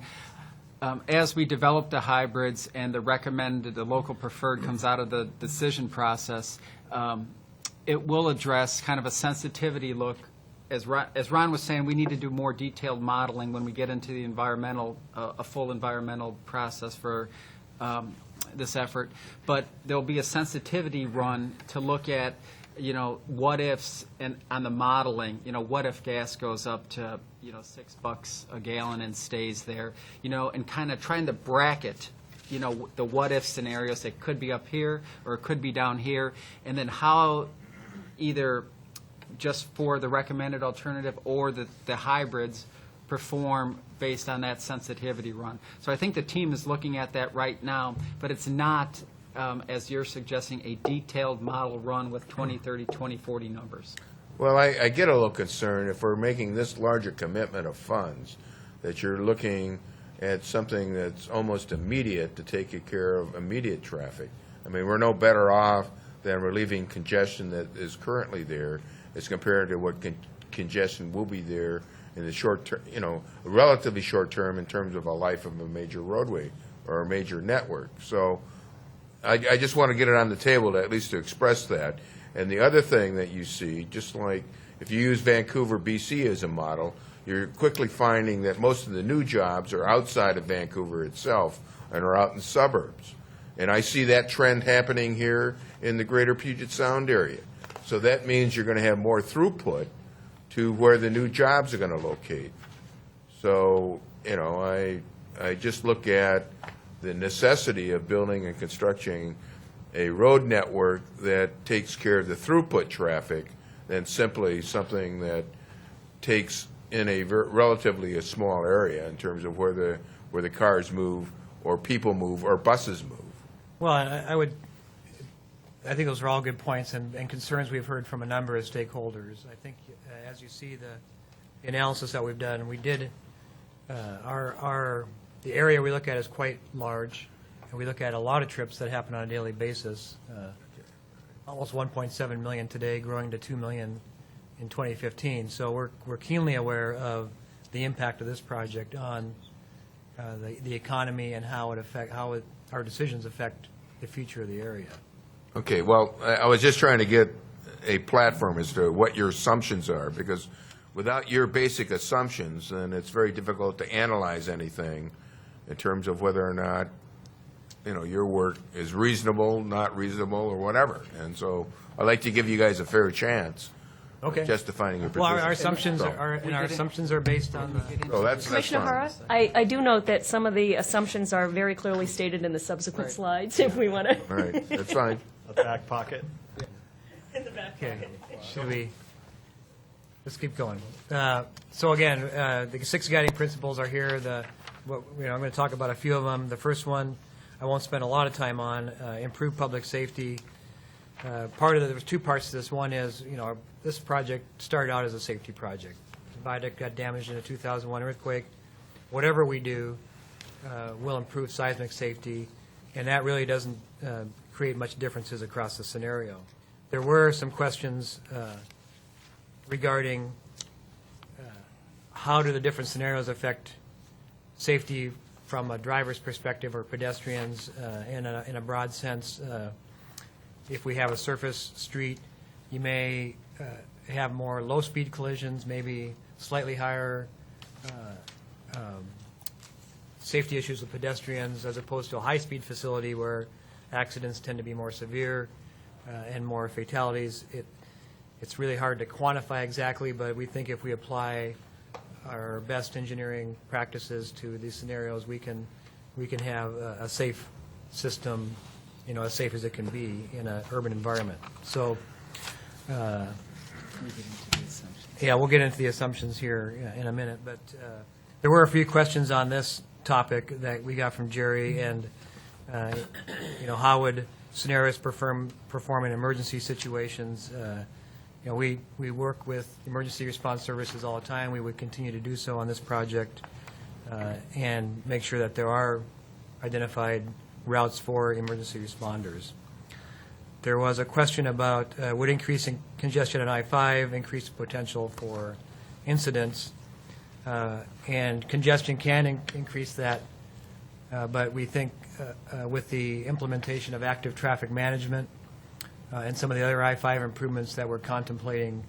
as we develop the hybrids and the local preferred comes out of the decision process, it will address kind of a sensitivity look. As Ron was saying, we need to do more detailed modeling when we get into the a full environmental process for this effort. But there'll be a sensitivity run to look at, what ifs and on the modeling, what if gas goes up to, $6 a gallon and stays there, and kind of trying to bracket, the what if scenarios that could be up here or it could be down here, and then how either just for the recommended alternative or the hybrids perform based on that sensitivity run. So I think the team is looking at that right now, but it's not, as you're suggesting, a detailed model run with 2030, 2040 numbers. Well, I get a little concerned if we're making this larger commitment of funds, that you're looking at something that's almost immediate to take care of immediate traffic. I mean, we're no better off than relieving congestion that is currently there as compared to what congestion will be there in the short term, relatively short term in terms of a life of a major roadway or a major network. So I just want to get it on the table to at least to express that. And the other thing that you see, just like if you use Vancouver, BC as a model, you're quickly finding that most of the new jobs are outside of Vancouver itself and are out in the suburbs. And I see that trend happening here in the greater Puget Sound area. So that means you're going to have more throughput to where the new jobs are going to locate. So, I just look at the necessity of building and constructing a road network that takes care of the throughput traffic than simply something that takes in a relatively small area in terms of where the cars move or people move or buses move. Well, I think those are all good points and concerns we've heard from a number of stakeholders. I think as you see the analysis that we've done, we did, the area we look at is quite large, and we look at a lot of trips that happen on a daily basis, almost 1.7 million today, growing to 2 million in 2015. So we're keenly aware of the impact of this project on the economy and how our decisions affect the future of the area. Okay, well, I was just trying to get a platform as to what your assumptions are, because without your basic assumptions, then it's very difficult to analyze anything in terms of whether or not, your work is reasonable, not reasonable, or whatever. And so I'd like to give you guys a fair chance Okay. of justifying your position. Well, our assumptions are based on the... Oh, that's Commissioner fine. Hara, I do note that some of the assumptions are very clearly stated in the subsequent slides, if we want to. All right, that's fine. A back pocket. In the back Okay, let's keep going. So again, the 6 guiding principles are here. I'm going to talk about a few of them. The first one, I won't spend a lot of time on, improve public safety. There was 2 parts to this. One is, this project started out as a safety project. The viaduct got damaged in a 2001 earthquake. Whatever we do will improve seismic safety, and that really doesn't create much differences across the scenario. There were some questions regarding how do the different scenarios affect safety from a driver's perspective or pedestrians in a broad sense. If we have a surface street, you may have more low-speed collisions, maybe slightly higher safety issues with pedestrians, as opposed to a high-speed facility where accidents tend to be more severe and more fatalities. It's really hard to quantify exactly, but we think if we apply our best engineering practices to these scenarios, we can have a safe system, as safe as it can be in an urban environment. So, yeah, we'll get into the assumptions here in a minute, but there were a few questions on this topic that we got from Jerry, and how would scenarios perform in emergency situations? We work with emergency response services all the time. We would continue to do so on this project and make sure that there are identified routes for emergency responders. There was a question about would increasing congestion on I-5 increase the potential for incidents, and congestion can increase that, but we think with the implementation of active traffic management and some of the other I-5 improvements that we're contemplating,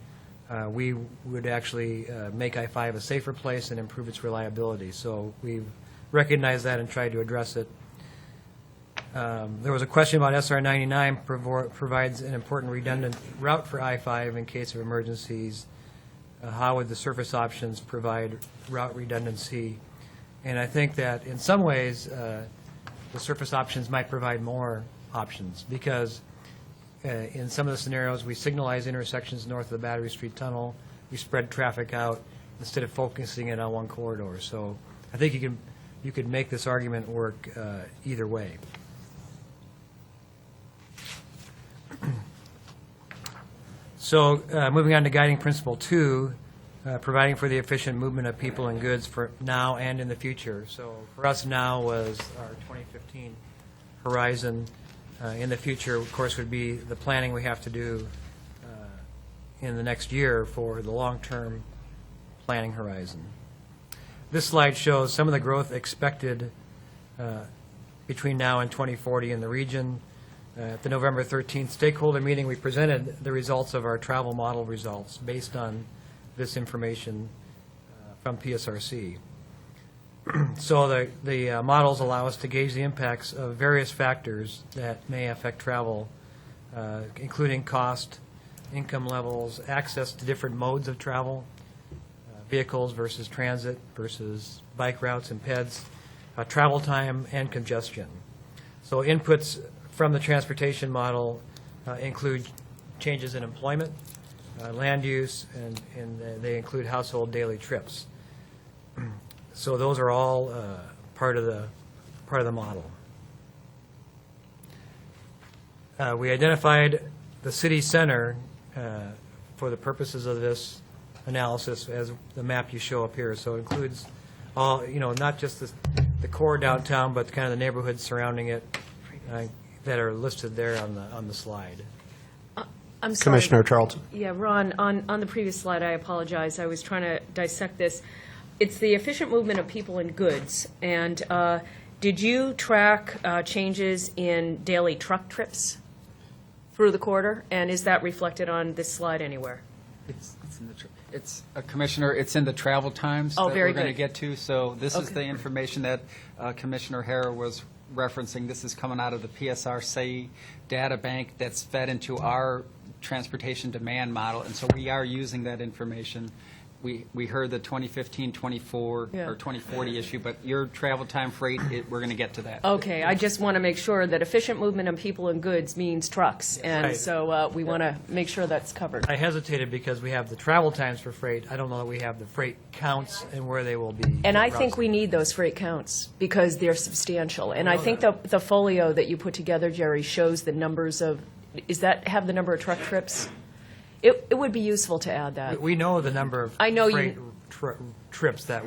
we would actually make I-5 a safer place and improve its reliability. So we've recognized that and tried to address it. There was a question about SR 99 provides an important redundant route for I-5 in case of emergencies. How would the surface options provide route redundancy? And I think that in some ways the surface options might provide more options, because in some of the scenarios we signalize intersections north of the Battery Street Tunnel. We spread traffic out instead of focusing it on one corridor. So I think you could make this argument work either way. So moving on to guiding principle 2, providing for the efficient movement of people and goods for now and in the future. So for us, now was our 2015 horizon. In the future, of course, would be the planning we have to do in the next year for the long-term planning horizon. This slide shows some of the growth expected between now and 2040 in the region. At the November 13th stakeholder meeting, we presented the results of our travel model results based on this information from PSRC. So the models allow us to gauge the impacts of various factors that may affect travel, including cost, income levels, access to different modes of travel, vehicles versus transit versus bike routes and PEDs, travel time, and congestion. So inputs from the transportation model include changes in employment, land use, and they include household daily trips. So those are all part of the model. We identified the city center for the purposes of this analysis as the map you show up here. So it includes all, not just the core downtown, but kind of the neighborhoods surrounding it that are listed there on the slide. I'm sorry. Commissioner Charlton. Yeah, Ron, on the previous slide, I apologize. I was trying to dissect this. It's the efficient movement of people and goods. And did you track changes in daily truck trips through the corridor? And is that reflected on this slide anywhere? Commissioner, it's in the travel times that very we're going to good. get to. So this is the information that Commissioner Harrow was referencing. This is coming out of the PSRC data bank that's fed into our transportation demand model, and so we are using that information. We heard the 2015-24 or 2040 issue, but your travel time freight, we're going to get to that. Okay, I just want to make sure that efficient movement of people and goods means trucks, and Right. so we want to make sure that's covered. I hesitated because we have the travel times for freight. I don't know that we have the freight counts and where they will be. And I think we need those freight counts because they're substantial. And I think the folio that you put together, Jerry, shows the numbers of, have the number of truck trips? It would be useful to add that. We know the number of I know freight trips that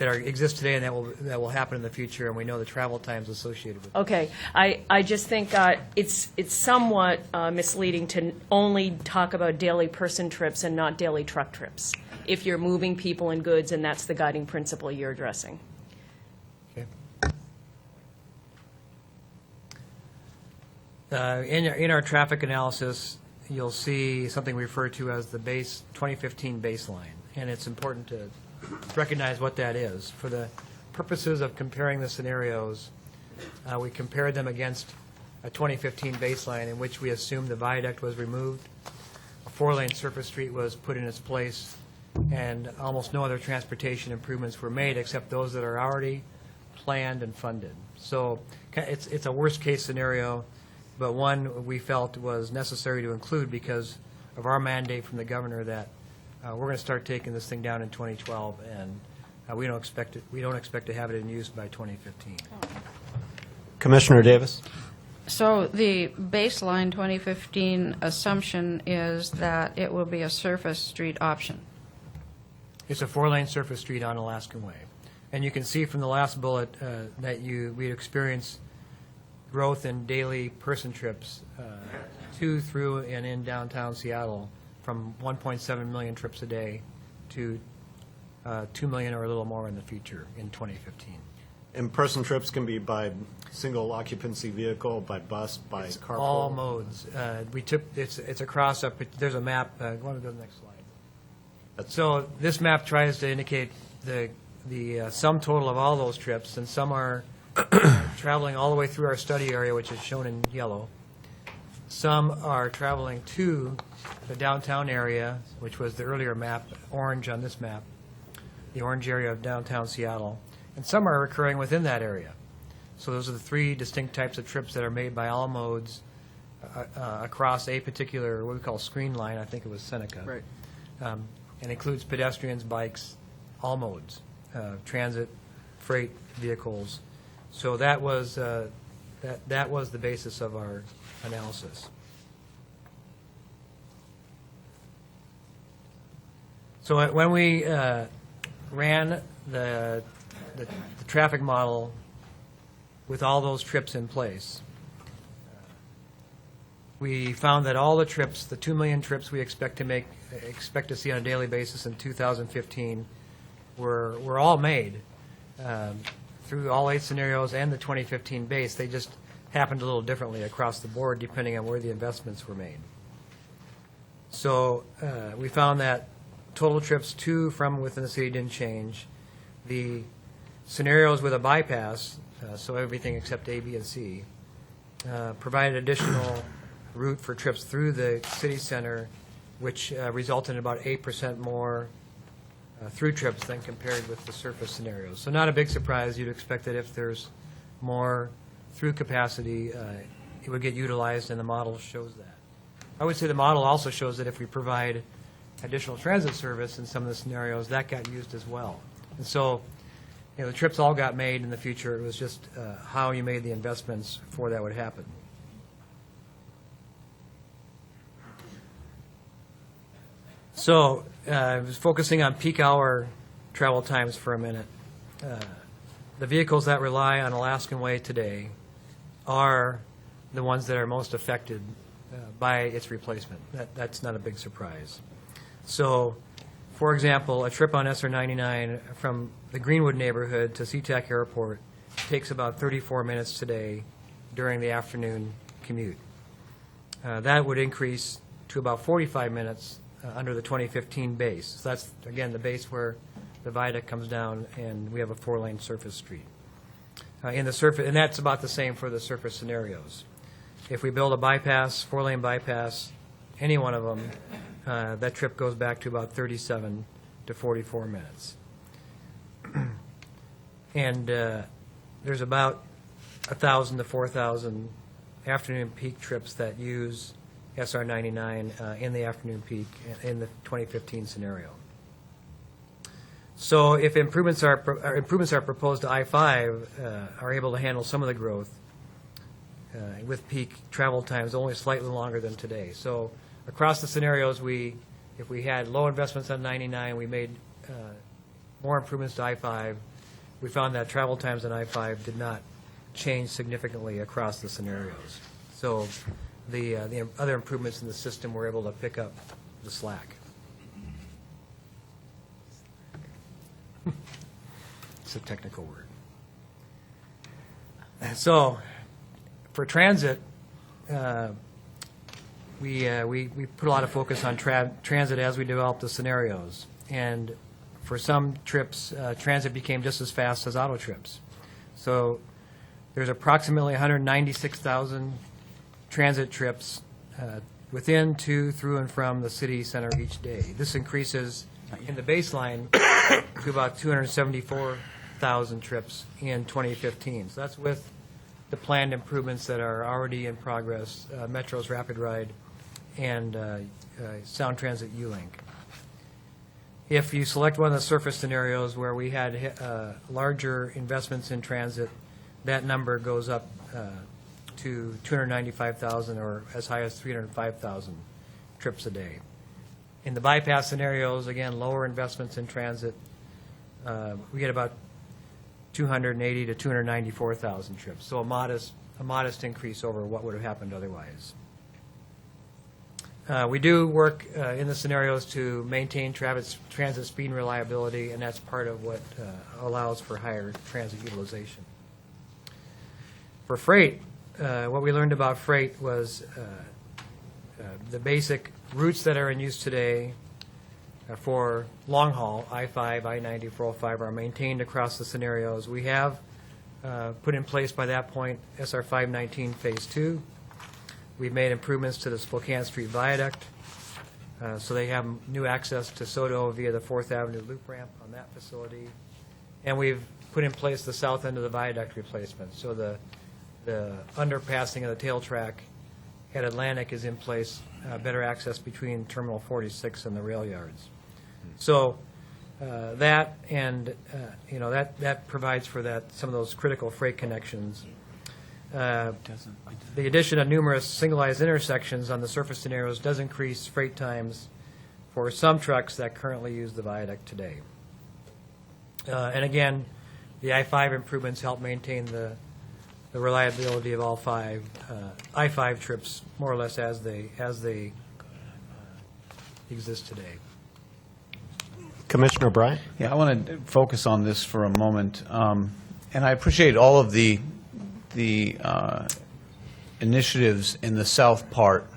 exist today and that will happen in the future, and we know the travel times associated with it. Okay, I just think it's somewhat misleading to only talk about daily person trips and not daily truck trips if you're moving people and goods, and that's the guiding principle you're addressing. Okay. In our traffic analysis, you'll see something referred to as the 2015 baseline, and it's important to recognize what that is. For the purposes of comparing the scenarios, We compared them against a 2015 baseline in which we assumed the viaduct was removed, a 4-lane surface street was put in its place, and almost no other transportation improvements were made except those that are already planned and funded. So it's a worst-case scenario, but one we felt was necessary to include because of our mandate from the governor that we're going to start taking this thing down in 2012, and we don't expect to have it in use by 2015. Commissioner Davis? So the baseline 2015 assumption is that it will be a surface street option. It's a 4-lane surface street on Alaskan Way. And you can see from the last bullet that we'd experienced growth in daily person trips to, through, and in downtown Seattle from 1.7 million trips a day to 2 million or a little more in the future in 2015. And person trips can be by single occupancy vehicle, by bus, by carpool? All modes. It's across there's a map. Go on to the next slide. So this map tries to indicate the sum total of all those trips, and some are traveling all the way through our study area, which is shown in yellow. Some are traveling to the downtown area, which was the earlier map, orange on this map, the orange area of downtown Seattle. And some are occurring within that area. So those are the 3 distinct types of trips that are made by all modes across a particular, what we call screen line, I think it was Seneca. Right. And includes pedestrians, bikes, all modes, transit, freight, vehicles. So that was that was the basis of our analysis. So when we ran the traffic model with all those trips in place, we found that all the trips, the 2 million trips we expect to see on a daily basis in 2015, were all made through all 8 scenarios and the 2015 base. They just happened a little differently across the board depending on where the investments were made. So we found that total trips to, from, within the city didn't change. The scenarios with a bypass, so everything except A, B, and C, provided additional route for trips through the city center, which resulted in about 8% more through trips than compared with the surface scenarios. So not a big surprise. You'd expect that if there's more through capacity, it would get utilized, and the model shows that. I would say the model also shows that if we provide additional transit service in some of the scenarios, that got used as well. And so, the trips all got made in the future. It was just how you made the investments for that would happen. So I was focusing on peak hour travel times for a minute. The vehicles that rely on Alaskan Way today are the ones that are most affected by its replacement. That's not a big surprise. So, for example, a trip on SR 99 from the Greenwood neighborhood to Sea-Tac Airport takes about 34 minutes today during the afternoon commute. That would increase to about 45 minutes under the 2015 base. So that's, again, the base where the viaduct comes down and we have a 4-lane surface street. And that's about the same for the surface scenarios. If we build a bypass, 4-lane bypass, any one of them, that trip goes back to about 37 to 44 minutes. And there's about 1,000 to 4,000 afternoon peak trips that use SR 99 in the afternoon peak in the 2015 scenario. So if improvements are proposed to I-5 are able to handle some of the growth with peak travel times only slightly longer than today. So across the scenarios, if we had low investments on 99, we made more improvements to I-5. We found that travel times on I-5 did not change significantly across the scenarios. So the other improvements in the system were able to pick up the slack. It's a technical word. So for transit, we put a lot of focus on transit as we developed the scenarios. And for some trips, transit became just as fast as auto trips. So There's approximately 196,000 transit trips within, to, through, and from the city center each day. This increases in the baseline to about 274,000 trips in 2015. So that's with the planned improvements that are already in progress, Metro's Rapid Ride and Sound Transit U-Link. If you select one of the surface scenarios where we had larger investments in transit, that number goes up to 295,000 or as high as 305,000 trips a day. In the bypass scenarios, again, lower investments in transit, we get about 280 to 294,000 trips. So a modest increase over what would have happened otherwise. We do work in the scenarios to maintain transit speed and reliability, and that's part of what allows for higher transit utilization. For freight, what we learned about freight was the basic routes that are in use today for long haul, I-5, I-90, 405, are maintained across the scenarios. We have put in place by that point SR 519 Phase 2. We've made improvements to the Spokane Street Viaduct, so they have new access to Soto via the 4th Avenue loop ramp on that facility. And we've put in place the south end of the viaduct replacement. So the underpassing of the tail track at Atlantic is in place, better access between Terminal 46 and the rail yards. So that and, that provides for some of those critical freight connections. The addition of numerous signalized intersections on the surface scenarios does increase freight times for some trucks that currently use the viaduct today. And again, the I-5 improvements help maintain the reliability of all five I-5 trips, more or less as they exist today. Commissioner Bryant? Yeah, I want to focus on this for a moment. And I appreciate all of the initiatives in the south part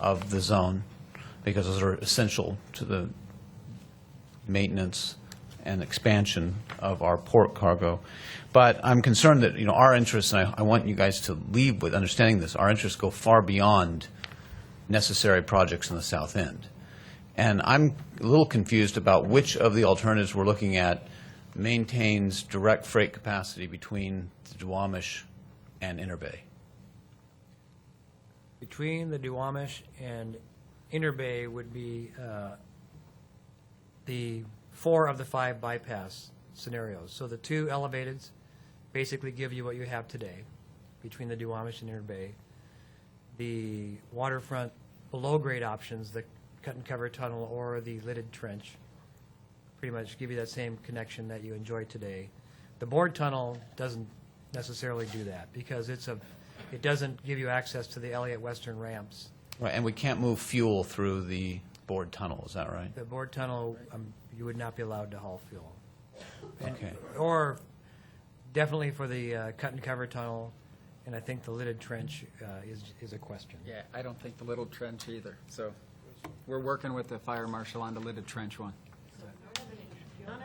of the zone, because those are essential to the maintenance and expansion of our port cargo. But I'm concerned that, our interests, and I want you guys to leave with understanding this, our interests go far beyond necessary projects in the south end. And I'm a little confused about which of the alternatives we're looking at maintains direct freight capacity between the Duwamish and Interbay. Between the Duwamish and Interbay would be the 4 of the 5 bypass scenarios. So the 2 elevateds basically give you what you have today between the Duwamish and Interbay. The waterfront below grade options, the cut and cover tunnel or the lidded trench, pretty much give you that same connection that you enjoy today. The bored tunnel doesn't necessarily do that because it doesn't give you access to the Elliott Western ramps. Right, and we can't move fuel through the bored tunnel, is that right? The bored tunnel, you would not be allowed to haul fuel. Okay. Or definitely for the cut and cover tunnel, and I think the lidded trench is a question. Yeah, I don't think the little trench either. So we're working with the fire marshal on the lidded trench one. None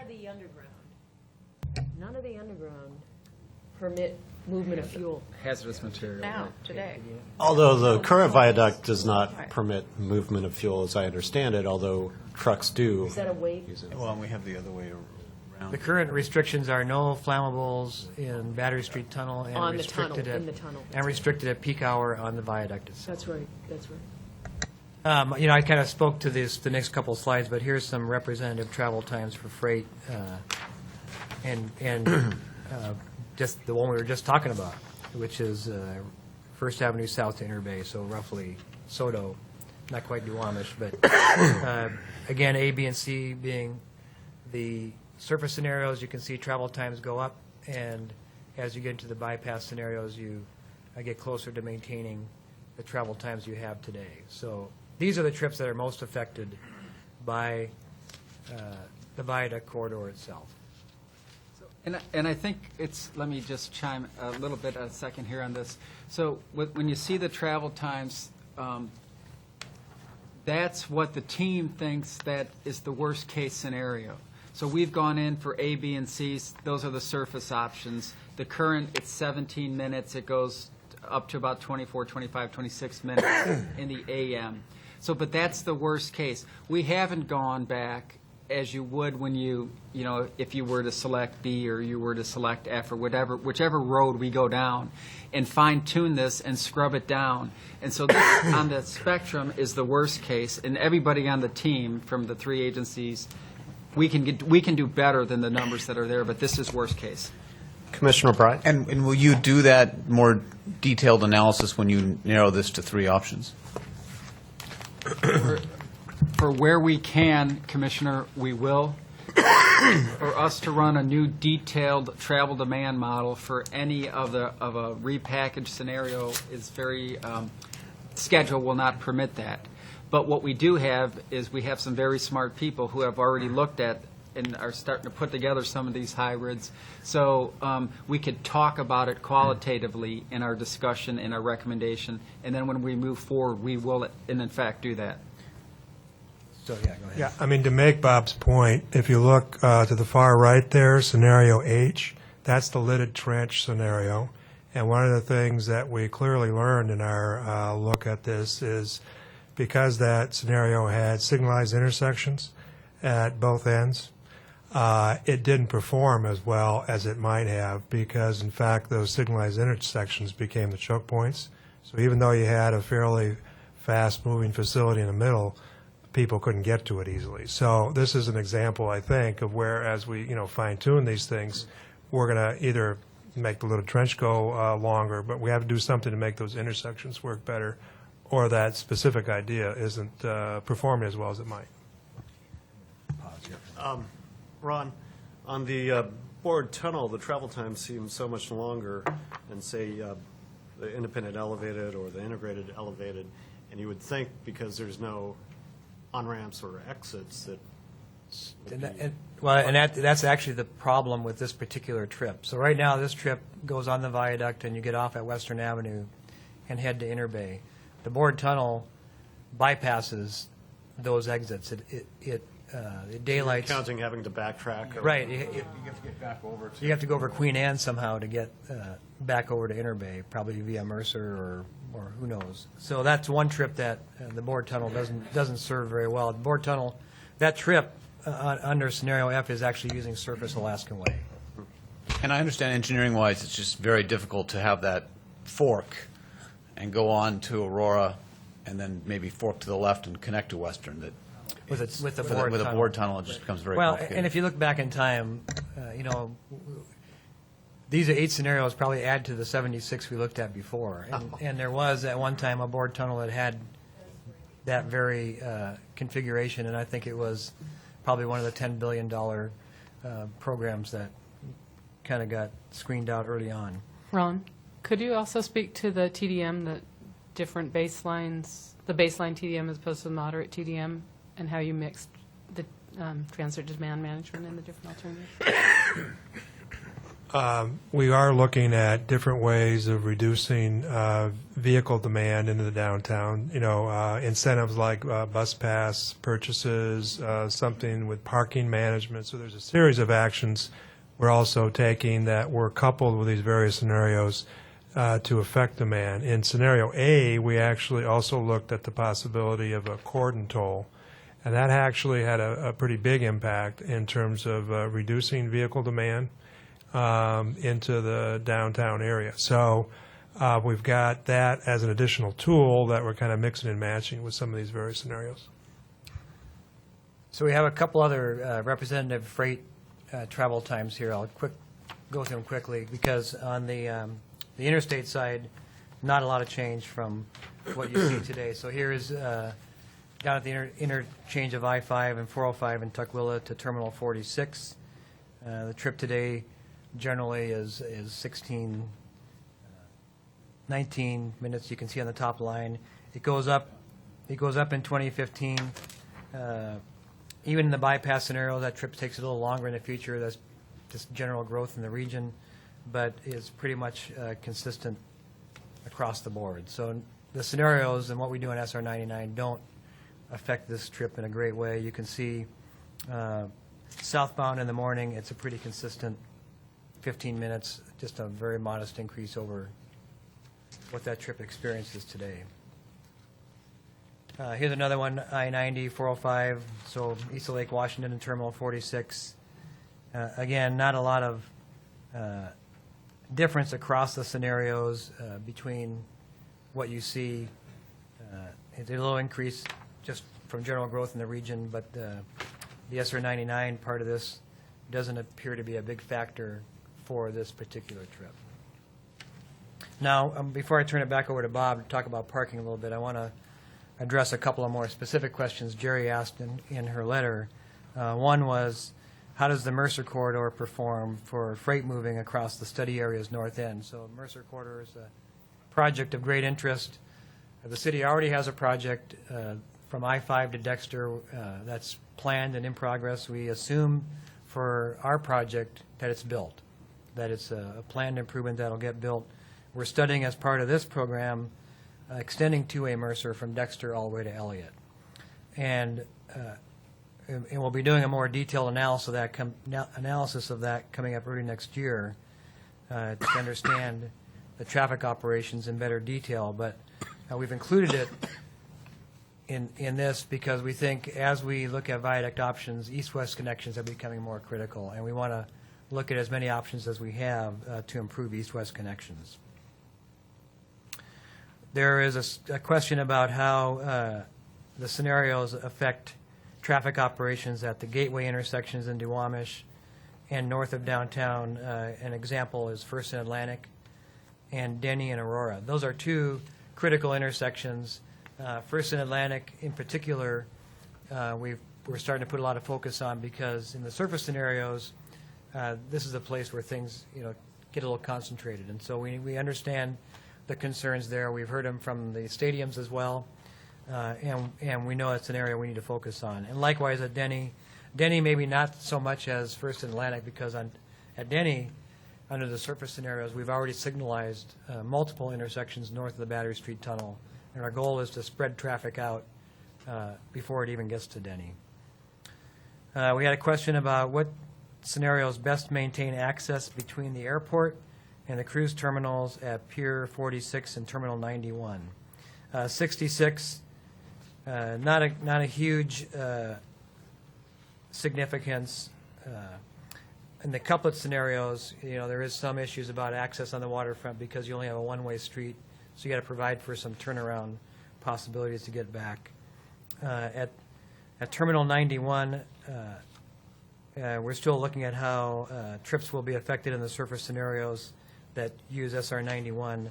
of the underground permit movement of fuel. Hazardous material. Now, today. Although the current viaduct does not permit movement of fuel, as I understand it, although trucks do. Is that a weight? Well, and we have the other way around. The current restrictions are no flammables in Battery Street Tunnel and On the restricted tunnel, at in the tunnel. and restricted at peak hour on the viaduct itself. That's right, that's right. I kind of spoke to the next couple of slides, but here's some representative travel times for freight, and just the one we were just talking about, which is First Avenue South to Interbay, so roughly Soto, not quite Duwamish, but again, A, B, and C being the surface scenarios, you can see travel times go up, and as you get into the bypass scenarios, you get closer to maintaining the travel times you have today. So these are the trips that are most affected by the viaduct corridor itself. And I think let me just chime a second here on this. So when you see the travel times, that's what the team thinks that is the worst case scenario. So we've gone in for A, B, and C. Those are the surface options. The current, it's 17 minutes. It goes up to about 24, 25, 26 minutes in the AM. So, but that's the worst case. We haven't gone back as you would when if you were to select B or you were to select F or whichever road we go down, and fine-tune this and scrub it down. And so this on the spectrum is the worst case, and everybody on the team from the three agencies, we can do better than the numbers that are there, but this is worst case. Commissioner Bryant? And will you do that more detailed analysis when you narrow this to three options? For where we can, Commissioner, we will. For us to run a new detailed travel demand model for any of a repackaged scenario is very, schedule will not permit that. But what we do have is we have some very smart people who have already looked at and are starting to put together some of these hybrids. So we could talk about it qualitatively in our discussion, in our recommendation, and then when we move forward, we will, in fact, do that. So, yeah, go ahead. Yeah, I mean, to make Bob's point, if you look to the far right there, scenario H, that's the lidded trench scenario. And one of the things that we clearly learned in our look at this is because that scenario had signalized intersections at both ends, it didn't perform as well as it might have because, in fact, those signalized intersections became the choke points. So even though you had a fairly fast-moving facility in the middle, people couldn't get to it easily. So this is an example, I think, of where as we fine-tune these things, we're going to either make the little trench go longer, but we have to do something to make those intersections work better, or that specific idea isn't performing as well as it might. Ron, on the Board Tunnel, the travel time seems so much longer than, say, the independent elevated or the integrated elevated, and you would think because there's no on-ramps or exits that that's actually the problem with this particular trip. So right now, this trip goes on the viaduct, and you get off at Western Avenue and head to Interbay. The Board Tunnel bypasses those exits. It daylights. Counting having to backtrack. Right. You have to get back over. You have to go over Queen Anne somehow to get back over to Interbay, probably via Mercer or who knows. So that's one trip that the Board Tunnel doesn't serve very well. The Board Tunnel, that trip under scenario F is actually using Surface Alaskan Way. And I understand engineering-wise, it's just very difficult to have that fork and go on to Aurora and then maybe fork to the left and connect to Western. That with a board tunnel, it just becomes very complicated. And if you look back in time, these 8 scenarios probably add to the 76 we looked at before. And there was at one time a board tunnel that had that very configuration, and I think it was probably one of the $10 billion programs that kind of got screened out early on. Ron, could you also speak to the TDM, the different baselines, the baseline TDM as opposed to the moderate TDM, and how you mixed the transit demand management and the different alternatives? We are looking at different ways of reducing vehicle demand into the downtown. Incentives like bus pass purchases, something with parking management. So there's a series of actions we're also taking that were coupled with these various scenarios to affect demand. In scenario A, we actually also looked at the possibility of a cordon toll, and that actually had a pretty big impact in terms of reducing vehicle demand into the downtown area. So we've got that as an additional tool that we're kind of mixing and matching with some of these various scenarios. So we have a couple other representative freight travel times here. I'll go through them quickly because on the interstate side, not a lot of change from what you see today. So here is down at the interchange of I-5 and 405 in Tukwila to Terminal 46. The trip today generally is 19 minutes. You can see on the top line. It goes up in 2015. Even in the bypass scenario, that trip takes a little longer in the future. That's just general growth in the region, but is pretty much consistent across the board. So the scenarios and what we do in SR 99 don't affect this trip in a great way. You can see southbound in the morning, it's a pretty consistent 15 minutes, just a very modest increase over what that trip experience is today. Here's another one, I-90, 405, so East of Lake Washington and Terminal 46. Again, not a lot of difference across the scenarios between what you see. It's a little increase just from general growth in the region, but the SR 99 part of this doesn't appear to be a big factor for this particular trip. Now, before I turn it back over to Bob to talk about parking a little bit, I want to address a couple of more specific questions Jerry asked in her letter. One was, how does the Mercer Corridor perform for freight moving across the study area's north end? So Mercer Corridor is a project of great interest. The city already has a project from I-5 to Dexter that's planned and in progress. We assume for our project that it's built, that it's a planned improvement that'll get built. We're studying as part of this program extending two-way Mercer from Dexter all the way to Elliott. And we'll be doing a more detailed analysis of that coming up early next year to understand the traffic operations in better detail. But we've included it in this because we think as we look at viaduct options, east-west connections are becoming more critical, and we want to look at as many options as we have to improve east-west connections. There is a question about how the scenarios affect traffic operations at the gateway intersections in Duwamish and north of downtown. An example is First and Atlantic and Denny and Aurora. Those are two critical intersections. First and Atlantic in particular, we're starting to put a lot of focus on because in the surface scenarios, this is a place where things get a little concentrated. And so we understand the concerns there. We've heard them from the stadiums as well, and we know it's an area we need to focus on. And likewise at Denny maybe not so much as First and Atlantic because at Denny, under the surface scenarios, we've already signalized multiple intersections north of the Battery Street Tunnel, and our goal is to spread traffic out before it even gets to Denny. We had a question about what scenarios best maintain access between the airport and the cruise terminals at Pier 46 and Terminal 91. 66, not a huge significance. In the couplet scenarios, there is some issues about access on the waterfront because you only have a one-way street, so you got to provide for some turnaround possibilities to get back. At Terminal 91, we're still looking at how trips will be affected in the surface scenarios that use SR 91.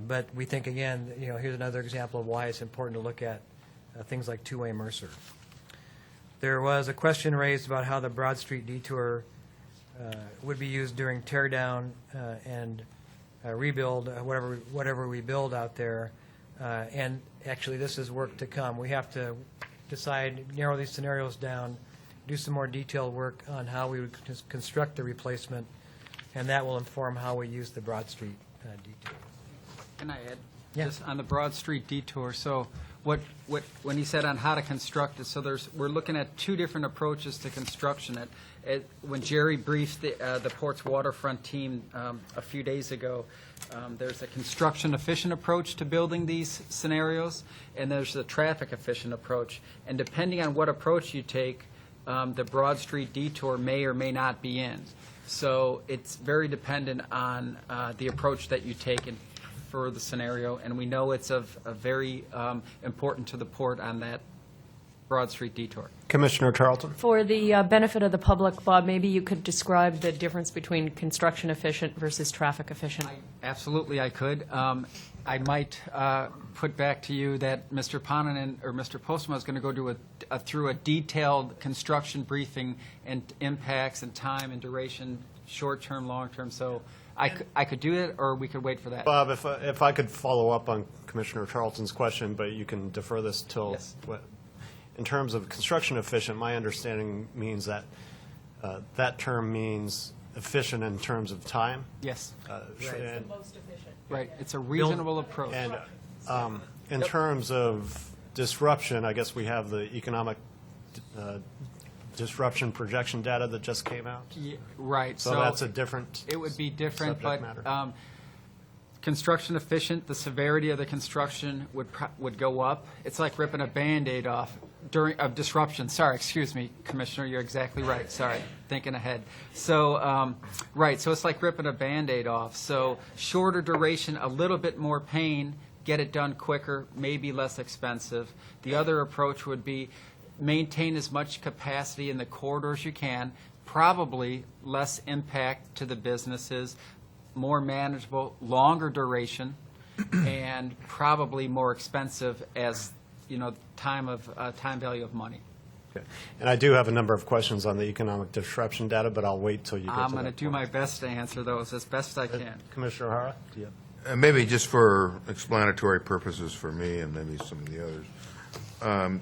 But we think, again, here's another example of why it's important to look at things like two-way Mercer. There was a question raised about how the Broad Street detour would be used during tear down and rebuild, whatever we build out there. And actually, this is work to come. We have to decide, narrow these scenarios down, do some more detailed work on how we would construct the replacement, and that will inform how we use the Broad Street detour. Can I add? Yeah. Just on the Broad Street detour, so when he said on how to construct it, so we're looking at two different approaches to construction. When Jerry briefed the Port's waterfront team a few days ago, there's a construction efficient approach to building these scenarios, and there's a traffic efficient approach. And depending on what approach you take, the Broad Street detour may or may not be in. So it's very dependent on the approach that you take for the scenario, and we know it's of very important to the Port on that Broad Street detour. Commissioner Charlton. For the benefit of the public, Bob, maybe you could describe the difference between construction efficient versus traffic efficient. Absolutely, I could. I might put back to you that Mr. Ponanen or Mr. Postma is going to go through a detailed construction briefing and impacts and time and duration, short-term, long-term. So I could do it, or we could wait for that. Bob, if I could follow up on Commissioner Charlton's question, but you can defer this till. Yes. In terms of construction efficient, my understanding means that that term means efficient in terms of time. Yes. And, Most efficient. Right. It's a reasonable approach. and in terms of disruption, I guess we have the economic disruption projection data that just came out. Right. So that's a different It would be different, subject but matter. construction efficient, the severity of the construction would go up. It's like ripping a Band-Aid off during a disruption. Sorry, excuse me, Commissioner, you're exactly right. Sorry, thinking ahead. So, right, so it's like ripping a Band-Aid off. So shorter duration, a little bit more pain, get it done quicker, maybe less expensive. The other approach would be maintain as much capacity in the corridors you can, probably less impact to the businesses, more manageable, longer duration, and probably more expensive as, time value of money. Okay. And I do have a number of questions on the economic disruption data, but I'll wait till you get to that I'm going to do my best to answer those as best I can. Commissioner Hara? Do you have- Maybe just for explanatory purposes for me and maybe some of the others.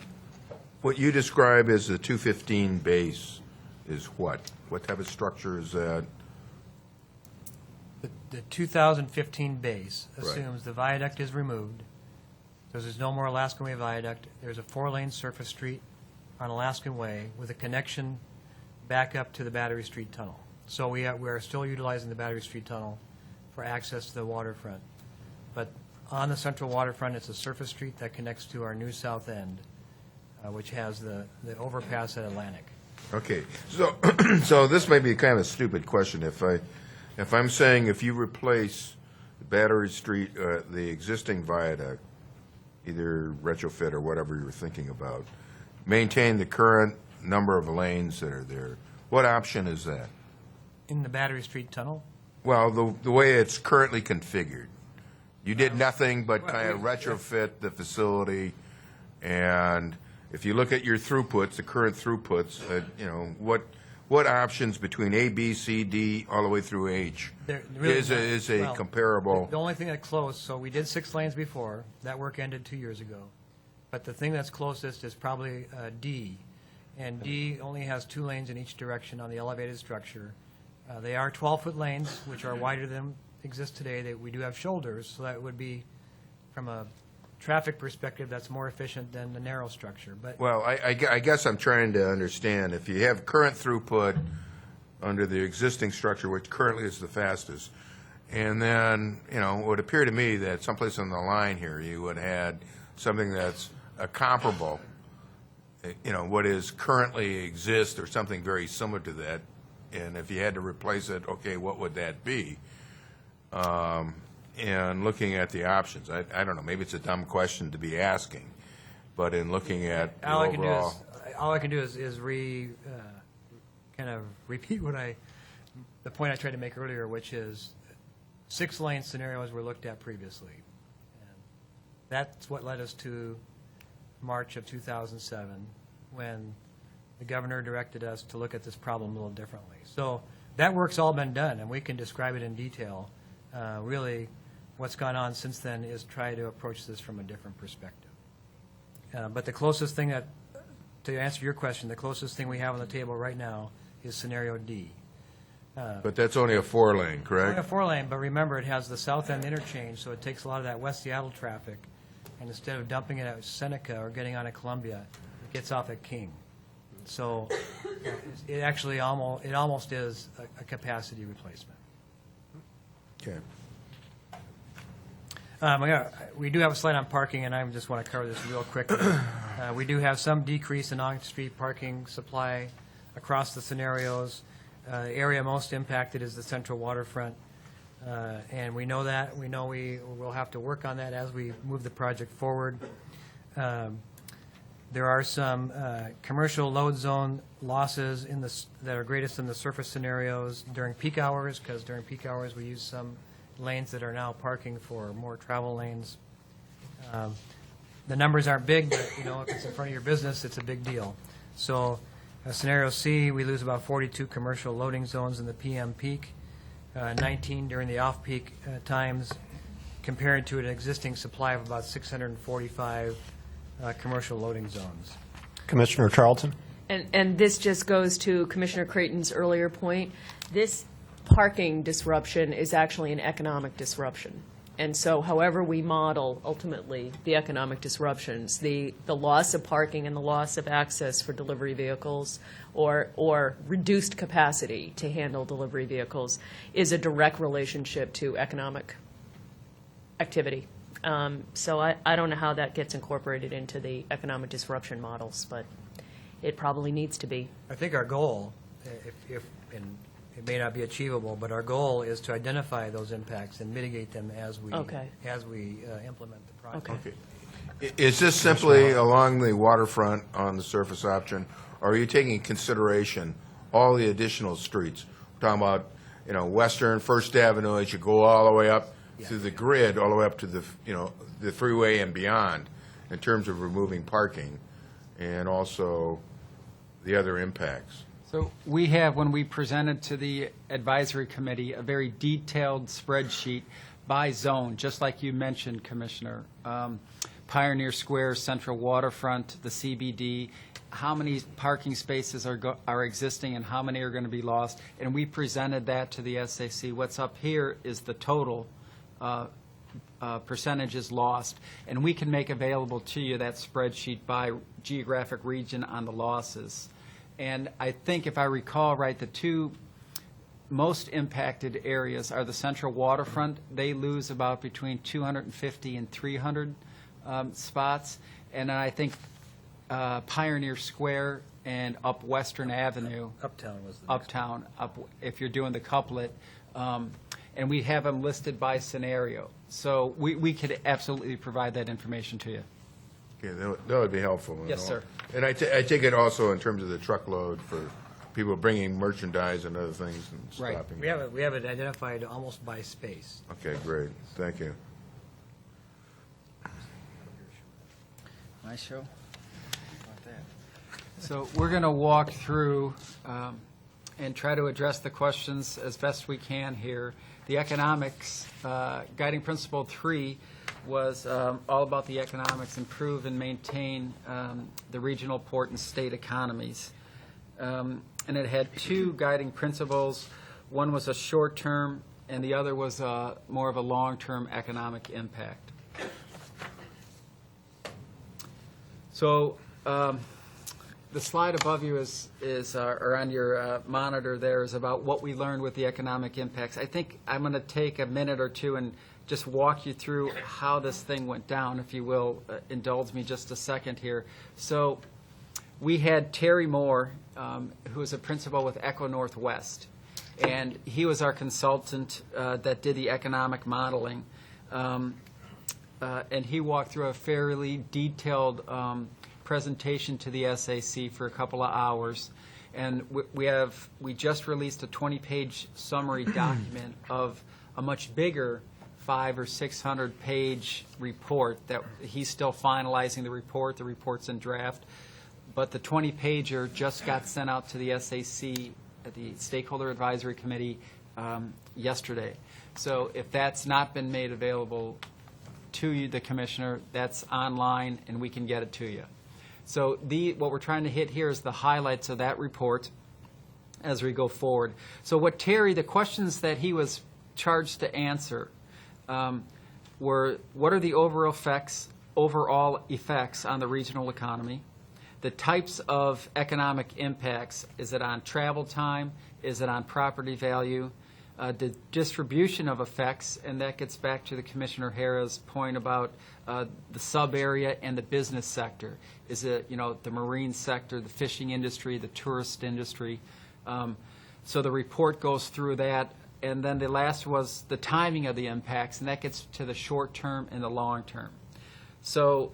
What you describe as the 215 base is what? What type of structure is that? The 2015 base Right. assumes the viaduct is removed, so there's no more Alaskan Way viaduct. There's a 4-lane surface street on Alaskan Way with a connection back up to the Battery Street Tunnel. So we are still utilizing the Battery Street Tunnel for access to the waterfront. But on the central waterfront, it's a surface street that connects to our new south end, which has the overpass at Atlantic. Okay, so so this may be kind of a stupid question. If I'm saying if you replace Battery Street, the existing viaduct, either retrofit or whatever you're thinking about, maintain the current number of lanes that are there, what option is that? In the Battery Street Tunnel? Well, the way it's currently configured. You did nothing but kind of retrofit the facility, and if you look at your throughputs, the current throughputs, what options between A, B, C, D, all the way through H is a comparable? The only thing that closed, so we did 6 lanes before. That work ended 2 years ago. But the thing that's closest is probably D. And D only has 2 lanes in each direction on the elevated structure. They are 12-foot lanes, which are wider than exist today. We do have shoulders, so that would be, from a traffic perspective, that's more efficient than the narrow structure. But Well, I guess I'm trying to understand, if you have current throughput under the existing structure, which currently is the fastest, and then, it would appear to me that someplace on the line here, you would add something that's comparable, what is currently exists or something very similar to that, and if you had to replace it, okay, what would that be? And looking at the options, I don't know, maybe it's a dumb question to be asking, but in looking at the overall. all I can do is kind of repeat the point I tried to make earlier, which is 6-lane scenarios were looked at previously. And that's what led us to March of 2007, when the governor directed us to look at this problem a little differently. So that work's all been done, and we can describe it in detail. Really, what's gone on since then is try to approach this from a different perspective. But the closest thing to answer your question, the closest thing we have on the table right now is scenario D. But that's only a 4-lane, correct? Only a 4-lane, but remember, it has the south end interchange, so it takes a lot of that West Seattle traffic, and instead of dumping it at Seneca or getting on at Columbia, it gets off at King. So it actually almost is a capacity replacement. Okay. We do have a slide on parking, and I just want to cover this real quickly. We do have some decrease in on-street parking supply across the scenarios. The area most impacted is the central waterfront, and we know that. We know we will have to work on that as we move the project forward. There are some commercial load zone losses that are greatest in the surface scenarios during peak hours, because during peak hours we use some lanes that are now parking for more travel lanes. The numbers aren't big, but if it's in front of your business, it's a big deal. So scenario C, we lose about 42 commercial loading zones in the PM peak, 19 during the off-peak times, compared to an existing supply of about 645 commercial loading zones. Commissioner Charlton? And this just goes to Commissioner Creighton's earlier point. This parking disruption is actually an economic disruption. And so however we model, ultimately, the economic disruptions, the loss of parking and the loss of access for delivery vehicles or reduced capacity to handle delivery vehicles is a direct relationship to economic activity. So I don't know how that gets incorporated into the economic disruption models, but it probably needs to be. I think our goal, and it may not be achievable, but our goal is to identify those impacts and mitigate them as we implement the project. Okay. Is this simply along the waterfront on the surface option, or are you taking in consideration all the additional streets? We're talking about, Western, First Avenue, as you go all the way up through the grid, all the way up to the freeway and beyond, in terms of removing parking and also the other impacts. So we have, when we presented to the advisory committee, a very detailed spreadsheet by zone, just like you mentioned, Commissioner. Pioneer Square, Central Waterfront, the CBD, how many parking spaces are existing and how many are going to be lost. And we presented that to the SAC. What's up here is the total percentages lost. And we can make available to you that spreadsheet by geographic region on the losses. And I think, if I recall right, the two most impacted areas are the Central Waterfront. They lose about between 250 and 300 spots. And then I think Pioneer Square and up Western Avenue. Uptown was the Uptown, if you're doing the couplet. And we have them listed by scenario. So we could absolutely provide that information to you. Okay, that would be helpful. Yes, sir. And I take it also in terms of the truckload for people bringing merchandise and other things and stopping. Right. We have it identified almost by space. Okay, great. Thank you. My show? So we're going to walk through and try to address the questions as best we can here. The economics, guiding principle 3 was all about the economics, improve and maintain the regional port and state economies. And it had two guiding principles. One was a short-term, and the other was more of a long-term economic impact. So the slide above you or on your monitor there is about what we learned with the economic impacts. I think I'm going to take a minute or two and just walk you through how this thing went down, if you will. Indulge me just a second here. So we had Terry Moore, who is a principal with Echo Northwest, and he was our consultant that did the economic modeling. And he walked through a fairly detailed presentation to the SAC for a couple of hours. And we just released a 20-page summary document of a much bigger 500 or 600 page report that he's still finalizing the report. The report's in draft. But the 20-pager just got sent out to the SAC, the Stakeholder Advisory Committee, yesterday. So if that's not been made available to you, the Commissioner, that's online and we can get it to you. So what we're trying to hit here is the highlights of that report as we go forward. So the questions that he was charged to answer were, what are the overall effects on the regional economy? The types of economic impacts, is it on travel time? Is it on property value? The distribution of effects, and that gets back to the Commissioner Hara's point about the sub-area and the business sector. Is it, the marine sector, the fishing industry, the tourist industry? So the report goes through that. And then the last was the timing of the impacts, and that gets to the short term and the long term. So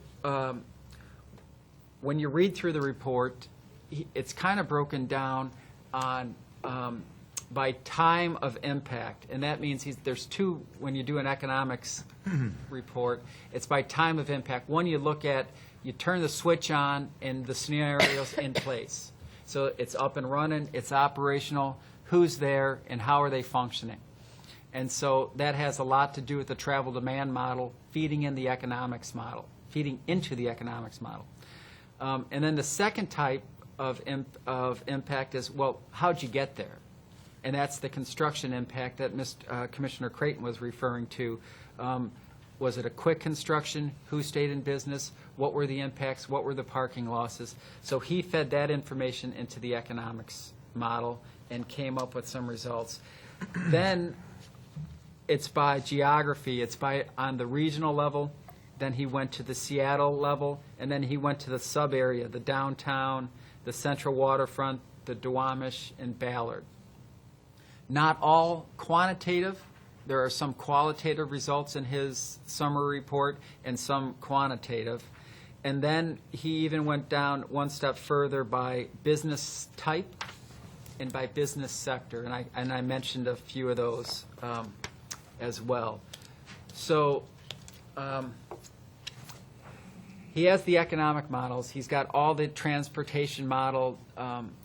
when you read through the report, it's kind of broken down on by time of impact, and that means there's two. When you do an economics report, it's by time of impact. One, you turn the switch on, and the scenario's in place. So it's up and running, it's operational, who's there, and how are they functioning. And so that has a lot to do with the travel demand model feeding into the economics model. And then the second type of impact is, well, how'd you get there? and that's the construction impact that Commissioner Creighton was referring to. Was it a quick construction? Who stayed in business? What were the impacts? What were the parking losses? So he fed that information into the economics model and came up with some results. Then it's by geography. It's by on the regional level. Then he went to the Seattle level, and then he went to the sub-area, the downtown, the central waterfront, the Duwamish, and Ballard. Not all quantitative. There are some qualitative results in his summary report and some quantitative. And then he even went down one step further by business type and by business sector. And I mentioned a few of those as well. So he has the economic models. He's got all the transportation model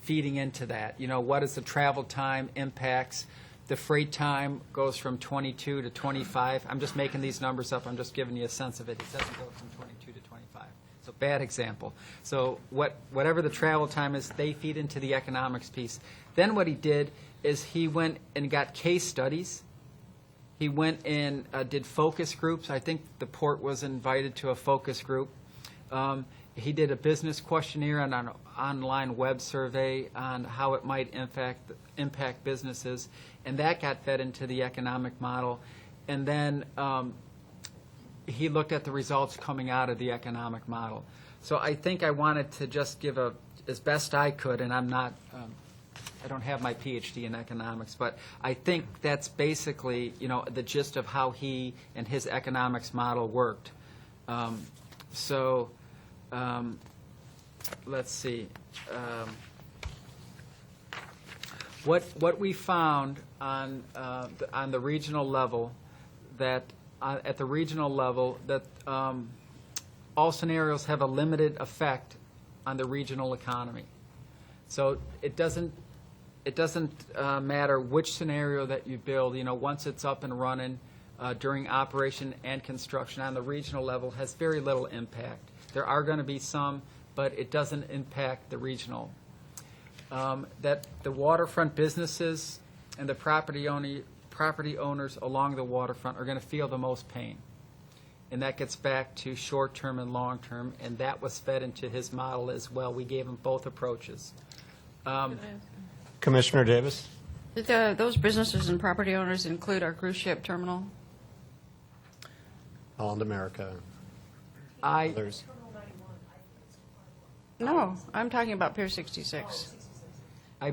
feeding into that. You know, what is the travel time impacts? The freight time goes from 22 to 25. I'm just making these numbers up. I'm just giving you a sense of it. It doesn't go from 22 to 25. So bad example. So whatever the travel time is, they feed into the economics piece. Then what he did is he went and got case studies. He went and did focus groups. I think the port was invited to a focus group. He did a business questionnaire and an online web survey on how it might impact businesses, and that got fed into the economic model. And then he looked at the results coming out of the economic model. So I think I wanted to just give as best I could, and I'm not, I don't have my PhD in economics, but I think that's basically, you know, the gist of how he and his economics model worked. Let's see. What we found on the regional level, that at the regional level, that all scenarios have a limited effect on the regional economy. So it doesn't matter which scenario that you build. You know, once it's up and running during operation and construction on the regional level, has very little impact. There are going to be some, but it doesn't impact the regional. That the waterfront businesses and the property owners along the waterfront are going to feel the most pain. And that gets back to short-term and long-term, and that was fed into his model as well. We gave him both approaches. Commissioner Davis? Did those businesses and property owners include our cruise ship terminal? Holland America. Others. No, I'm talking about Pier 66.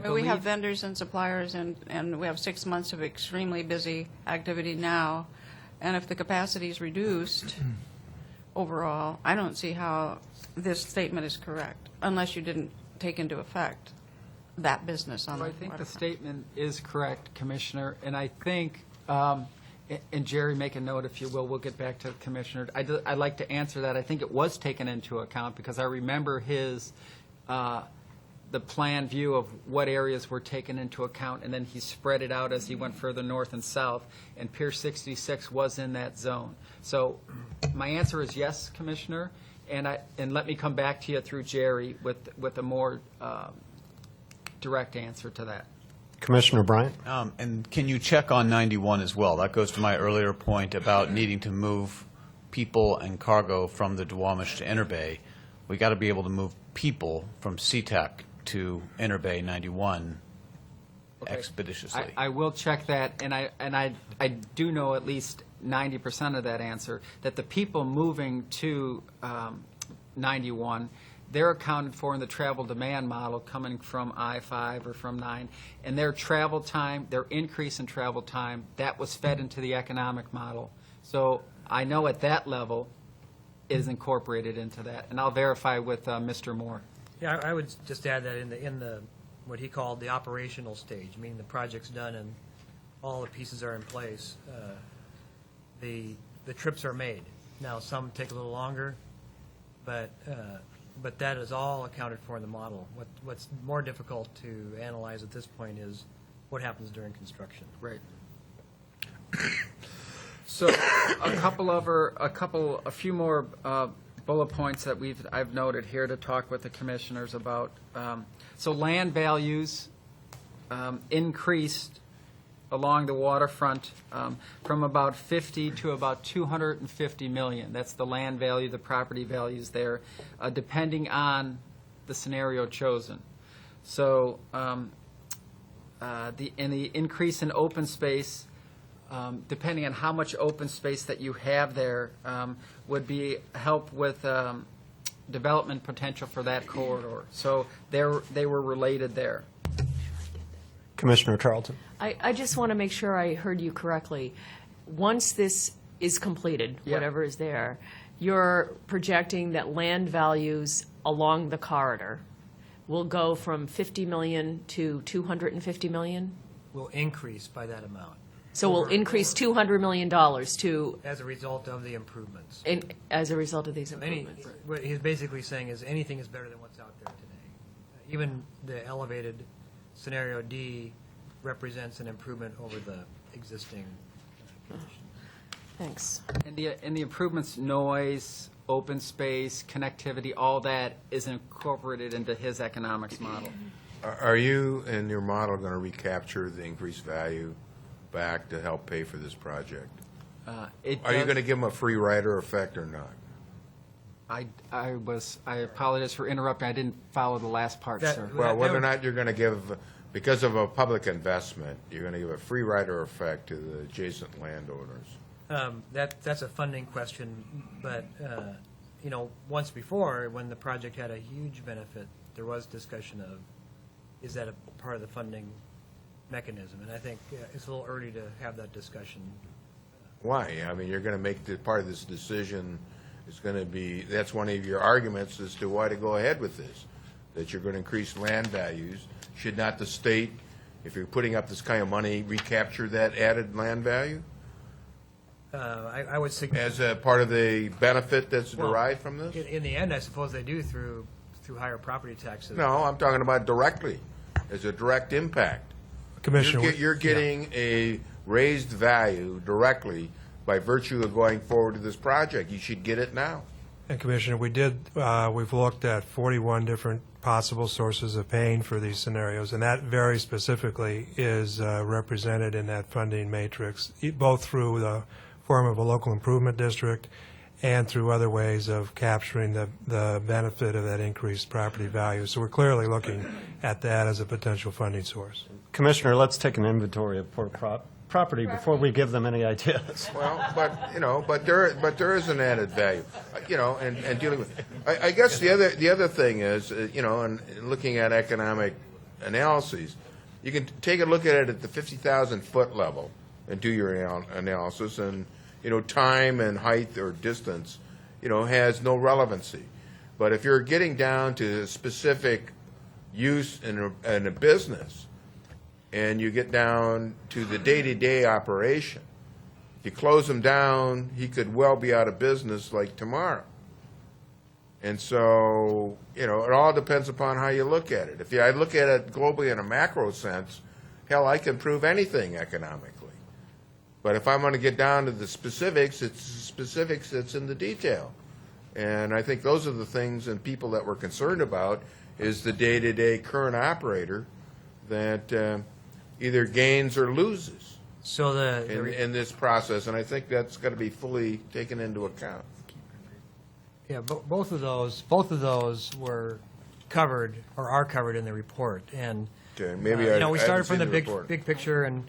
We have vendors and suppliers, and we have 6 months of extremely busy activity now. And if the capacity is reduced overall, I don't see how this statement is correct, unless you didn't take into effect that business on the I think the waterfront. statement is correct, Commissioner, and I think, and Jerry, make a note if you will, we'll get back to the Commissioner. I'd like to answer that. I think it was taken into account because I remember his, the plan view of what areas were taken into account, and then he spread it out as he went further north and south, and Pier 66 was in that zone. So my answer is yes, Commissioner, and let me come back to you through Jerry with a more direct answer to that. Commissioner Bryant? And can you check on 91 as well? That goes to my earlier point about needing to move people and cargo from the Duwamish to Interbay. We got to be able to move people from Sea-Tac to Interbay 91 expeditiously. I will check that, and I do know at least 90% of that answer, that the people moving to 91, they're accounted for in the travel demand model coming from I-5 or from 9, and their travel time, their increase in travel time, that was fed into the economic model. So I know at that level it is incorporated into that, and I'll verify with Mr. Moore. Yeah, I would just add that in the what he called the operational stage, meaning the project's done and all the pieces are in place, the trips are made. Now, some take a little longer, but that is all accounted for in the model. What's more difficult to analyze at this point is what happens during construction. Right. So a few more bullet points that I've noted here to talk with the commissioners about. So land values increased along the waterfront from about 50 to about 250 million. That's the land value, the property values there, depending on the scenario chosen. So the increase in open space, depending on how much open space that you have there, would be help with development potential for that corridor. So they were related there. Commissioner Charlton. I just want to make sure I heard you correctly. Once this is completed, Yeah. whatever is there, you're projecting that land values along the corridor will go from 50 million to 250 million? Will increase by that amount. So we'll increase $200 million to, As a result of the improvements. as a result of these Any, improvements. what he's basically saying is anything is better than what's out there today. Even the elevated scenario D represents an improvement over the existing condition. Thanks. And the improvements, noise, open space, connectivity, all that is incorporated into his economics model. Are you and your model going to recapture the increased value back to help pay for this project? Are you going to give them a free rider effect or not? I apologize for interrupting. I didn't follow the last part, sir. Well, whether or not you're going to give, because of a public investment, you're going to give a free rider effect to the adjacent landowners. That's a funding question, but, once before, when the project had a huge benefit, there was discussion of, is that a part of the funding mechanism? And I think it's a little early to have that discussion. Why? I mean, you're going to make part of this decision is going to be, that's one of your arguments as to why to go ahead with this, that you're going to increase land values. Should not the state, if you're putting up this kind of money, recapture that added land value? I would suggest. As a part of the benefit that's derived from this? In the end, I suppose they do through higher property taxes. No, I'm talking about directly, as a direct impact. Commissioner, You're getting a raised value directly by virtue of going forward to this project. You should get it now. And Commissioner, we've looked at 41 different possible sources of paying for these scenarios, and that very specifically is represented in that funding matrix, both through the form of a local improvement district and through other ways of capturing the benefit of that increased property value. So we're clearly looking at that as a potential funding source. Commissioner, let's take an inventory of port property before we give them any ideas. Well, but there is an added value, and dealing with. I guess the other thing is, and looking at economic analyses, you can take a look at it at the 50,000-foot level and do your analysis, and time and height or distance, has no relevancy. But if you're getting down to specific use in a business, and you get down to the day-to-day operation, if you close him down, he could well be out of business like tomorrow. And so, it all depends upon how you look at it. If I look at it globally in a macro sense, hell, I can prove anything economically. But if I'm going to get down to the specifics, it's the specifics that's in the detail. And I think those are the things and people that we're concerned about is the day-to-day current operator that either gains or loses in this process. And I think that's got to be fully taken into account. Yeah, both of those were covered or are covered in the report. And okay, maybe we started from the report. big picture and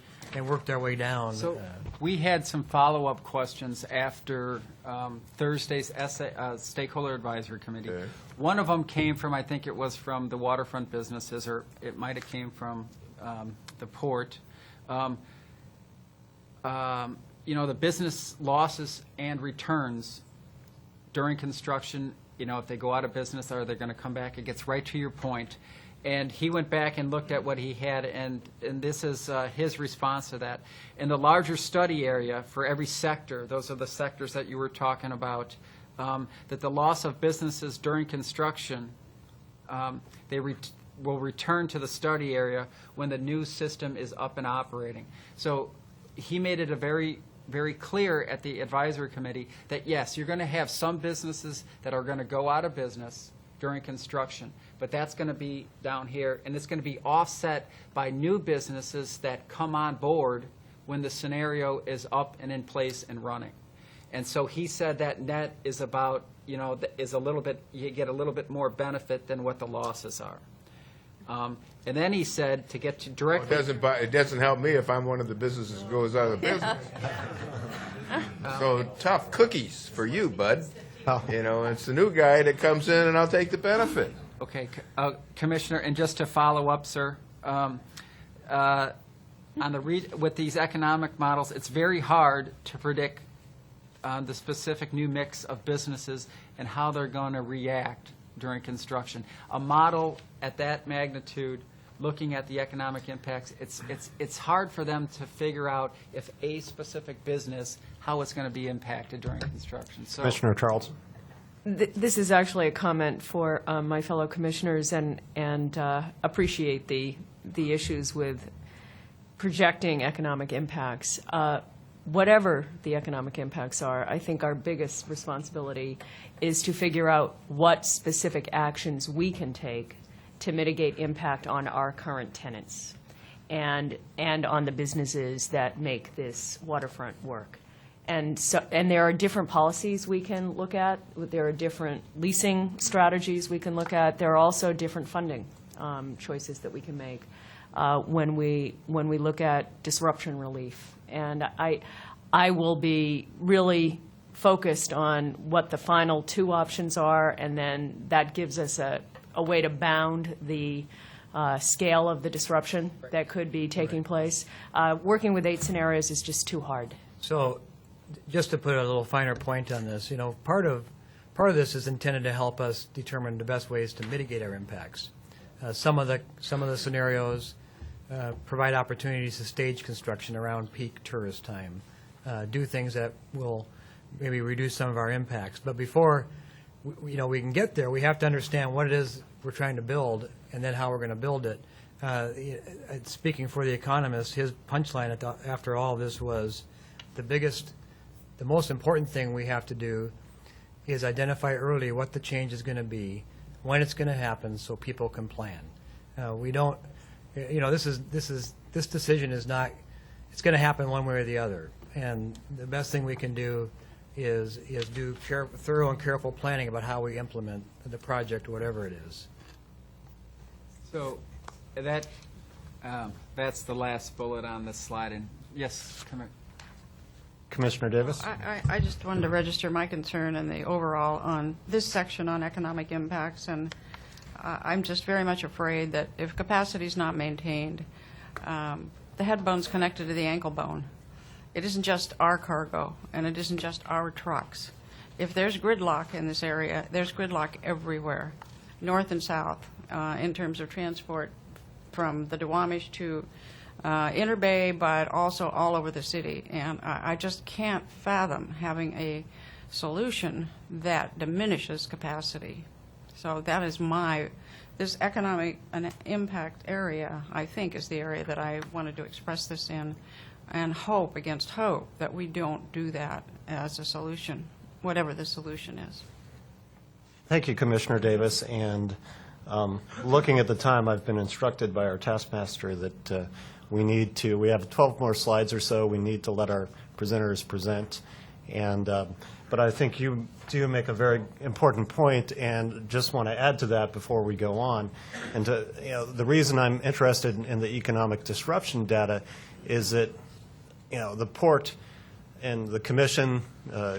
worked our way down. So we had some follow-up questions after Thursday's Stakeholder Advisory Committee. Okay. One of them came from, I think it was from the waterfront businesses, or it might have came from the port. The business losses and returns during construction, if they go out of business, are they going to come back? It gets right to your point. And he went back and looked at what he had, and this is his response to that. In the larger study area for every sector, those are the sectors that you were talking about, that the loss of businesses during construction, they will return to the study area when the new system is up and operating. So he made it a very, very clear at the advisory committee that, yes, you're going to have some businesses that are going to go out of business, during construction, but that's going to be down here, and it's going to be offset by new businesses that come on board when the scenario is up and in place and running. And so he said that net is about, is a little bit, you get a little bit more benefit than what the losses are. And then he said to get to directly. It doesn't help me if I'm one of the businesses that goes out of business. So tough cookies for you, bud. It's the new guy that comes in, and I'll take the benefit. Okay, Commissioner, and just to follow up, sir, on with these economic models, it's very hard to predict the specific new mix of businesses and how they're going to react during construction. A model at that magnitude, looking at the economic impacts, it's hard for them to figure out if a specific business, how it's going to be impacted during construction. So, Commissioner Charlton. This is actually a comment for my fellow commissioners, and appreciate the issues with projecting economic impacts. Whatever the economic impacts are, I think our biggest responsibility is to figure out what specific actions we can take to mitigate impact on our current tenants and on the businesses that make this waterfront work. And there are different policies we can look at. There are different leasing strategies we can look at. There are also different funding choices that we can make when we look at disruption relief. And I will be really focused on what the final two options are, and then that gives us a way to bound the scale of the disruption that could be taking place. Working with 8 scenarios is just too hard. So, just to put a little finer point on this, part of this is intended to help us determine the best ways to mitigate our impacts. Some of the scenarios provide opportunities to stage construction around peak tourist time, do things that will maybe reduce some of our impacts. But before we can get there, we have to understand what it is we're trying to build and then how we're going to build it. Speaking for the economist, his punchline after all of this was the most important thing we have to do is identify early what the change is going to be, when it's going to happen, so people can plan. We don't, this decision is not, it's going to happen one way or the other. And the best thing we can do is do thorough and careful planning about how we implement the project, whatever it is. So that's the last bullet on this slide. And yes, come here. Commissioner Davis? I just wanted to register my concern in the overall on this section on economic impacts, and I'm just very much afraid that if capacity is not maintained, the head bone's connected to the ankle bone. It isn't just our cargo, and it isn't just our trucks. If there's gridlock in this area, there's gridlock everywhere, north and south, in terms of transport from the Duwamish to Inner Bay, but also all over the city. And I just can't fathom having a solution that diminishes capacity. So that is this economic impact area, I think, is the area that I wanted to express this in, and hope against hope that we don't do that as a solution, whatever the solution is. Thank you, Commissioner Davis. And looking at the time, I've been instructed by our taskmaster that we have 12 more slides or so. We need to let our presenters present. And but I think you do make a very important point, and just want to add to that before we go on. And the reason I'm interested in the economic disruption data is that the port and the commission,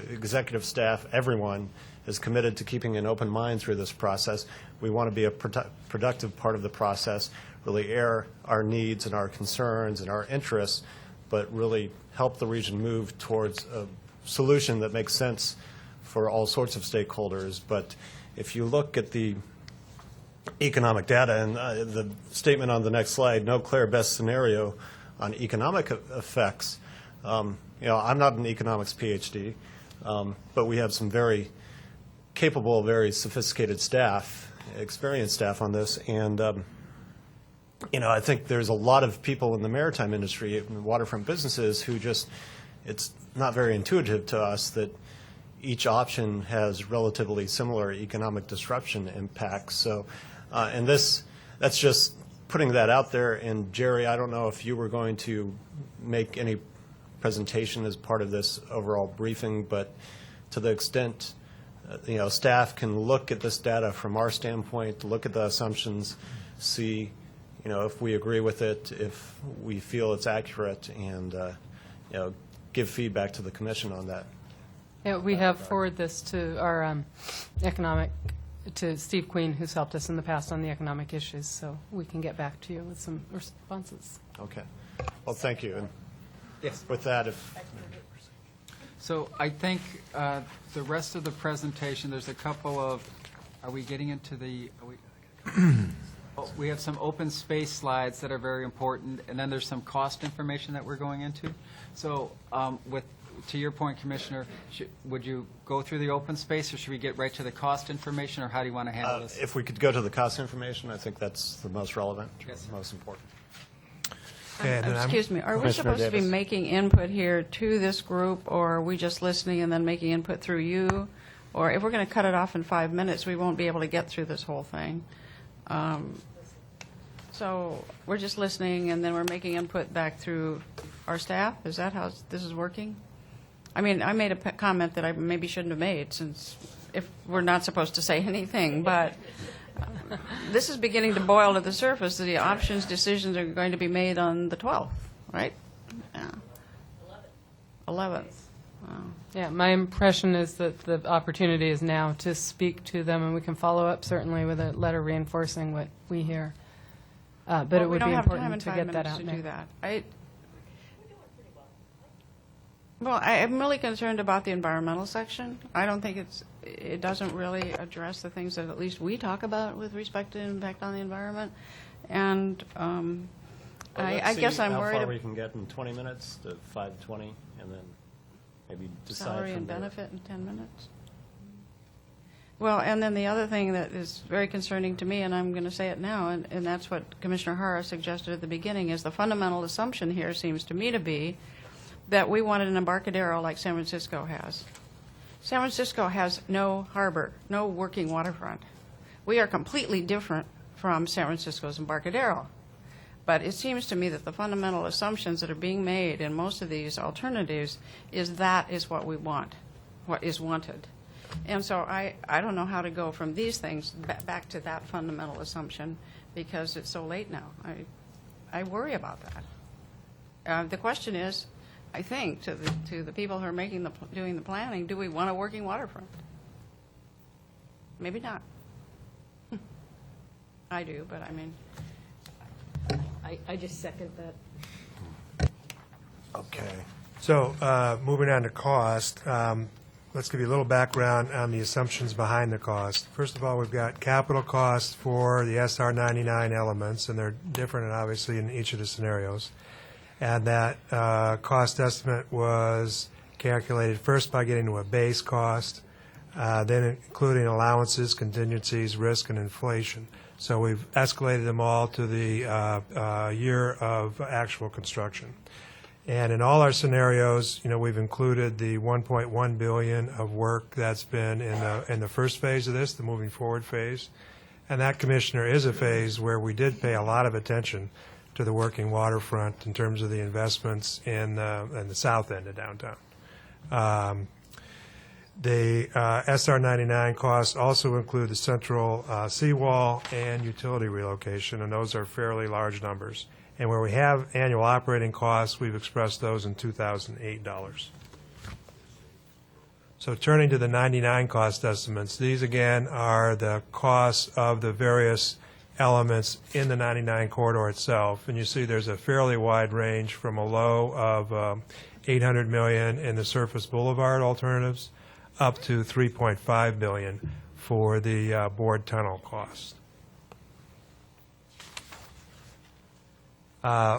executive staff, everyone is committed to keeping an open mind through this process. We want to be a productive part of the process, really air our needs and our concerns and our interests, but really help the region move towards a solution that makes sense for all sorts of stakeholders. But if you look at the economic data and the statement on the next slide, no clear best scenario on economic effects, I'm not an economics PhD, but we have some very capable, very sophisticated staff, experienced staff on this. And I think there's a lot of people in the maritime industry, in waterfront businesses, who just, it's not very intuitive to us that, each option has relatively similar economic disruption impacts. So, and that's just putting that out there. And Jerry, I don't know if you were going to make any presentation as part of this overall briefing, but to the extent staff can look at this data from our standpoint, look at the assumptions, see if we agree with it, if we feel it's accurate, and give feedback to the commission on that. Yeah, we have forwarded this to our to Steve Queen, who's helped us in the past on the economic issues, so we can get back to you with some responses. Okay. Well, thank you. And Yes. with that, So I think the rest of the presentation, there's a couple of, are we getting into the, we have some open space slides that are very important, and then there's some cost information that we're going into. So to your point, Commissioner, would you go through the open space, or should we get right to the cost information, or how do you want to handle this? if we could go to the cost information, I think that's the most relevant, most important. Excuse me, are we Commissioner supposed to be Davis. making input here to this group, or are we just listening and then making input through you? Or if we're going to cut it off in 5 minutes, we won't be able to get through this whole thing. So we're just listening, and then we're making input back through our staff? Is that how this is working? I mean, I made a comment that I maybe shouldn't have made, since if we're not supposed to say anything, but this is beginning to boil to the surface. The options decisions are going to be made on the 12th, right? Yeah. 11th. Wow. Yeah, my impression is that the opportunity is now to speak to them, and we can follow up certainly with a letter reinforcing what we hear. But Well, it would be we don't have time in important to 5 get that minutes out to now. do that. Well, I'm really concerned about the environmental section. I don't think it doesn't really address the things that at least we talk about with respect to impact on the environment. And I guess I'm worried How far about we can get in 20 minutes to 5:20, and then maybe decide salary from and there. benefit in 10 minutes. Well, and then the other thing that is very concerning to me, and I'm going to say it now, and that's what Commissioner Hara suggested at the beginning, is the fundamental assumption here seems to me to be that we wanted an Embarcadero like San Francisco has. San Francisco has no harbor, no working waterfront. We are completely different from San Francisco's Embarcadero. But it seems to me that the fundamental assumptions that are being made in most of these alternatives is that is what we want, what is wanted. And so I don't know how to go from these things back to that fundamental assumption, because it's so late now. I worry about that. The question is, I think, to the people who are doing the planning, do we want a working waterfront? Maybe not. I do, but I mean, I just second that. Okay. So, moving on to cost, let's give you a little background on the assumptions behind the cost. First of all, we've got capital costs for the SR 99 elements, and they're different, obviously, in each of the scenarios. And that cost estimate was calculated first by getting to a base cost, then including allowances, contingencies, risk, and inflation. So we've escalated them all to the year of actual construction. And in all our scenarios, we've included the $1.1 billion of work that's been in the first phase of this, the moving forward phase. And that, Commissioner, is a phase where we did pay a lot of attention to the working waterfront in terms of the investments in the south end of downtown. The SR 99 costs also include the central seawall and utility relocation, and those are fairly large numbers. And where we have annual operating costs, we've expressed those in 2008 dollars. So turning to the 99 cost estimates, these again are the costs of the various elements in the 99 corridor itself. And you see there's a fairly wide range from a low of $800 million in the surface boulevard alternatives up to $3.5 billion for the board tunnel cost.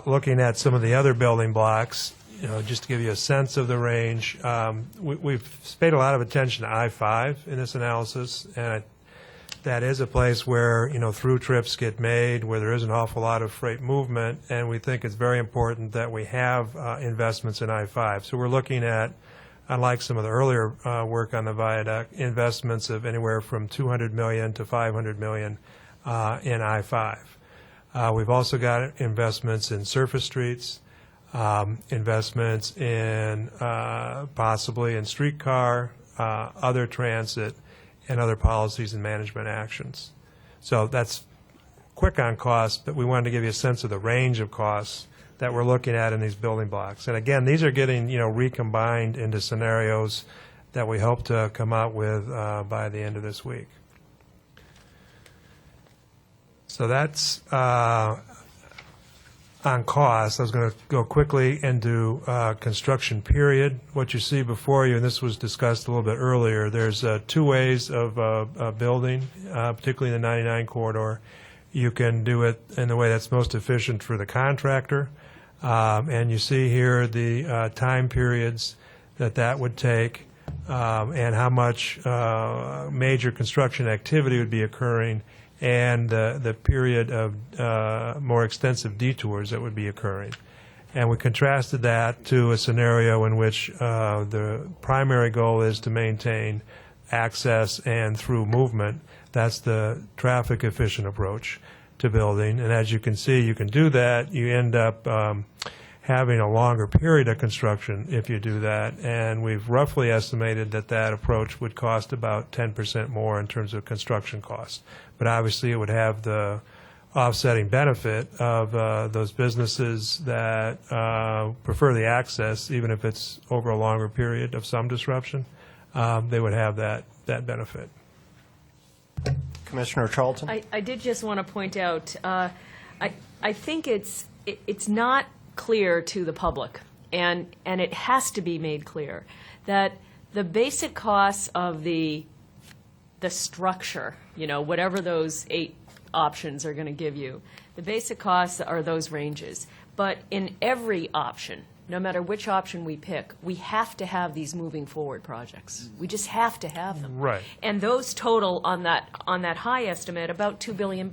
Looking at some of the other building blocks, just to give you a sense of the range, we've paid a lot of attention to I-5 in this analysis, and that is a place where, through trips get made, where there is an awful lot of freight movement, and we think it's very important that we have investments in I-5. So we're looking at unlike some of the earlier work on the viaduct, investments of anywhere from $200 million to $500 million in I-5. We've also got investments in surface streets, investments in possibly in streetcar, other transit, and other policies and management actions. So that's quick on costs, but we wanted to give you a sense of the range of costs that we're looking at in these building blocks. And again, these are getting, recombined into scenarios that we hope to come out with by the end of this week. So that's on cost. I was going to go quickly into construction period. What you see before you, and this was discussed a little bit earlier, there's two ways of building, particularly in the 99 corridor. You can do it in the way that's most efficient for the contractor. And you see here the time periods that would take and how much major construction activity would be occurring and the period of more extensive detours that would be occurring. And we contrasted that to a scenario in which the primary goal is to maintain access and through movement. That's the traffic efficient approach to building. And as you can see, you can do that. You end up having a longer period of construction if you do that. And we've roughly estimated that approach would cost about 10% more in terms of construction costs. But obviously, it would have the offsetting benefit of those businesses that prefer the access, even if it's over a longer period of some disruption. They would have that benefit. Commissioner Charlton? I did just want to point out, I think it's not clear to the public, and it has to be made clear, that the basic costs of the structure, whatever those 8 options are going to give you, the basic costs are those ranges. But in every option, no matter which option we pick, we have to have these moving forward projects. We just have to have them. Right. And those total on that high estimate about $2 billion.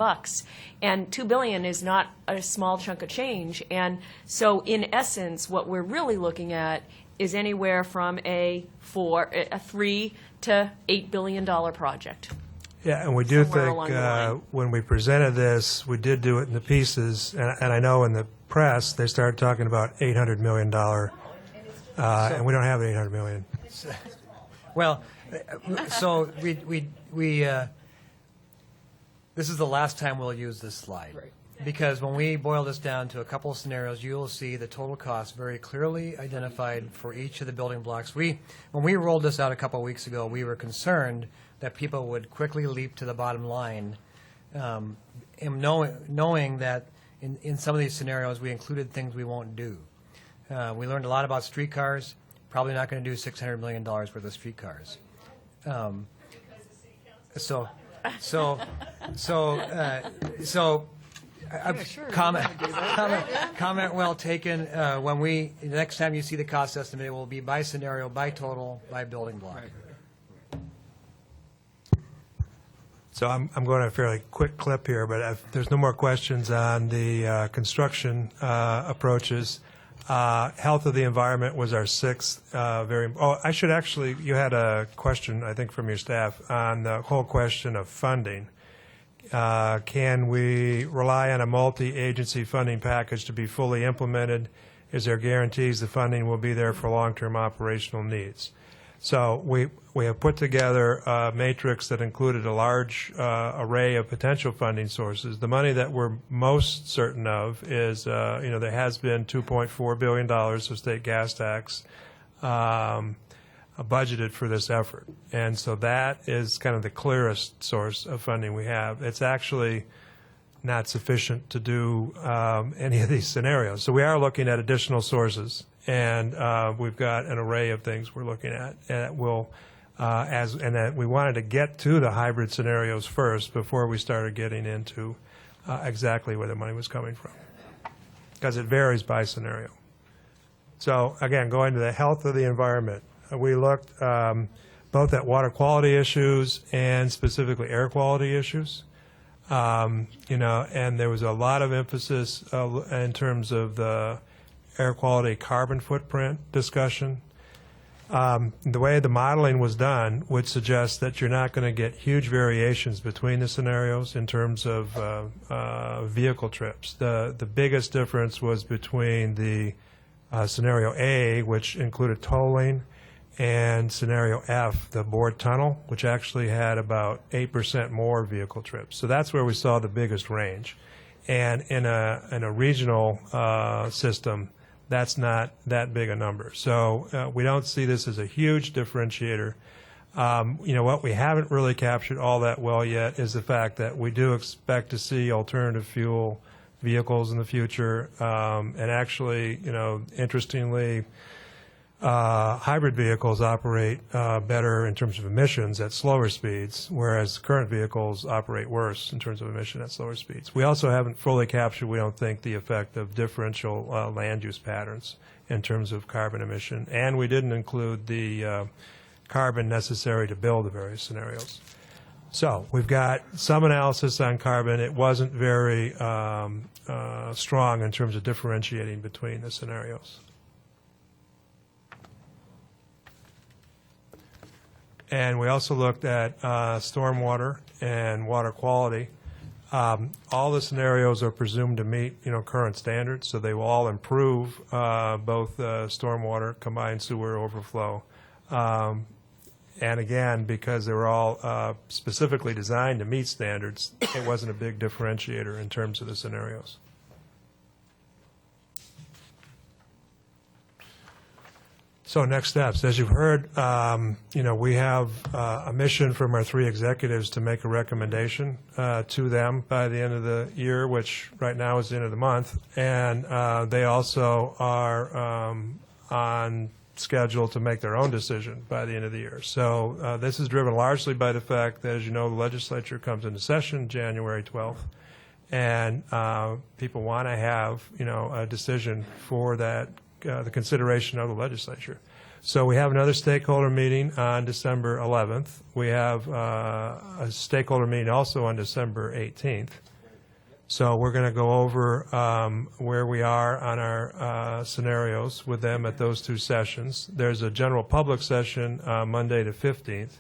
And $2 billion is not a small chunk of change. And so in essence, what we're really looking at is anywhere from a $3 to $8 billion project. Yeah, and we do Somewhere think along the line. when we presented this, we did do it in the pieces, and I know in the press they started talking about $800 million, and we don't have $800 million. Well, so we this is the last time we'll use this slide. Right. Because when we boil this down to a couple of scenarios, you will see the total cost very clearly identified for each of the building blocks. When we rolled this out a couple of weeks ago, we were concerned that people would quickly leap to the bottom line, and knowing that in some of these scenarios we included things we won't do. We learned a lot about streetcars. Probably not going to do $600 million worth of streetcars. Comment well taken. Next time you see the cost estimate, it will be by scenario, by total, by building block. Right. So I'm going to a fairly quick clip here, but if there's no more questions on the construction approaches, health of the environment was our 6th. I should actually, you had a question, I think, from your staff on the whole question of funding. Can we rely on a multi-agency funding package to be fully implemented? Is there guarantees the funding will be there for long-term operational needs? So we have put together a matrix that included a large array of potential funding sources. The money that we're most certain of is, there has been $2.4 billion of state gas tax budgeted for this effort. And so that is kind of the clearest source of funding we have. It's actually not sufficient to do any of these scenarios. So we are looking at additional sources, and we've got an array of things we're looking at. And that we wanted to get to the hybrid scenarios first before we started getting into exactly where the money was coming from, because it varies by scenario. So again, going to the health of the environment, we looked both at water quality issues and specifically air quality issues. And there was a lot of emphasis in terms of the air quality carbon footprint discussion. The way the modeling was done would suggest that you're not going to get huge variations between the scenarios in terms of vehicle trips. The biggest difference was between the scenario A, which included tolling, and scenario F, the bored tunnel, which actually had about 8% more vehicle trips. So that's where we saw the biggest range. And in a regional system, that's not that big a number. So we don't see this as a huge differentiator. What we haven't really captured all that well yet is the fact that we do expect to see alternative fuel vehicles in the future. And actually, interestingly, hybrid vehicles operate better in terms of emissions at slower speeds, whereas current vehicles operate worse in terms of emission at slower speeds. We also haven't fully captured, we don't think, the effect of differential land use patterns in terms of carbon emission, and we didn't include the carbon necessary to build the various scenarios. So we've got some analysis on carbon. It wasn't very strong in terms of differentiating between the scenarios. And we also looked at stormwater and water quality. All the scenarios are presumed to meet, current standards, so they will all improve both stormwater, combined sewer overflow. And again, because they were all specifically designed to meet standards, it wasn't a big differentiator in terms of the scenarios. So next steps. As you've heard, we have a mission from our three executives to make a recommendation to them by the end of the year, which right now is the end of the month. And they also are on schedule to make their own decision by the end of the year. So this is driven largely by the fact that, as you know, the legislature comes into session January 12th. And people want to have, a decision for that, the consideration of the legislature. So we have another stakeholder meeting on December 11th. We have a stakeholder meeting also on December 18th. So we're going to go over where we are on our scenarios with them at those two sessions. There's a general public session Monday the 15th.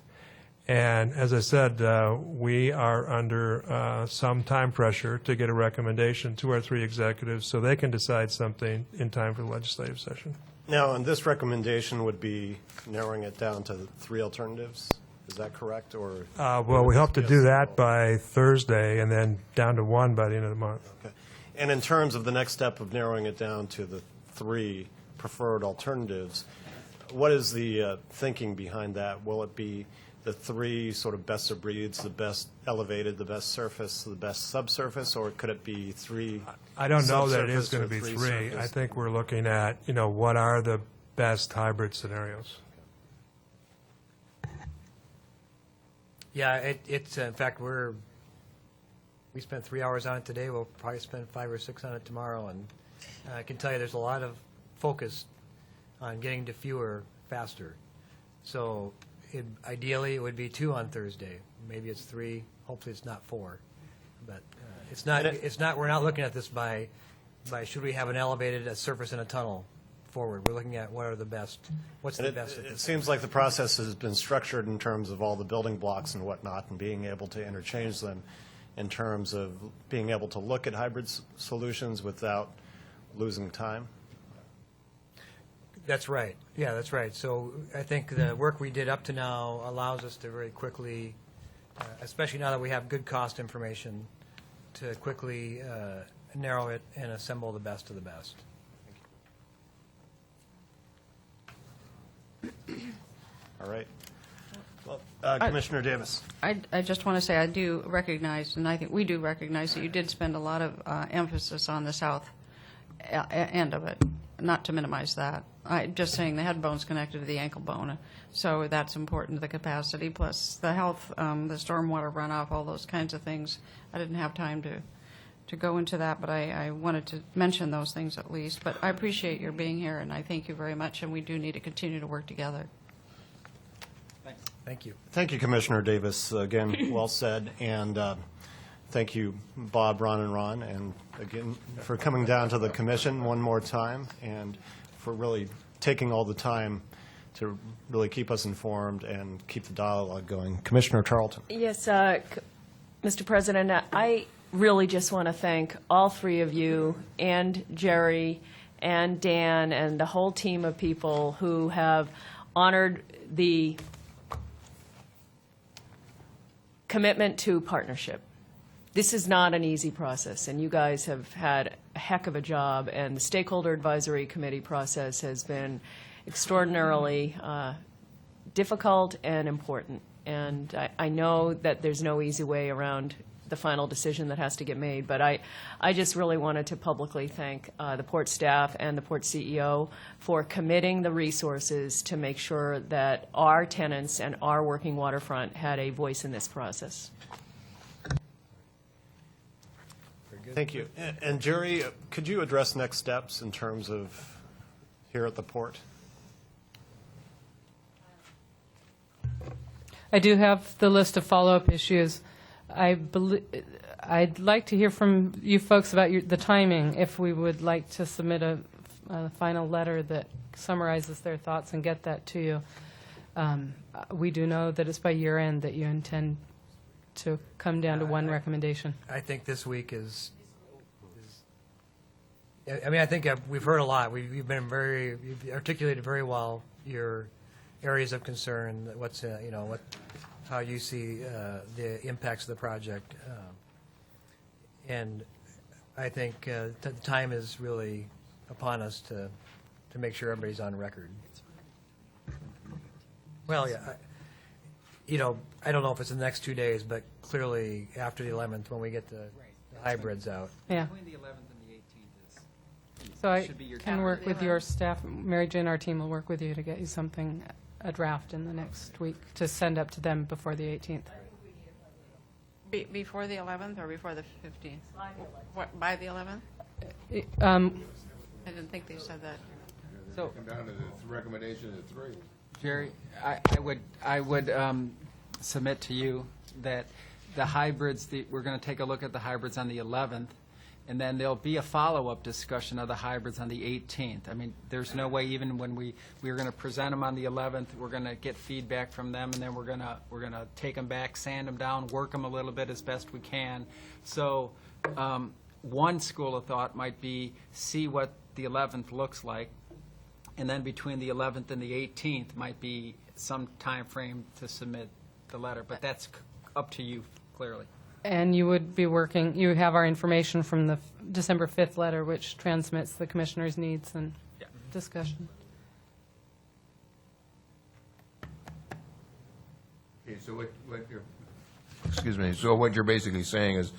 And as I said, we are under some time pressure to get a recommendation to our three executives so they can decide something in time for the legislative session. Now, and this recommendation would be narrowing it down to 3 alternatives. Is that correct? Or well, we hope to do that by Thursday and then down to 1 by the end of the month. Okay. And in terms of the next step of narrowing it down to the 3 preferred alternatives, what is the thinking behind that? Will it be the 3 sort of best of breeds, the best elevated, the best surface, the best subsurface, or could it be 3? I don't know that it is going to be subsurface or 3. surface? I think we're looking at, what are the best hybrid scenarios. Yeah, it's in fact, we spent 3 hours on it today. We'll probably spend 5 or 6 on it tomorrow, and I can tell you there's a lot of focus on getting to fewer faster. So ideally, it would be 2 on Thursday. Maybe it's 3. Hopefully, it's not 4. But it's not. It's not. We're not looking at this by should we have an elevated, a surface, and a tunnel forward. We're looking at what are the best. What's the best? It seems like the process has been structured in terms of all the building blocks and whatnot, and being able to interchange them in terms of being able to look at hybrid solutions without losing time. That's right. Yeah, that's right. So I think the work we did up to now allows us to very quickly, especially now that we have good cost information, to quickly narrow it and assemble the best of the best. All right. Well, Commissioner Davis. I just want to say I do recognize, and I think we do recognize, that you did spend a lot of emphasis on the south end of it, not to minimize that. I'm just saying the head bone's connected to the ankle bone, so that's important to the capacity, plus the health, the stormwater runoff, all those kinds of things. I didn't have time to go into that, but I wanted to mention those things at least. But I appreciate your being here, and I thank you very much, and we do need to continue to work together. Thank you. Thank you, Commissioner Davis. Again, well said. And thank you, Bob, Ron, and Ron, and again, for coming down to the commission one more time and for really taking all the time to really keep us informed and keep the dialogue going. Commissioner Charlton. Yes, Mr. President, I really just want to thank all three of you and Jerry and Dan and the whole team of people who have honored the commitment to partnership. This is not an easy process, and you guys have had a heck of a job, and the Stakeholder Advisory Committee process has been extraordinarily difficult and important. And I know that there's no easy way around the final decision that has to get made, but I just really wanted to publicly thank the Port staff and the Port CEO for committing the resources to make sure that our tenants and our working waterfront had a voice in this process. Thank you. And Jerry, could you address next steps in terms of here at the Port? I do have the list of follow-up issues. I'd like to hear from you folks about the timing, if we would like to submit a final letter that summarizes their thoughts and get that to you. We do know that it's by year end that you intend to come down to one recommendation. I think this week is I mean, I think we've heard a lot. You've articulated very well your areas of concern, how you see the impacts of the project. And I think the time is really upon us to make sure everybody's on record. Well, yeah, I don't know if it's in the next 2 days, but clearly after the 11th when we get the hybrids out. Yeah. Between the 11th and the 18th is. So I should be your can work with your staff. Mary Jane, our team will work with you to get you something, a draft in the next week to send up to them before the 18th. Before the 11th or before the 15th? What, by the 11th? I didn't think they said that. So Come down to the recommendation of 3. Jerry, I would submit to you that the hybrids, we're going to take a look at the hybrids on the 11th, and then there'll be a follow-up discussion of the hybrids on the 18th. I mean, there's no way, even when we're going to present them on the 11th, we're going to get feedback from them, and then we're going to take them back, sand them down, work them a little bit as best we can. So one school of thought might be see what the 11th looks like, and then between the 11th and the 18th might be some time frame to submit the letter. But that's up to you, clearly. And you would be working, you have our information from the December 5th letter, which transmits the commissioner's needs and discussion. Okay, so what you're basically saying is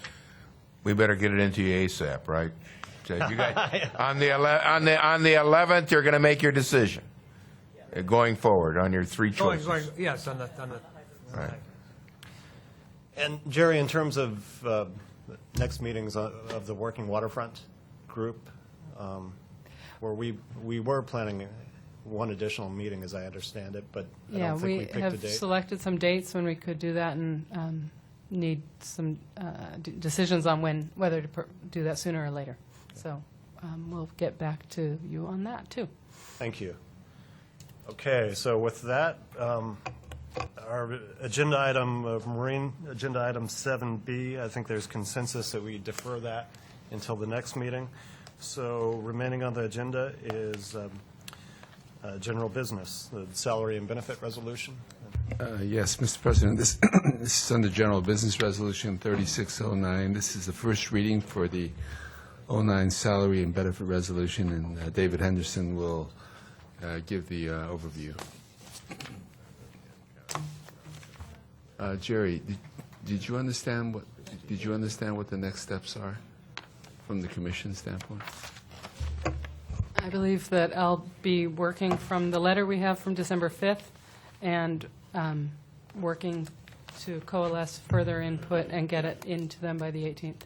we better get it into you ASAP, right? So you guys, on the 11th, you're going to make your decision going forward on your 3 choices. Yes, on the Right. And Jerry, in terms of next meetings of the Working Waterfront Group, where we were planning one additional meeting, as I understand it, but I don't think we picked a have date. selected some dates when we could do that and need some decisions on whether to do that sooner or later. So we'll get back to you on that, too. Thank you. Okay, so with that, our agenda item, Marine Agenda Item 7B, I think there's consensus that we defer that until the next meeting. So remaining on the agenda is general business, the salary and benefit resolution. Yes, Mr. President, this is under General Business Resolution 3609. This is the first reading for the 09 Salary and Benefit Resolution, and David Henderson will give the overview. Jerry, did you understand what the next steps are from the Commission standpoint? I believe that I'll be working from the letter we have from December 5th and working to coalesce further input and get it into them by the 18th.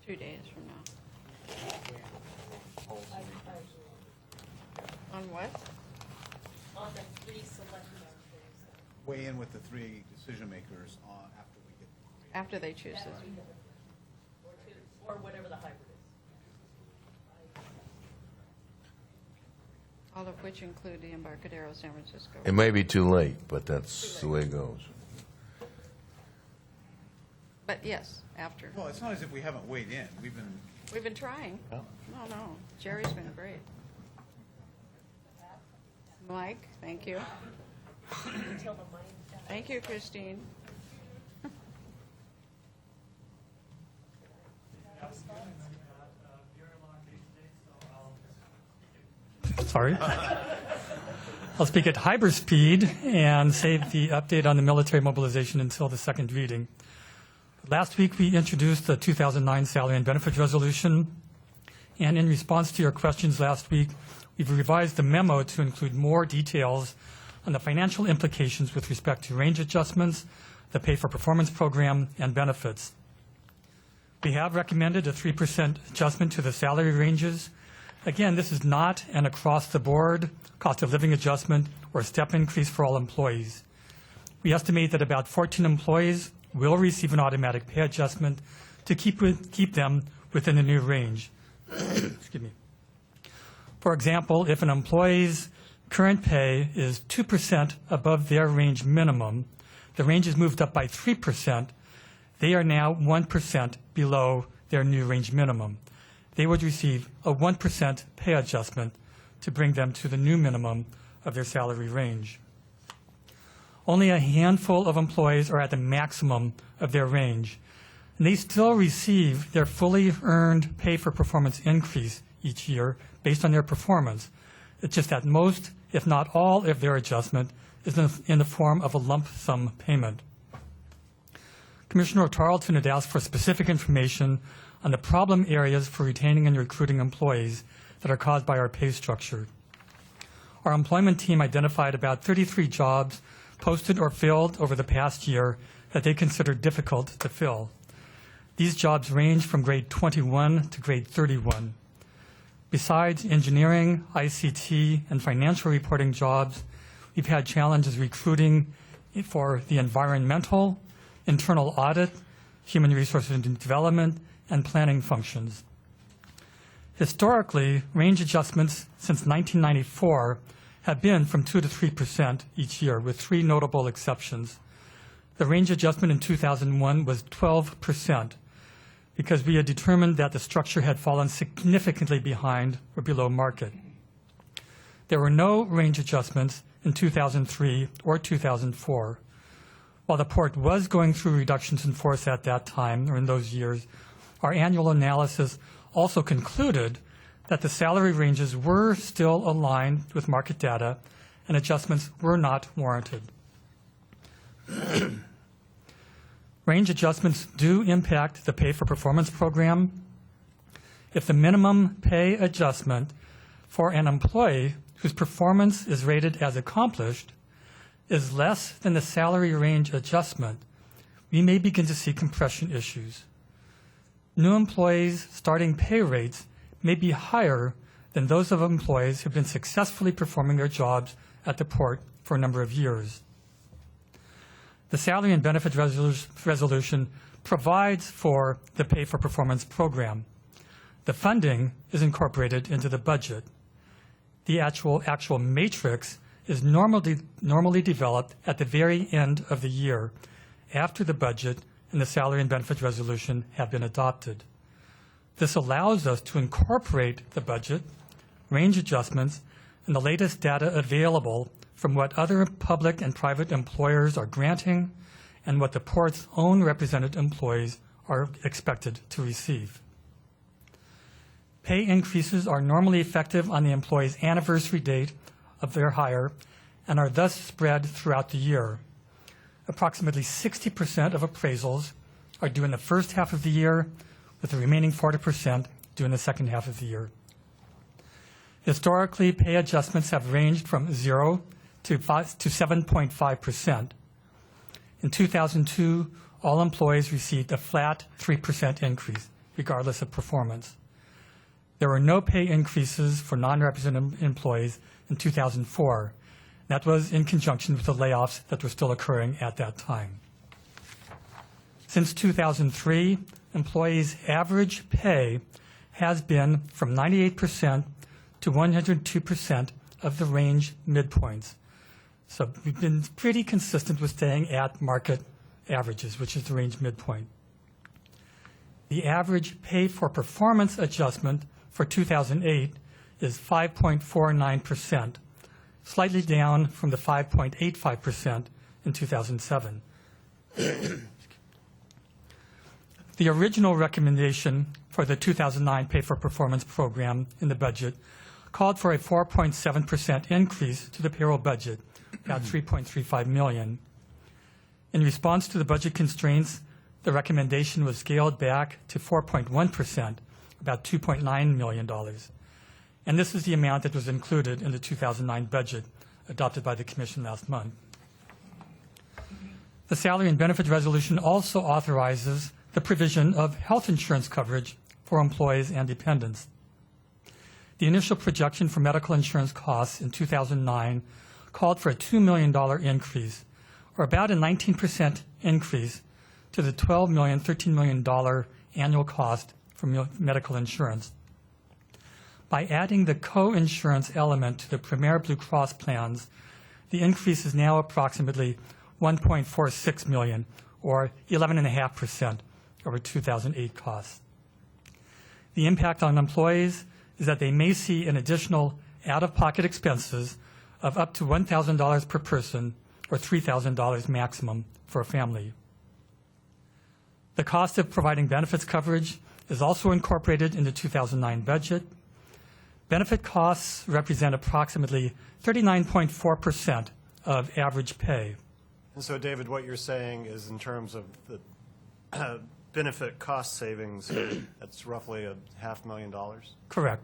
2 days from now. On what? On the 3 select Weigh in with the 3 decision makers after we get. After they choose this. or whatever the hybrid is. All of which include the Embarcadero San Francisco. It may be too late, but that's the way it goes. But yes, after. Well, it's not as if we haven't weighed in. We've been trying. Yeah. No. Jerry's been great. Mike, thank you. Thank you, Christine. Sorry. I'll speak at hyper speed and save the update on the military mobilization until the second reading. Last week, we introduced the 2009 Salary and Benefits Resolution, and in response to your questions last week, we've revised the memo to include more details on the financial implications with respect to range adjustments, the pay for performance program, and benefits. We have recommended a 3% adjustment to the salary ranges. Again, this is not an across-the-board cost of living adjustment or step increase for all employees. We estimate that about 14 employees will receive an automatic pay adjustment to keep them within the new range. Excuse me. For example, if an employee's current pay is 2% above their range minimum, the range is moved up by 3%, they are now 1% below their new range minimum. They would receive a 1% pay adjustment to bring them to the new minimum of their salary range. Only a handful of employees are at the maximum of their range, and they still receive their fully earned pay for performance increase each year based on their performance. It's just that most, if not all, of their adjustment is in the form of a lump sum payment. Commissioner Tarleton had asked for specific information on the problem areas for retaining and recruiting employees that are caused by our pay structure. Our employment team identified about 33 jobs posted or filled over the past year that they considered difficult to fill. These jobs range from grade 21 to grade 31. Besides engineering, ICT, and financial reporting jobs, we've had challenges recruiting for the environmental, internal audit, human resources and development, and planning functions. Historically, range adjustments since 1994 have been from 2 to 3% each year, with 3 notable exceptions. The range adjustment in 2001 was 12%, because we had determined that the structure had fallen significantly behind or below market. There were no range adjustments in 2003 or 2004. While the port was going through reductions in force at that time, or in those years, our annual analysis also concluded that the salary ranges were still aligned with market data and adjustments were not warranted. Range adjustments do impact the pay for performance program. If the minimum pay adjustment for an employee whose performance is rated as accomplished is less than the salary range adjustment, we may begin to see compression issues. New employees' starting pay rates may be higher than those of employees who have been successfully performing their jobs at the port for a number of years. The Salary and Benefits Resolution provides for the Pay for Performance program. The funding is incorporated into the budget. The actual matrix is normally developed at the very end of the year, after the budget and the Salary and Benefits Resolution have been adopted. This allows us to incorporate the budget, range adjustments, and the latest data available from what other public and private employers are granting and what the port's own represented employees are expected to receive. Pay increases are normally effective on the employee's anniversary date of their hire and are thus spread throughout the year. Approximately 60% of appraisals are due in the first half of the year, with the remaining 40% due in the second half of the year. Historically, pay adjustments have ranged from 0 to 7.5%. In 2002, all employees received a flat 3% increase. regardless of performance. There were no pay increases for non-represented employees in 2004. That was in conjunction with the layoffs that were still occurring at that time. Since 2003, employees' average pay has been from 98% to 102% of the range midpoints. So we've been pretty consistent with staying at market averages, which is the range midpoint. The average pay for performance adjustment for 2008 is 5.49%, slightly down from the 5.85% in 2007. The original recommendation for the 2009 Pay for Performance program in the budget called for a 4.7% increase to the payroll budget, about $3.35 million. In response to the budget constraints, the recommendation was scaled back to 4.1%, about $2.9 million. And this is the amount that was included in the 2009 budget adopted by the Commission last month. The salary and benefit resolution also authorizes the provision of health insurance coverage for employees and dependents. The initial projection for medical insurance costs in 2009 called for a $2 million increase, or about a 19% increase to the $12 million, $13 million annual cost for medical insurance. By adding the co-insurance element to the Premier Blue Cross plans, the increase is now approximately $1.46 million, or 11.5% over 2008 costs. The impact on employees is that they may see an additional out-of-pocket expenses of up to $1,000 per person, or $3,000 maximum for a family. The cost of providing benefits coverage is also incorporated in the 2009 budget. Benefit costs represent approximately 39.4% of average pay. And so, David, what you're saying is in terms of the benefit cost savings, that's roughly $500,000? Correct.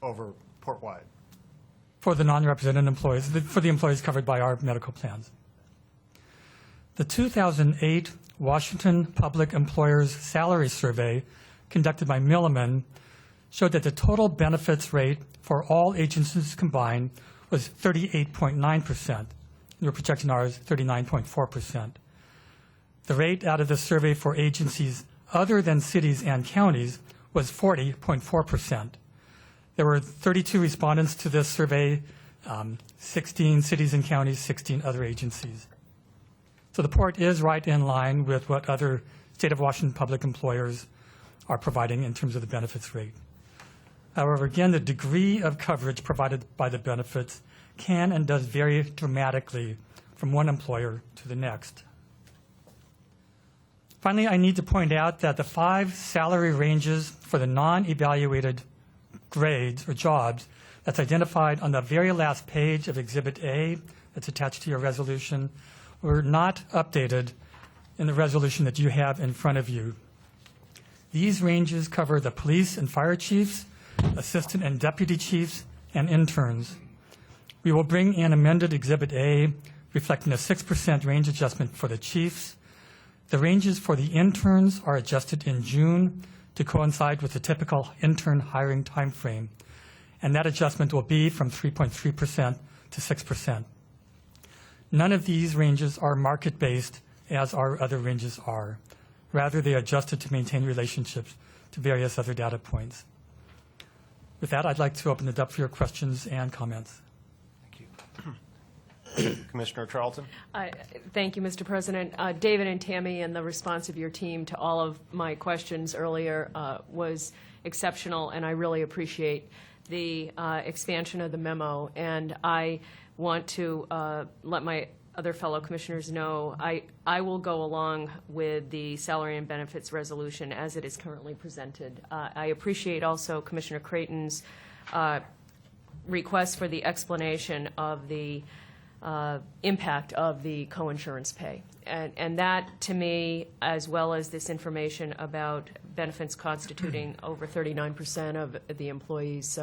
Over port-wide. For the non-represented employees, for the employees covered by our medical plans. The 2008 Washington Public Employers Salary Survey, conducted by Milliman, showed that the total benefits rate for all agencies combined was 38.9%. We're projecting ours 39.4%. The rate out of the survey for agencies other than cities and counties was 40.4%. There were 32 respondents to this survey, 16 cities and counties, 16 other agencies. So the port is right in line with what other state of Washington public employers are providing in terms of the benefits rate. However, again, the degree of coverage provided by the benefits can and does vary dramatically from one employer to the next. Finally, I need to point out that the 5 salary ranges for the non-evaluated grades or jobs that's identified on the very last page of Exhibit A that's attached to your resolution were not updated in the resolution that you have in front of you. These ranges cover the police and fire chiefs, assistant and deputy chiefs, and interns. We will bring in amended Exhibit A reflecting a 6% range adjustment for the chiefs. The ranges for the interns are adjusted in June to coincide with the typical intern hiring timeframe, and that adjustment will be from 3.3% to 6%. None of these ranges are market-based, as our other ranges are. Rather, they are adjusted to maintain relationships to various other data points. With that, I'd like to open it up for your questions and comments. Commissioner Charlton? Thank you, Mr. President. David and Tammy, and the response of your team to all of my questions earlier was exceptional, and I really appreciate the expansion of the memo. And I want to let my other fellow commissioners know I will go along with the salary and benefits resolution as it is currently presented. I appreciate also Commissioner Creighton's request for the explanation of the impact of the coinsurance pay. And that, to me, as well as this information about benefits constituting over 39% of the employees'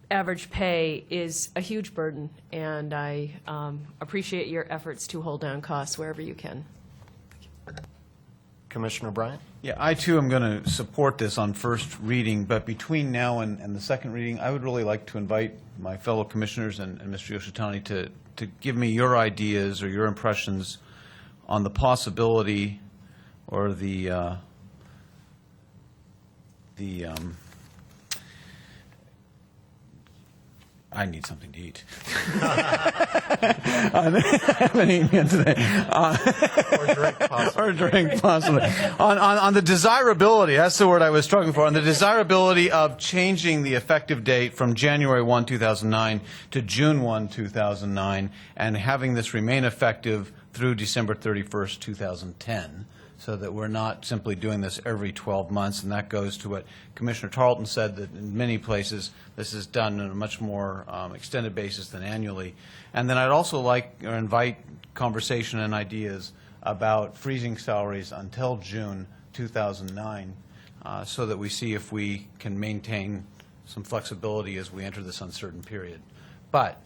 average pay, is a huge burden, and I appreciate your efforts to hold down costs wherever you can. Commissioner Bryant? Yeah, I too am going to support this on first reading, but between now and the second reading, I would really like to invite my fellow commissioners and Mr. Yoshitani to give me your ideas or your impressions on the possibility or I need something to eat. I haven't eaten yet today. Or drink, possibly. On the desirability, that's the word I was struggling for, on the desirability of changing the effective date from January 1, 2009 to June 1, 2009, and having this remain effective through December 31st, 2010. So that we're not simply doing this every 12 months, and that goes to what Commissioner Tarleton said, that in many places this is done on a much more extended basis than annually. And then I'd also like or invite conversation and ideas about freezing salaries until June 2009, so that we see if we can maintain some flexibility as we enter this uncertain period. But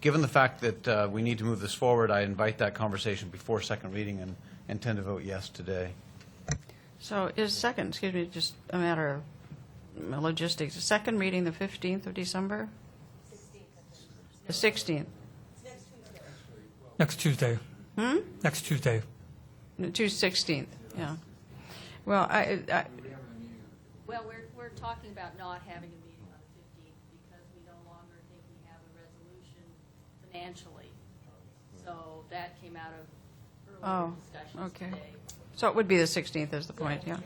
given the fact that we need to move this forward, I invite that conversation before second reading and intend to vote yes today. So is second, excuse me, just a matter of logistics, the second reading the 15th of December? 16th. The 16th. Next Tuesday. Next Tuesday. The 16th, yeah. Well, Well, we're talking about not having a meeting on the 15th because we no longer think we have a resolution financially. So that came out of earlier discussions today. So it would be the 16th is the point, yeah.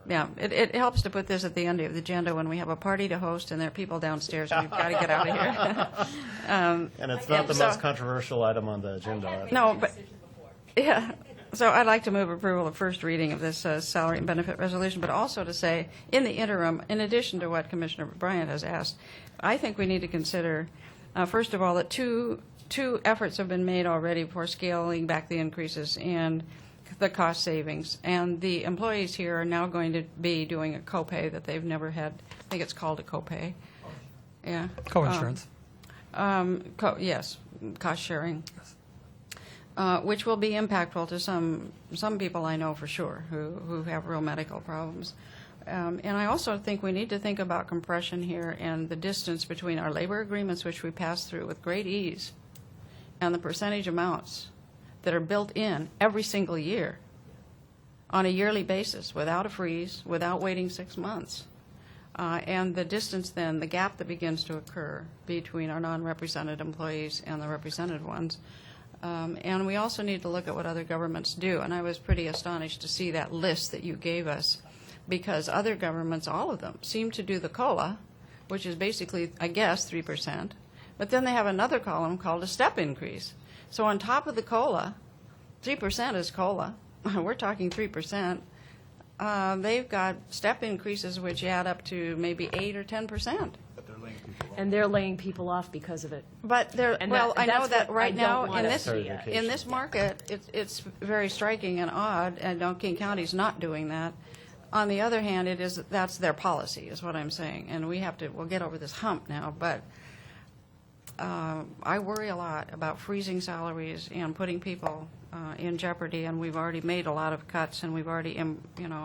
Yeah, it helps to put this at the end of the agenda when we have a party to host and there are people downstairs and we've got to get out of here. And it's not the most controversial item on the agenda. No, but, yeah. So I'd like to move approval of first reading of this salary and benefit resolution, but also to say, in the interim, in addition to what Commissioner Bryant has asked, I think we need to consider, first of all, that two efforts have been made already for scaling back the increases and the cost savings. And the employees here are now going to be doing a copay that they've never had. I think it's called a copay. Yeah. Co-insurance. Yes, cost sharing. Which will be impactful to some people I know for sure who have real medical problems. And I also think we need to think about compression here and the distance between our labor agreements, which we pass through with great ease, and the percentage amounts that are built in every single year on a yearly basis without a freeze, without waiting 6 months. And the distance then, the gap that begins to occur between our non-represented employees and the represented ones. And we also need to look at what other governments do. And I was pretty astonished to see that list that you gave us, because other governments, all of them, seem to do the COLA, which is basically, I guess, 3%. But then they have another column called a step increase. So on top of the COLA, 3% is COLA. We're talking 3%. They've got step increases which add up to maybe 8 or 10%. And they're laying people off because of it. But I know that right now in this market, it's very striking and odd, and King County's not doing that. On the other hand, that's their policy, is what I'm saying, and we'll get over this hump now. But I worry a lot about freezing salaries and putting people in jeopardy, and we've already made a lot of cuts, and we've already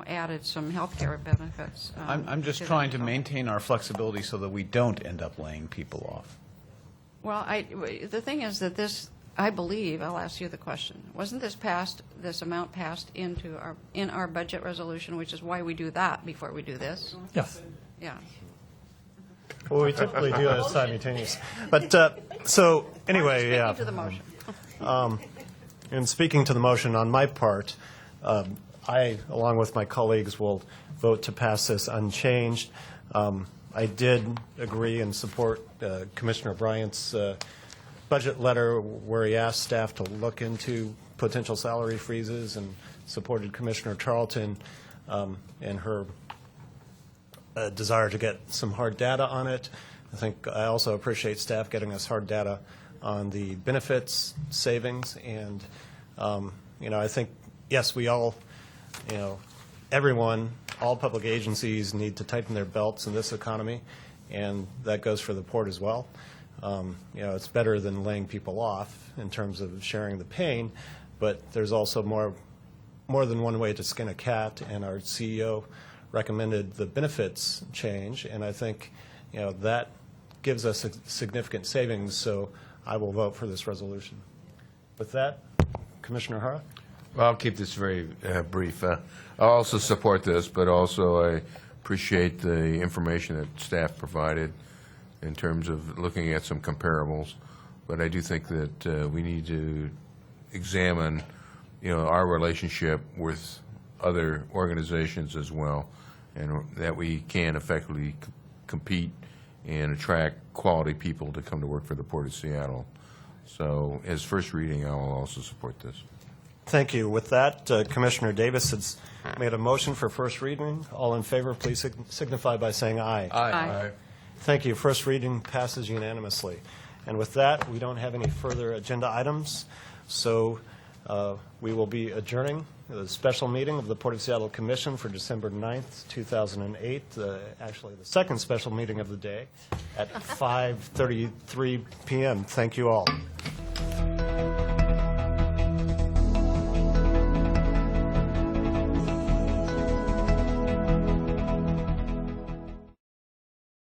added some health care benefits. I'm just trying to maintain our flexibility so that we don't end up laying people off. Well, the thing is that this, I believe, I'll ask you the question. Wasn't this amount passed in our budget resolution, which is why we do that before we do this? Yes. Yeah. Well, we typically do it simultaneous. But, so, anyway, yeah. Speaking to the motion. And speaking to the motion on my part, I, along with my colleagues, will vote to pass this unchanged. I did agree and support Commissioner Bryant's budget letter where he asked staff to look into potential salary freezes, and supported Commissioner Tarleton in her desire to get some hard data on it. I also appreciate staff getting us hard data on the benefits savings, and I think, yes, we all, everyone, all public agencies need to tighten their belts in this economy, and that goes for the port as well. It's better than laying people off in terms of sharing the pain, but there's also more more than one way to skin a cat, and our CEO recommended the benefits change, and I think, that gives us a significant savings, so I will vote for this resolution. With that, Commissioner Hara? Well, I'll keep this very brief. I'll also support this, but also I appreciate the information that staff provided in terms of looking at some comparables. But I do think that we need to examine, our relationship with other organizations as well, and that we can effectively compete and attract quality people to come to work for the Port of Seattle. So as first reading, I will also support this. Thank you. With that, Commissioner Davis has made a motion for first reading. All in favor, please signify by saying aye. Aye. Thank you. First reading passes unanimously. And with that, we don't have any further agenda items, so we will be adjourning the special meeting of the Port of Seattle Commission for December 9th, 2008, actually the second special meeting of the day, at 5:33 p.m. Thank you all.